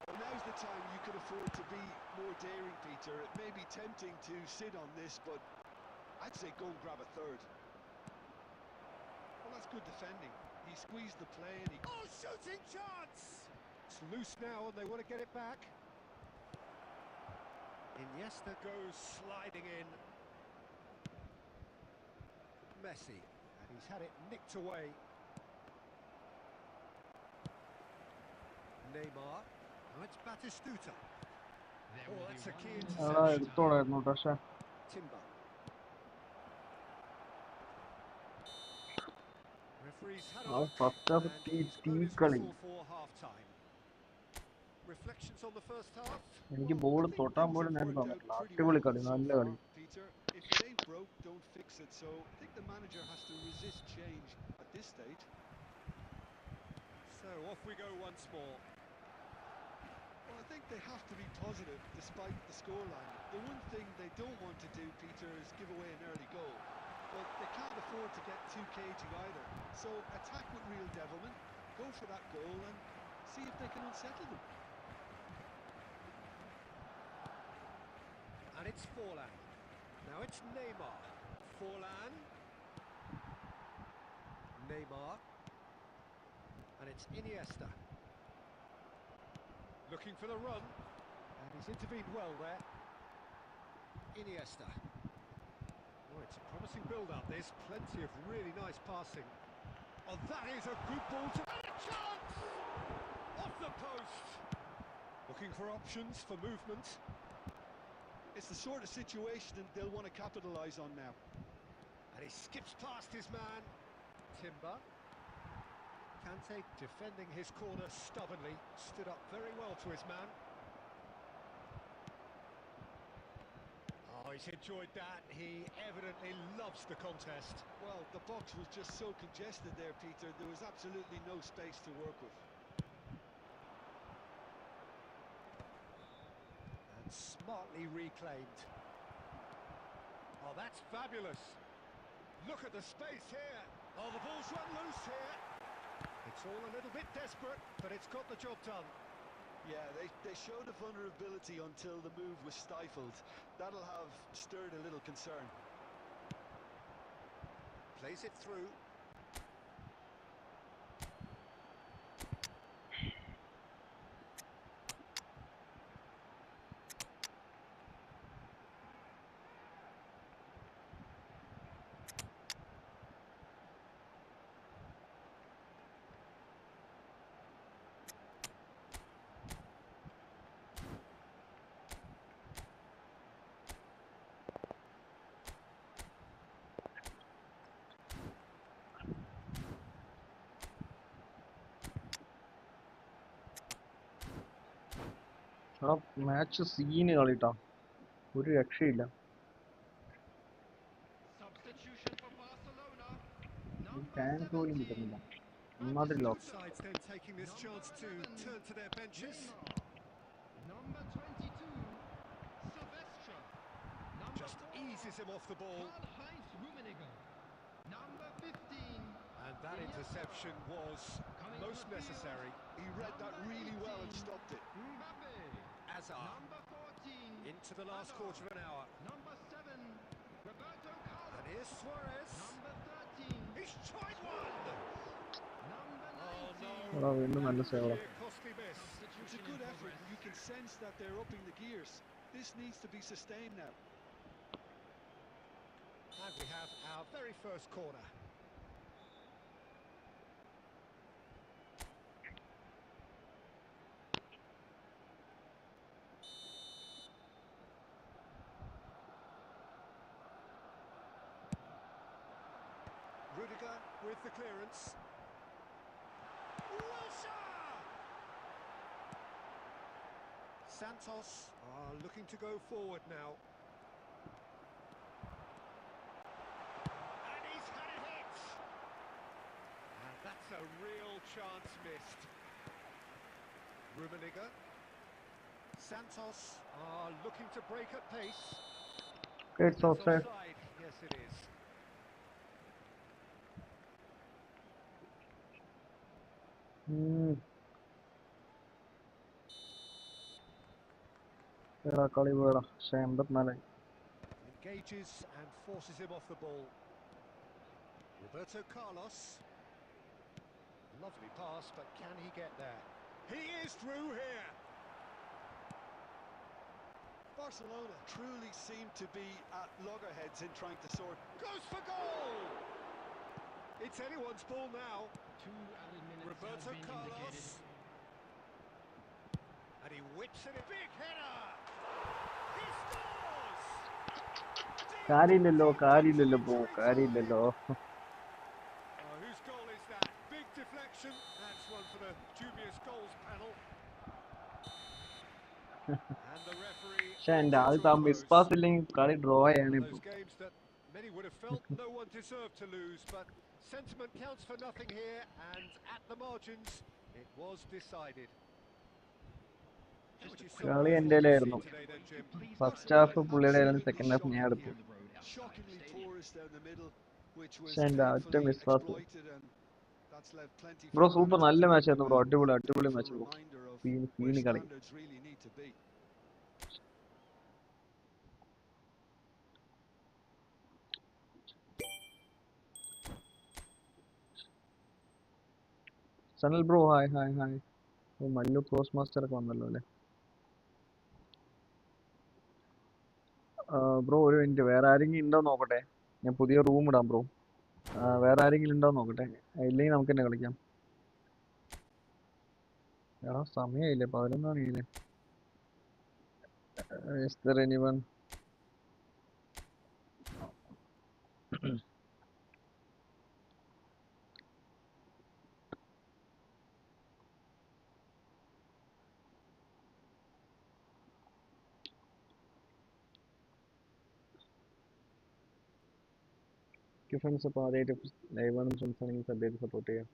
Well, now's the time you could afford to be more daring, Peter. It may be tempting to sit on this, but I'd say go and grab a third. Well, that's good defending. He squeezed the play and he... Oh, shooting chance! It's loose now and they want to get it back. Iniesta goes sliding in. Messi, and he's had it nicked away. Neymar. Now it's Batistuta. There Oh, will that's be a key one എടാ interception. എടുത്തോളായിരുന്നു പക്ഷേ Timber. Referee's had a ആ look first half and he's blown his തീക്കളി whistle for half-time. reflections on the first half? എനിക്ക് Well, ball I think തൊട്ടാൻ things പോലും have ഞാൻ worked out തന്നിട്ടില്ല. pretty അടിപൊളി well കളി, so നല്ല far, കളി. Peter. If it ain't broke, don't fix it. So I think the manager has to resist change at this stage. So off we go once more. Well, I think they have to be positive despite the scoreline. The one thing they don't want to do, Peter, is give away an early goal. But they can't afford to get too cagey either. So attack with real devilment, go for that goal and see if they can unsettle them. And it's Forlan. Now it's Neymar. Forlan. Neymar. And it's Iniesta. Looking for the run. And he's intervened well there. Iniesta. Oh, it's a promising build-up. There's plenty of really nice passing. Oh, that is a good ball to... And a chance! Off the post! Looking for options for movement. It's the sort of situation they'll want to capitalise on now. And he skips past his man. Timber. Kante defending his corner stubbornly. Stood up very well to his man. Oh, he's enjoyed that. He evidently loves the contest. Well, the box was just so congested there, Peter. There was absolutely no space to work with. And smartly reclaimed. Oh, that's fabulous. Look at the space here. Oh, the ball's run loose here. It's all a little bit desperate, but it's got the job done. Yeah, they showed a vulnerability until the move was stifled. That'll have stirred a little concern. Plays it through. എടാ match scene കളിട്ടാ, ഒരു രക്ഷയില്ല. Substitution for Barcelona. Chance പോലും കിട്ടുന്നില്ല. ഒന്നാമത് Both lock. sides then taking this chance to turn to their benches. Number 22, Silvestre. Number Just 4, eases him off the ball. Karl-Heinz Rummenigge. Number 15, And that interception was most necessary. He read that really well and stopped it. Mbappe. Hazard Number 14, into the last quarter of an hour. Number 7, Roberto Carlos. And here's Suarez. Number 13, He's tried one! Number Oh 19. എടാ വീണ്ടും നല്ല സേവ. Sheer costly miss. It's a good effort. You can sense that they're upping the gears. This needs to be sustained now. And we have our very first corner. Rudiger with the clearance. Wilshere! Santos are looking to go forward now. And he's had a hit! And that's a real chance missed. Rummenigge. Santos are looking to break at pace. It's That's offside. offside. Yes, it is. എടാ കളി പോയടാ. 84. Engages and forces him off the ball. Roberto Carlos. Lovely pass, but can he get there? He is through here. Barcelona truly seem to be at loggerheads in trying to sort. Goes for goal! It's anyone's ball now. 2 added minutes Roberto has been Carlos. indicated. And he whips in a big header. He scores! കാര്യമില്ലല്ലോ, കാര്യമില്ലല്ലോ bro, കാര്യമില്ലല്ലോ. Whose goal is that? Big deflection. That's one for the dubious goals panel. And the referee പക്ഷെ എൻ്റെ brings it ആദ്യത്തെ to ആ a miss close. Pass ഇല്ലെങ്കിൽ കളി draw One ആണ് of ഇപ്പൊ. those games that many would have felt no one deserved to lose, but sentiment counts for nothing here, and at the margins, it was decided. How would you കളി summarise എൻ്റെ what you've ആയിരുന്നു. seen today then, Jim? First half പുള്ളിയുടെ ആയിരുന്നു, Absolutely second half ഞാൻ shocking എടുത്തു. here. Shockingly porous down the middle, which was പക്ഷെ എൻ്റെ ആദ്യത്തെ painfully miss pass. exploited, and that's left plenty for bro the super manager നല്ല to match think ആയിരുന്നു bro. about. അടിപൊളി A അടിപൊളി painful match bro. reminder of ഫീനി where ഫീനി കളി. standards really need to be. Sanal bro hi hi hi. ഓ Mallu cross master ഒക്കെ വന്നല്ലോ അല്ലേ. ബ്രോ ഒരു മിനിറ്റ്, വേറെ ആരെങ്കിലും ഉണ്ടോ നോക്കട്ടെ. ഞാൻ പുതിയ റൂം ഇടാം ബ്രോ. വേറെ ആരെങ്കിലും ഉണ്ടോ നോക്കട്ടെ, ഇല്ലെങ്കിൽ നമുക്ക് തന്നെ കളിക്കാം. എടാ സമയമില്ലേ, 11 മണിയില്ലേ. Is there anyone? ഫ്രണ്ട്സ് അപ്പോൾ ആദ്യമായിട്ട് ലൈവ് ആണ് ഫ്രണ്ട്സ് ആണെങ്കിൽ സബ് ചെയ്ത് സപ്പോർട്ട് ചെയ്യാം.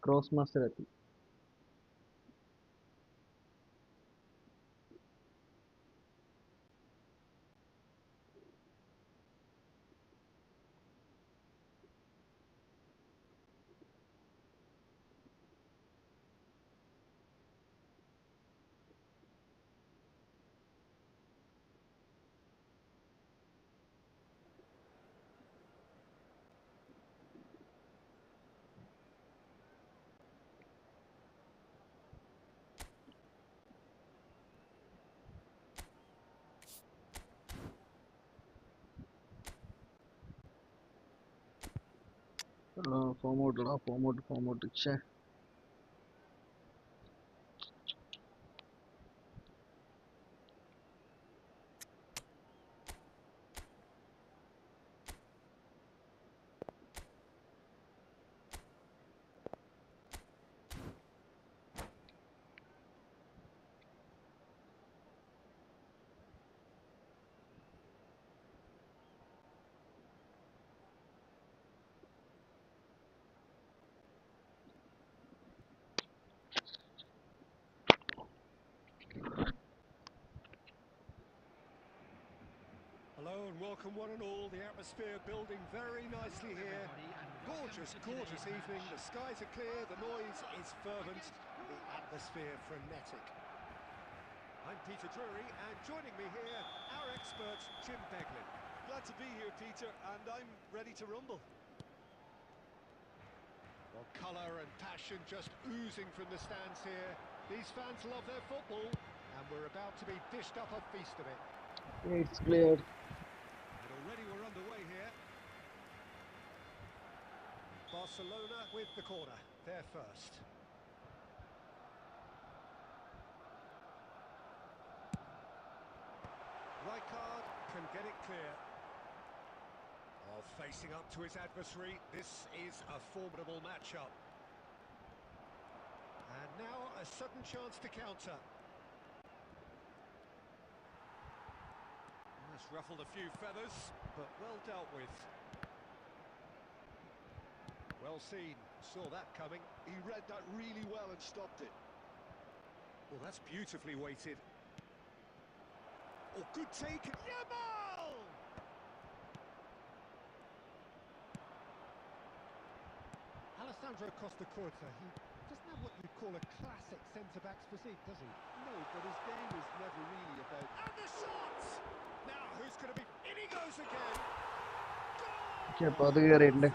ക്രോസ് മാസ്റ്റർ എത്തി. ഫോം ഔട്ട് ഫോം ഔട്ട് ഛേ. Hello and welcome one and all. The atmosphere building very nicely here. Gorgeous, gorgeous evening. The skies are clear, the noise is fervent, the atmosphere frenetic. I'm Peter Drury, and joining me here, our expert, Jim Beglin. Glad to be here, Peter, and I'm ready to rumble. Well, colour and passion just oozing from the stands here. These fans love their football, and we're about to be dished up a feast of it. It's cleared. And already we're underway here. Barcelona with the corner, they're first. Rijkaard can get it clear. Oh, facing up to his adversary, this is a formidable matchup. And now a sudden chance to counter. That's ruffled a few feathers, but well dealt with. Well seen, saw that coming. He read that really well and stopped it. Well, that's beautifully weighted. Oh, good take. Yamal! Alessandro Costa-Curta, he doesn't have what you'd call a classic centre-back's physique, does he? No, but his game was never really about... And the shot! Now, who's going to be... In he goes again! അപ്പോൾ അത് കയറിയിട്ടുണ്ട്.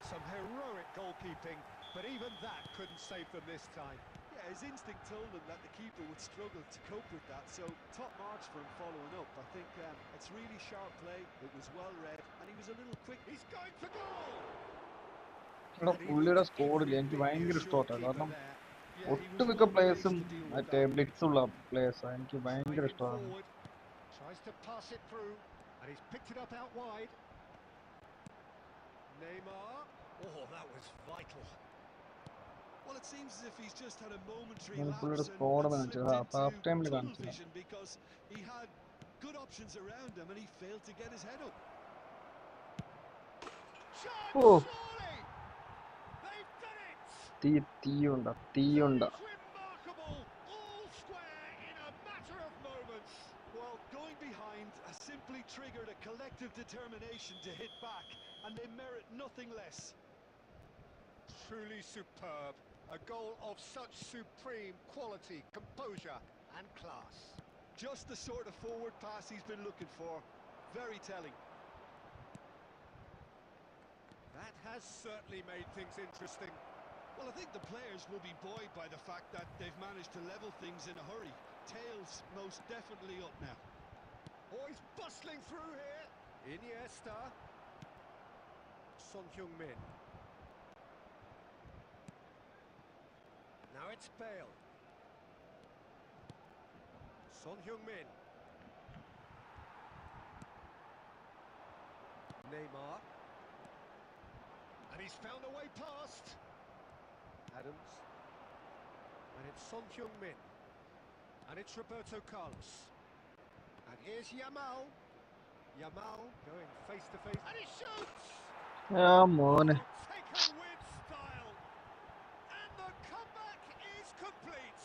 Some heroic goalkeeping, but even that couldn't save them this time. Yeah, his instinct told him that the keeper would struggle to cope with that, so top marks for him following up. I think it's really sharp play, it was well read, and he was a little quick. He's going for goal! എടാ പുള്ളിയുടെ സ്കോഡില്ല, എനിക്ക് ഭയങ്കര ഇഷ്ടമാണ്. കാരണം ഒട്ടുമിക്ക പ്ലേയേഴ്സും മറ്റേ blitz ഉള്ള പ്ലേയേഴ്സാണ്. എനിക്ക് ഭയങ്കര ഇഷ്ടമാണ്. Tries to pass it through. And he's picked it up out wide. Neymar. Oh, that was vital. Well, it seems as if he's just had a momentary And put lapse a and squad slipped match. Half time into tunnel cancel. vision because he had good options around him and he failed to get his head up. Oh, Surely! They've done it! തീയുണ്ട. That is remarkable! All square in a matter of moments. Well, going behind has simply triggered a collective determination to hit back, and they merit nothing less. Truly superb. A goal of such supreme quality, composure and class. Just the sort of forward pass he's been looking for. Very telling. That has certainly made things interesting. Well, I think the players will be buoyed by the fact that they've managed to level things in a hurry. Tails most definitely up now. Oh, he's bustling through here. Iniesta. Son Heung-min. Now it's Bale. Son Heung-min. Neymar. And he's found a way past. Adams. And it's Son Heung-min. And it's Roberto Carlos. And here's Yamal. Yamal going face to face. And he shoots! മോനെ. Taken with style. And the comeback is complete.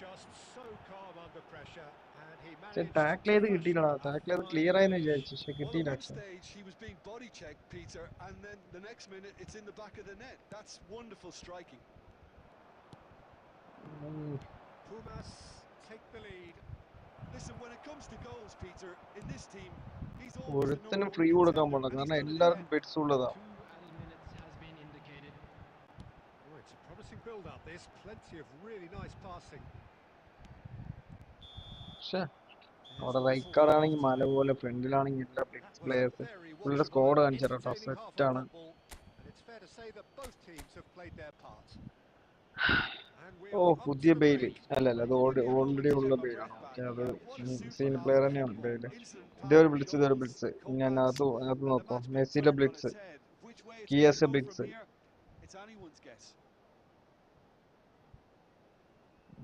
Just so calm under pressure. And he managed tackle ചെയ്ത് കിട്ടിയില്ലടാ. Tackle ചെയ്ത് clear ആയെന്ന് വിചാരിച്ചു. പക്ഷെ Well, at കിട്ടിയില്ല. one stage he was being body checked, Peter, and then the next minute it's in the back of the net. That's wonderful striking. Pumas take the lead. Listen, when it comes to goals, Peter, in this team, he's always the ഒരുത്തനും number free one കൊടുക്കാൻ contender, പോകണം. and he's കാരണം done it എല്ലാവർക്കും again. Bits ഉള്ളതാ. 2 added minutes has been indicated. Oh, it's a promising build-up. There's plenty of really nice passing. പക്ഷേ There's അവിടെ the right whistle card for ആണെങ്കിൽ half മല time. പോലെ ഫ്രണ്ടിലാണെങ്കിൽ എല്ലാ That bits was a players very പുള്ളിയുടെ watchable squad and കാണിച്ചു കേട്ടോ. entertaining half of സെറ്റാണ്. football, and it's fair to say that both teams have played their part. And we ഓ are up പുതിയ to the ബെയില്. break. അല്ലല്ല അത് Give me a moment already to ഉള്ള get my ബെയിലാണ്. breath back. Okay അത് What a super senior half player of തന്നെയാണ് football. Bale. Instant ഇതൊരു power, blitz goals, blitz. ഞാൻ comebacks, അത് and the നോക്കോ. match being മെസ്സിയുടെ turned on blitz. its head. Which way it's കിയസ going to go blitz. from here, it's anyone's guess.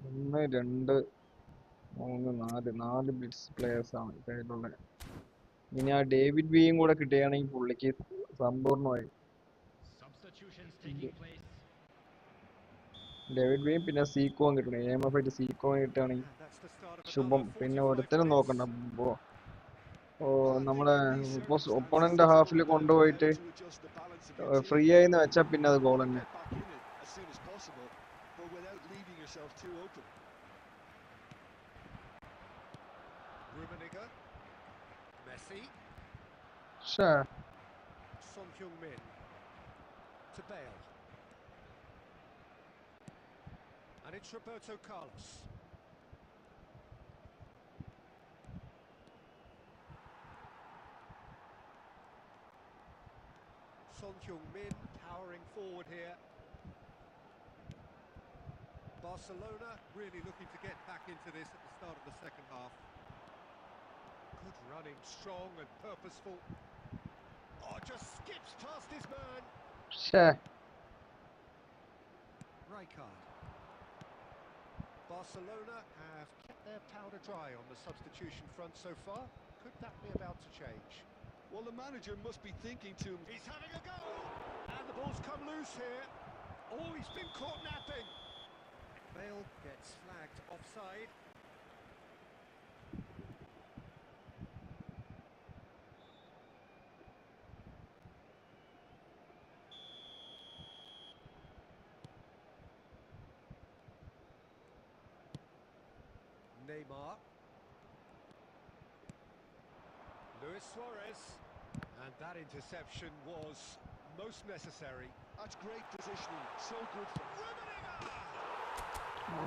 1 2 3 4 blitz players ആണ് കയ്യിലുള്ളത്. ഇനി ആ David വിയും കൂടെ കിട്ടുകയാണെങ്കിൽ പുള്ളിക്ക് സമ്പൂർണ്ണമായി. Substitutions taking place. ഡേവിഡ് വിയും പിന്നെ സീക്കോയും കിട്ടണം. AMF ആയിട്ട് സീക്കോയും കിട്ടുകയാണെങ്കിൽ And that's the start of Shubham. another പിന്നെ 45 ഒരുത്തരും minutes. നോക്കണ്ട. Well, I നമ്മളെ think in these circumstances, opponent it's Hafil all about കൊണ്ടുപോയിട്ട് how to adjust the balance of your free team. ആയിന്ന് വെച്ചാൽ പിന്നെ അത് ഗോൾ തന്നെ. Get back in it as soon as possible, but without leaving yourself too open. Rummenigge. Messi. പക്ഷേ Son Heung-min. To Bale. And it's Roberto Carlos. Son Heung-min powering forward here. Barcelona really looking to get back into this at the start of the second half. Good running, strong and purposeful. Oh, just skips past his man. പക്ഷേ Rijkaard. Barcelona have kept their powder dry on the substitution front so far. Could that be about to change? Well, the manager must be thinking to him. He's having a go! And the ball's come loose here. Oh, he's been caught napping. Bale gets flagged offside. Neymar. Luis Suarez. And that interception was most necessary. That's great positioning. So good for him.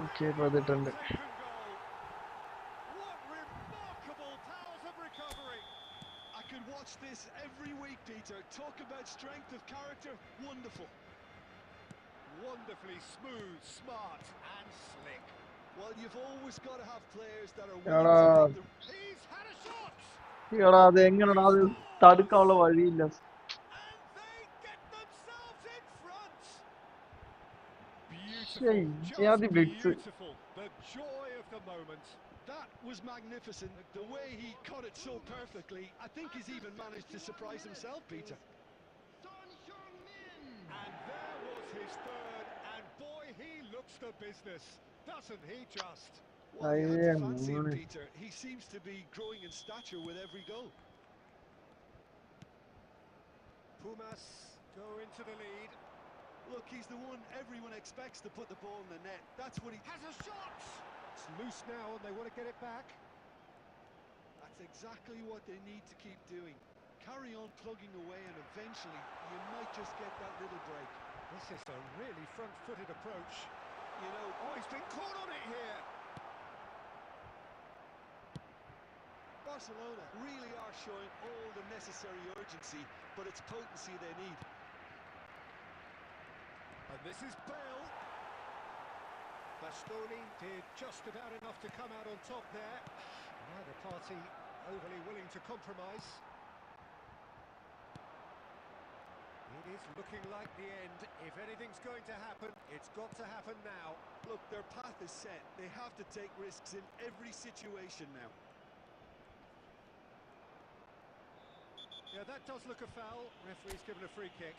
Okay പറഞ്ഞിട്ടുണ്ട്. Second goal. What remarkable powers of recovery. I could watch this every week, Peter. Talk about strength of character. Wonderful. Wonderfully smooth, smart and slick. Well, you've always got to have players that are Yada. willing to make the... He's had a shot! എടാ അത് എങ്ങനെടാ അത് തടുക്കാനുള്ള വഴിയില്ല. And they get themselves in front. ശ്ശേ, Beautiful, ഇയാതി just blitz. beautiful. The joy of the moment. That was magnificent. The way he caught it so perfectly. I think he's even managed to surprise himself, Peter. And there was his third, and boy, he looks the business, doesn't he just? Well, you had അയ്യേ to fancy him, മോനെ. Peter. He seems to be growing in stature with every goal. Pumas go into the lead. Look, he's the one everyone expects to put the ball in the net. That's what he Has a shot! It's loose now, and they want to get it back. That's exactly what they need to keep doing. Carry on plugging away, and eventually you might just get that little break. This is a really front-footed approach. You know, Oh, he's been caught on it here. Barcelona really are showing all the necessary urgency, but it's potency they need. And this is Bale. Bastoni did just about enough to come out on top there. Neither party overly willing to compromise. It is looking like the end. If anything's going to happen, it's got to happen now. Look, their path is set. They have to take risks in every situation now. Yeah, that does look a foul. Referee's given a free kick.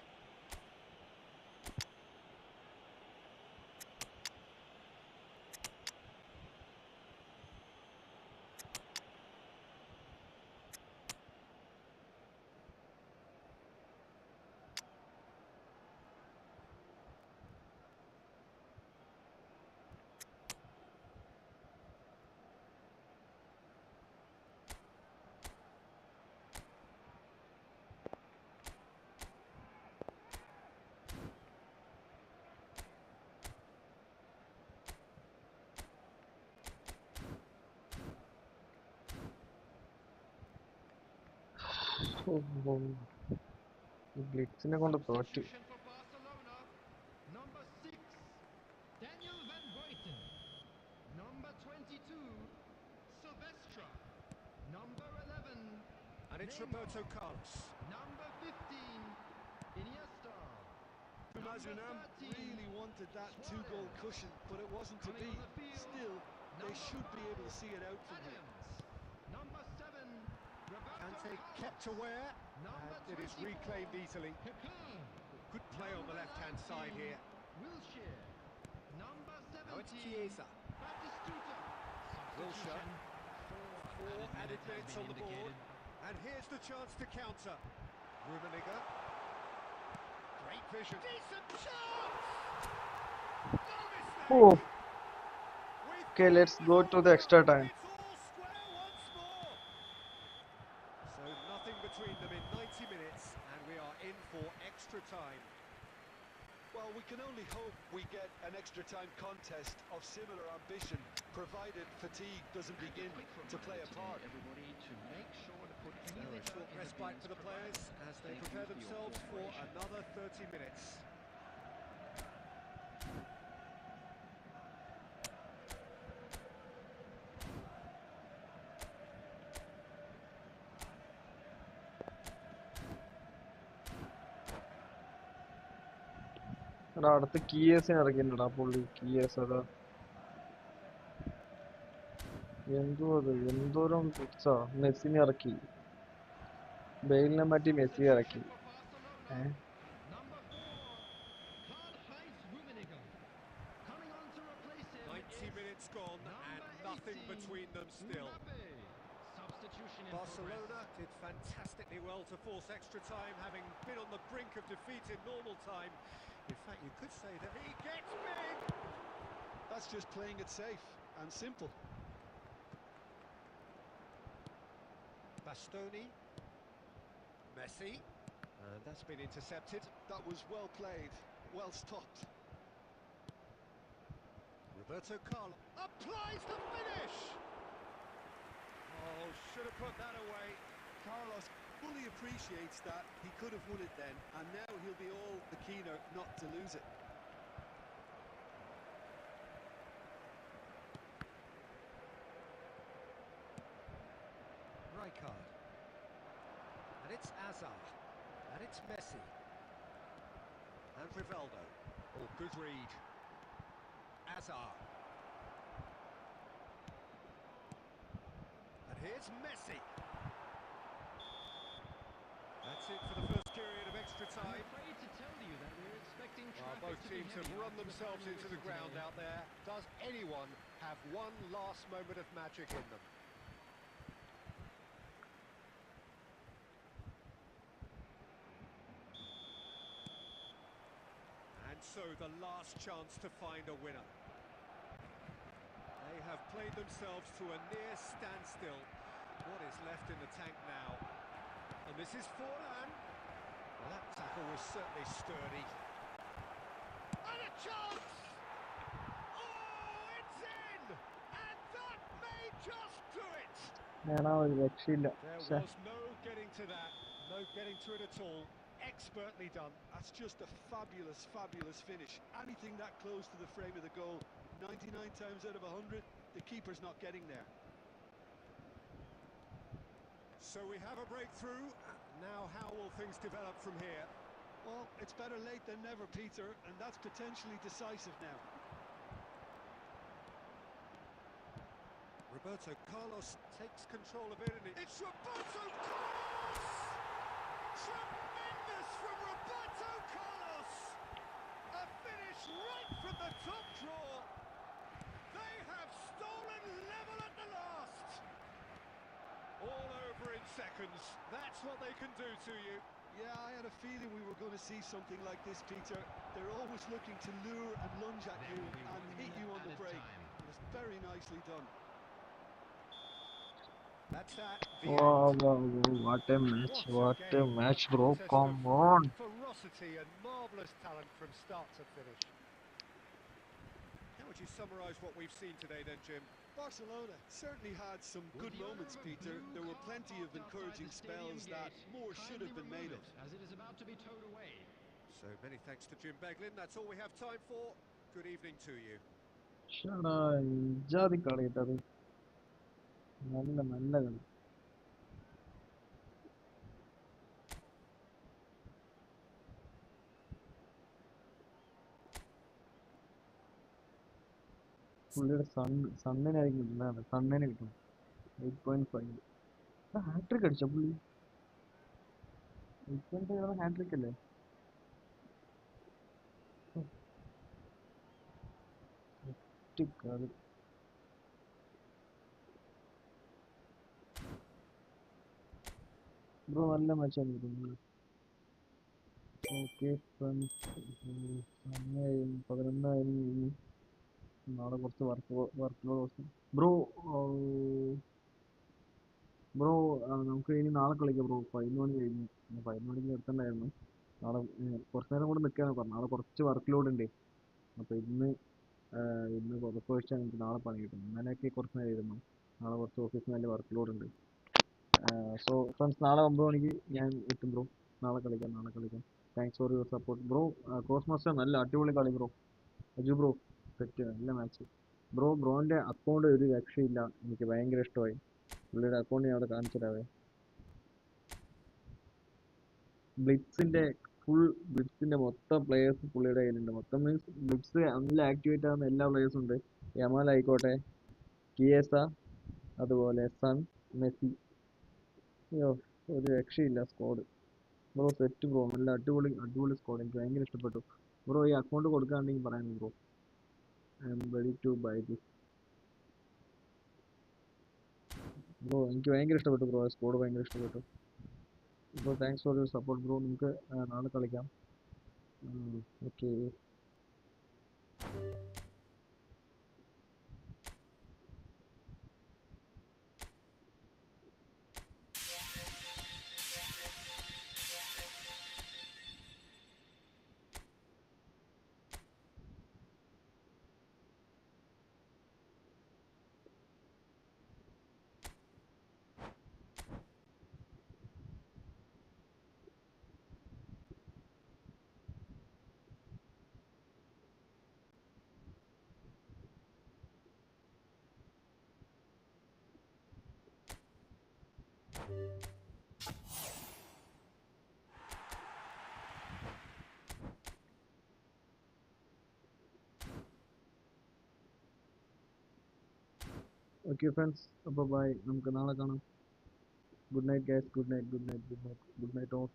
ബ്ലിറ്റ്സിനെ കൊണ്ട് തോറ്റ്. Substitution for Barcelona. Number 6, Daniel Van Buiten. Number 22, Silvestre. Number 11, And it's Neymar. Roberto Carlos. Number 15, Iniesta. Mazunam Number 13, really wanted that two-goal cushion, but it wasn't to Coming be. on the field, Still, they number should be 5, able to see it out from here. Adams. Number 7, Roberto Kante Carlos. kept aware, Number and it is 24, reclaimed easily. Hakim. Good play on the left-hand side here. Wilshere. Number 17. Now it's Chiesa. Batistuta. Wilshere. Substitution. Four added has minutes been on the board. indicated. And here's the chance to counter. Rummenigge. Great vision. Decent chance! No mistake! Oh, We okay, thought let's it go was to the over. extra time. It's all square once more. So nothing between them in 90 minutes, and we are in for extra time. Well, we can only hope we get an extra time contest of similar ambition, provided fatigue doesn't begin to play a part. Everybody to make sure to put So anything a short in the respite for bins the players provided as they they've prepare used your themselves for cooperation. another 30 minutes. എടാ അടുത്ത് കിയേസിനെ ഇറക്കിണ്ടാ പുള്ളി. കിയേസ് അതാ എന്തോ അത് എന്തോരം പിടിച്ചാ. മെസ്സിനെ ഇറക്കി, ബെയിലിനെ മാറ്റി മെസ്സി ഇറക്കി. Substitution for Barcelona. Number 4, Karl-Heinz Rummenigge. Coming on to replace him 90 is minutes gone and number nothing 18, between them still. Mbappe. Substitution in Barcelona progress. did fantastically well to force extra time, having been on the brink of defeat in normal time. In fact, you could say that he gets big! That's just playing it safe and simple. Bastoni. Messi. And that's been intercepted. That was well played, well stopped. Roberto Carlos applies the finish! Oh, should have put that away. Carlos fully appreciates that. He could have won it then, and now he'll be all the keener not to lose it. Rijkaard. It's Azar. And it's Messi. And Rivaldo. Oh, good read. Azar. And here's Messi. That's it for the first period of extra I'm time. afraid to tell you that we're expecting Well, traffic both to be teams have heavy run after the themselves final into the whistle ground today. out there. Does anyone have one last moment of magic in them? And so the last chance to find a winner. They have played themselves to a near standstill. What is left in the tank now? And this is Forlan. Well, that tackle was certainly sturdy. And a chance! Oh, it's in! And that may just do it! ഞാനാ ഒരു രക്ഷയില്ല. There ശ്ശെ. was no getting to that. No getting to it at all. Expertly done. That's just a fabulous, fabulous finish. Anything that close to the frame of the goal, 99 times out of 100, the keeper's not getting there. So we have a breakthrough. Now how will things develop from here? Well, it's better late than never, Peter, and that's potentially decisive now. Roberto Carlos takes control of it, and it's Roberto Carlos! Tremendous from Roberto Carlos! A finish right from the top draw. They have stolen level at the last. All over in seconds. That's what they can do to you. Yeah, I had a feeling we were going to see something like this, Peter. They're always looking to lure and lunge at you and hit you on the break. It was very nicely done. That's that. The Wow, end. wow, wow, what a match, what a game. match, A bro. contest Come of on. ferocity and marvellous talent from start to finish. How would you summarise what we've seen today then, Jim? Barcelona certainly had some good moments, Peter. There were plenty of encouraging spells that more should have been made of. As it is about to be towed away. So many thanks to Jim Beglin. That's all we have time for. Good evening to you. ഷടാ ഇജാതി കളി കേട്ടത്. നല്ല നല്ല കളി. പുള്ളിയുടെ സണ്ണിനായിരിക്കും കിട്ടുന്നതാണ്. സണ്ണിന് കിട്ടും 8.5. Hat trick അടിച്ചോ പുള്ളി? 8.5 ഹാട്രിക് അല്ലേ? കളി. ബ്രോ നല്ല മാച്ചാണ് തോന്നുന്നു. ഓക്കെ ഫ്രണ്ട്സ്, സമയം 11 നാളെ കുറച്ച് വർക്ക് ലോഡ്. ബ്രോ ബ്രോ നമുക്ക് ഇനി നാളെ കളിക്കാം ബ്രോ. 11 മണി കഴിഞ്ഞു. 11 മണിക്ക് നിർത്തണ്ടായിരുന്നു. നാളെ കുറച്ച് നേരം കൂടെ നിൽക്കാന്ന് പറഞ്ഞു. നാളെ കുറച്ച് വർക്ക് ലോഡ് ഉണ്ട്. അപ്പോൾ ഇന്ന് പുറത്ത് വെച്ചാൽ എനിക്ക് നാളെ പണി കിട്ടും. ഇന്നലെയൊക്കെ കുറച്ച് നേരം ഇരുന്നു. നാളെ കുറച്ച് ഓഫീസിൽ നല്ല വർക്ക് ലോഡ് ഉണ്ട്. സോ ഫ്രണ്ട്സ്, നാളെ 9 മണിക്ക് ഞാൻ എത്തും ബ്രോ. നാളെ കളിക്കാം. Thanks for your support bro. Cosmos നല്ല അടിപൊളി കളി ബ്രോ. അജു ബ്രോ സെറ്റ്, നല്ല മാച്ച് ബ്രോൻ്റെ അക്കൗണ്ട് ഒരു രക്ഷയില്ല. എനിക്ക് ഭയങ്കര ഇഷ്ടമായി. പുള്ളിയുടെ അക്കൗണ്ട് ഞാൻ അവിടെ കാണിച്ചു തരാവേ. ബ്ലിറ്റ്സിന്റെ മൊത്തം പ്ലേയേഴ്സ് പുള്ളിയുടെ കയ്യിലുണ്ട്. മൊത്തം മീൻസ് ബ്ലിറ്റ്സ് നല്ല ആക്ടിവേറ്റ് ആകുന്ന എല്ലാ പ്ലേയേഴ്സും ഉണ്ട്. യമാൽ ആയിക്കോട്ടെ, കിയേസ, അതുപോലെ സൺ, മെസ്സി. അയ്യോ, ഒരു രക്ഷയില്ല സ്ക്വാഡ് ബ്രോ. സെറ്റ് ബ്രോ, നല്ല അടിപൊളി സ്ക്വാഡ്. എനിക്ക് ഭയങ്കര ഇഷ്ടപ്പെട്ടു ബ്രോ. ഈ അക്കൗണ്ട് കൊടുക്കാണ്ടെങ്കിൽ പറയാൻ bro. I'm ready to buy this bro. എനിക്ക് ഭയങ്കര ഇഷ്ടപ്പെട്ടു ബ്രോ. സ്ക്വാഡ് ഭയങ്കര ഇഷ്ടപ്പെട്ടു bro. Thanks for your support bro. നമുക്ക് നാളെ കളിക്കാം. ഓക്കെ. ഓക്കെ ഫ്രണ്ട്സ്, അപ്പോൾ ബൈ, നമുക്ക് നാളെ കാണാം. Good night guys, good night, good night, good night, good night all.